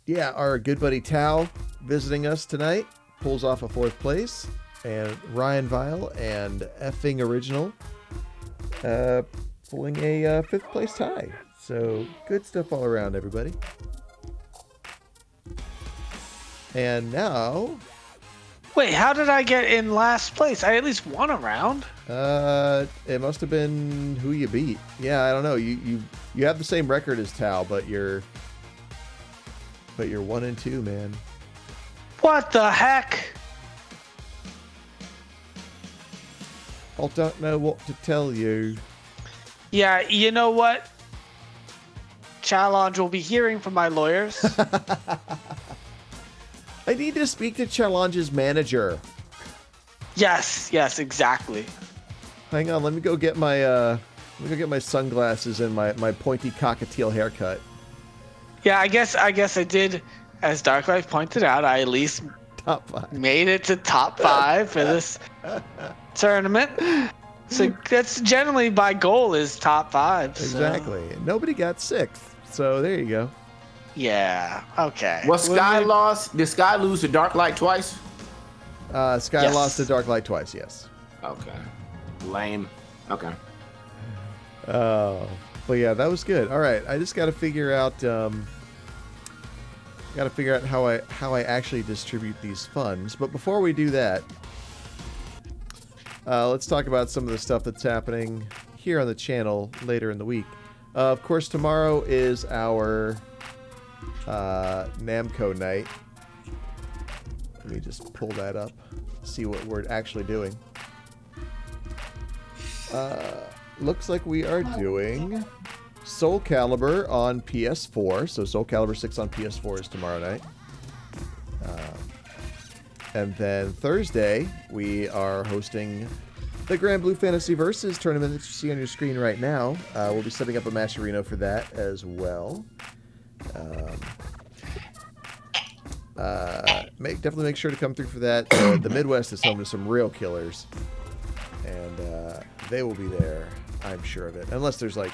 Speaker 1: Yeah, our good buddy Tal visiting us tonight pulls off a 4th place. And RyanVile and Effing Original pulling a 5th place tie. So, good stuff all around, everybody. And now...
Speaker 2: Wait, how did I get in last place? I at least won a round.
Speaker 1: It must have been who you beat. Yeah, I don't know. You have the same record as Tal, but you're 1-2, man.
Speaker 2: What the heck?
Speaker 1: I don't know what to tell you.
Speaker 2: Yeah, you know what? Challenge will be hearing from my lawyers.
Speaker 1: I need to speak to Challenge's manager.
Speaker 2: Yes, exactly.
Speaker 1: Hang on, let me go get my sunglasses and my pointy cockatiel haircut.
Speaker 2: Yeah, I guess I did, as Darklight pointed out, I at least
Speaker 1: Top 5.
Speaker 2: made it to top 5 for this tournament. So that's generally my goal is top 5. So.
Speaker 1: Exactly. Nobody got 6th. So there you go.
Speaker 2: Yeah. Okay.
Speaker 3: Was Sky lost? Did Sky lose to Darklight twice?
Speaker 1: Sky
Speaker 2: Yes.
Speaker 1: lost to Darklight twice, yes.
Speaker 3: Okay. Lame. Okay.
Speaker 1: But yeah, that was good. All right, I just got to figure out how I actually distribute these funds. But before we do that, let's talk about some of the stuff that's happening here on the channel later in the week. Of course, tomorrow is our Namco night. Let me just pull that up, see what we're actually doing. Looks like we are doing Soul Calibur on PS4. So Soul Calibur 6 on PS4 is tomorrow night. And then Thursday, we are hosting the Grand Blue Fantasy Versus tournament that you see on your screen right now. We'll be setting up a Matcherino for that as well. Definitely make sure to come through for that. The Midwest is home to some real killers. And they will be there, I'm sure of it. Unless there's 8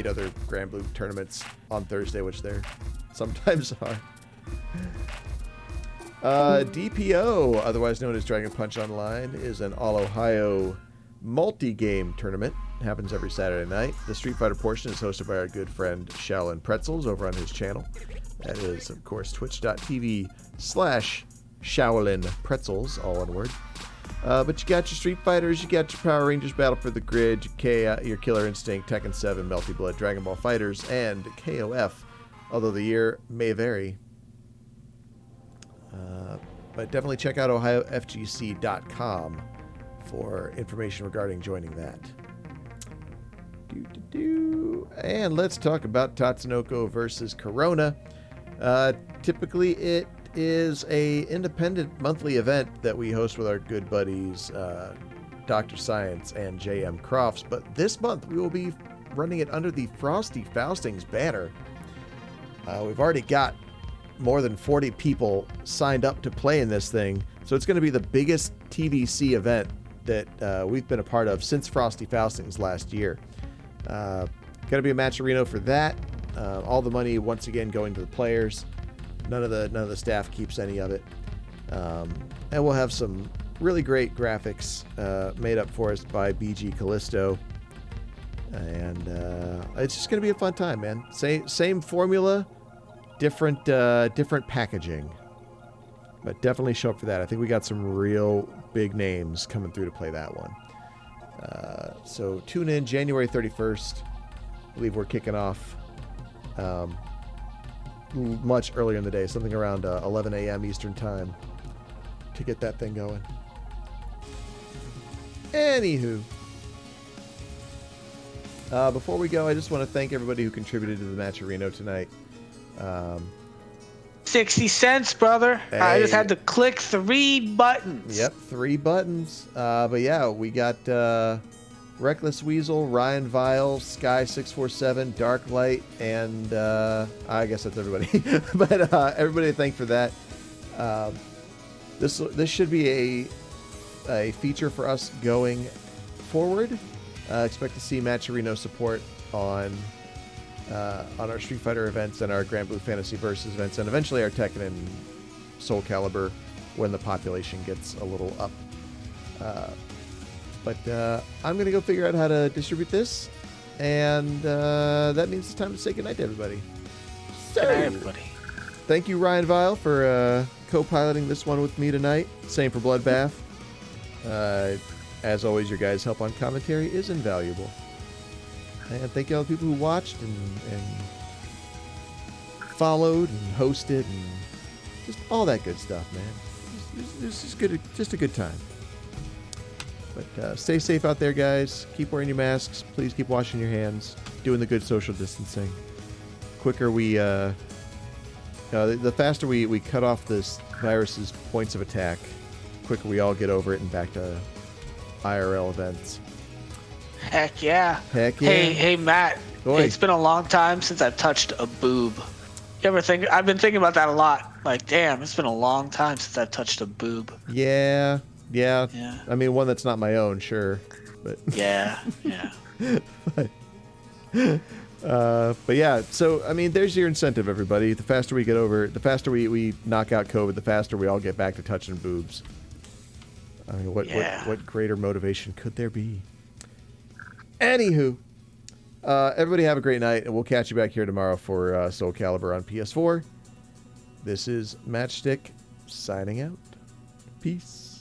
Speaker 1: other Grand Blue tournaments on Thursday, which there sometimes are. DPO, otherwise known as Dragon Punch Online, is an all-Ohio multi-game tournament. It happens every Saturday night. The Street Fighter portion is hosted by our good friend Shaolin Pretzels over on his channel. That is, of course, twitch.tv/Shaolin Pretzels, all one word. But you got your Street Fighters, you got your Power Rangers, Battle for the Grid, your Killer Instinct, Tekken 7, Melty Blood, Dragon Ball Fighters, and KOF, although the year may vary. But definitely check out OhioFGC.com for information regarding joining that. And let's talk about Tatsunoko versus Corona. Typically, it is a independent monthly event that we host with our good buddies Dr. Science and JM Crofts, but this month we will be running it under the Frosty Faustings banner. We've already got more than 40 people signed up to play in this thing, so it's going to be the biggest TVC event that we've been a part of since Frosty Faustings last year. Going to be a Matcherino for that. All the money once again going to the players. None of the staff keeps any of it. And we'll have some really great graphics made up for us by BG Callisto. And it's just going to be a fun time, man. Same formula, different packaging. But definitely show up for that. I think we got some real big names coming through to play that one. So tune in January 31st. I believe we're kicking off much earlier in the day, something around 11 a.m. Eastern time to get that thing going. Anywho, before we go, I just want to thank everybody who contributed to the match at Reno tonight.
Speaker 2: 60 cents, brother.
Speaker 1: Hey.
Speaker 2: I just had to click 3 buttons.
Speaker 1: Yep, 3 buttons. But yeah, we got Reckless Weasel, RyanVile, Sky647, Darklight, and I guess that's everybody. But everybody to thank for that. This should be a feature for us going forward. Expect to see Matcherino support on our Street Fighter events and our Grand Blue Fantasy Versus events, and eventually our Tekken and Soul Calibur when the population gets a little up. But I'm going to go figure out how to distribute this, and that means it's time to say goodnight to everybody. So,
Speaker 2: Good night, everybody.
Speaker 1: Thank you, RyanVile, for co-piloting this one with me tonight. Same for BludBath. As always, your guys' help on commentary is invaluable. And thank you all the people who watched and followed and hosted and just all that good stuff, man. This is good, just a good time. But stay safe out there, guys. Keep wearing your masks. Please keep washing your hands. Doing the good social distancing. Quicker the faster we cut off this virus's points of attack, quicker we all get over it and back to IRL events.
Speaker 2: Heck yeah.
Speaker 1: Heck yeah.
Speaker 2: Hey, Matt.
Speaker 1: Oi.
Speaker 2: It's been a long time since I've touched a boob. You ever think? I've been thinking about that a lot. Like, damn, it's been a long time since I've touched a boob.
Speaker 1: Yeah.
Speaker 2: Yeah.
Speaker 1: I mean, one that's not my own, sure, but
Speaker 2: Yeah.
Speaker 1: but yeah. So I mean, there's your incentive, everybody. The faster we get over, the faster we knock out COVID, the faster we all get back to touching boobs. I mean, what greater motivation could there be? Anywho, everybody have a great night, and we'll catch you back here tomorrow for Soul Calibur on PS4. This is Matchstick signing out. Peace.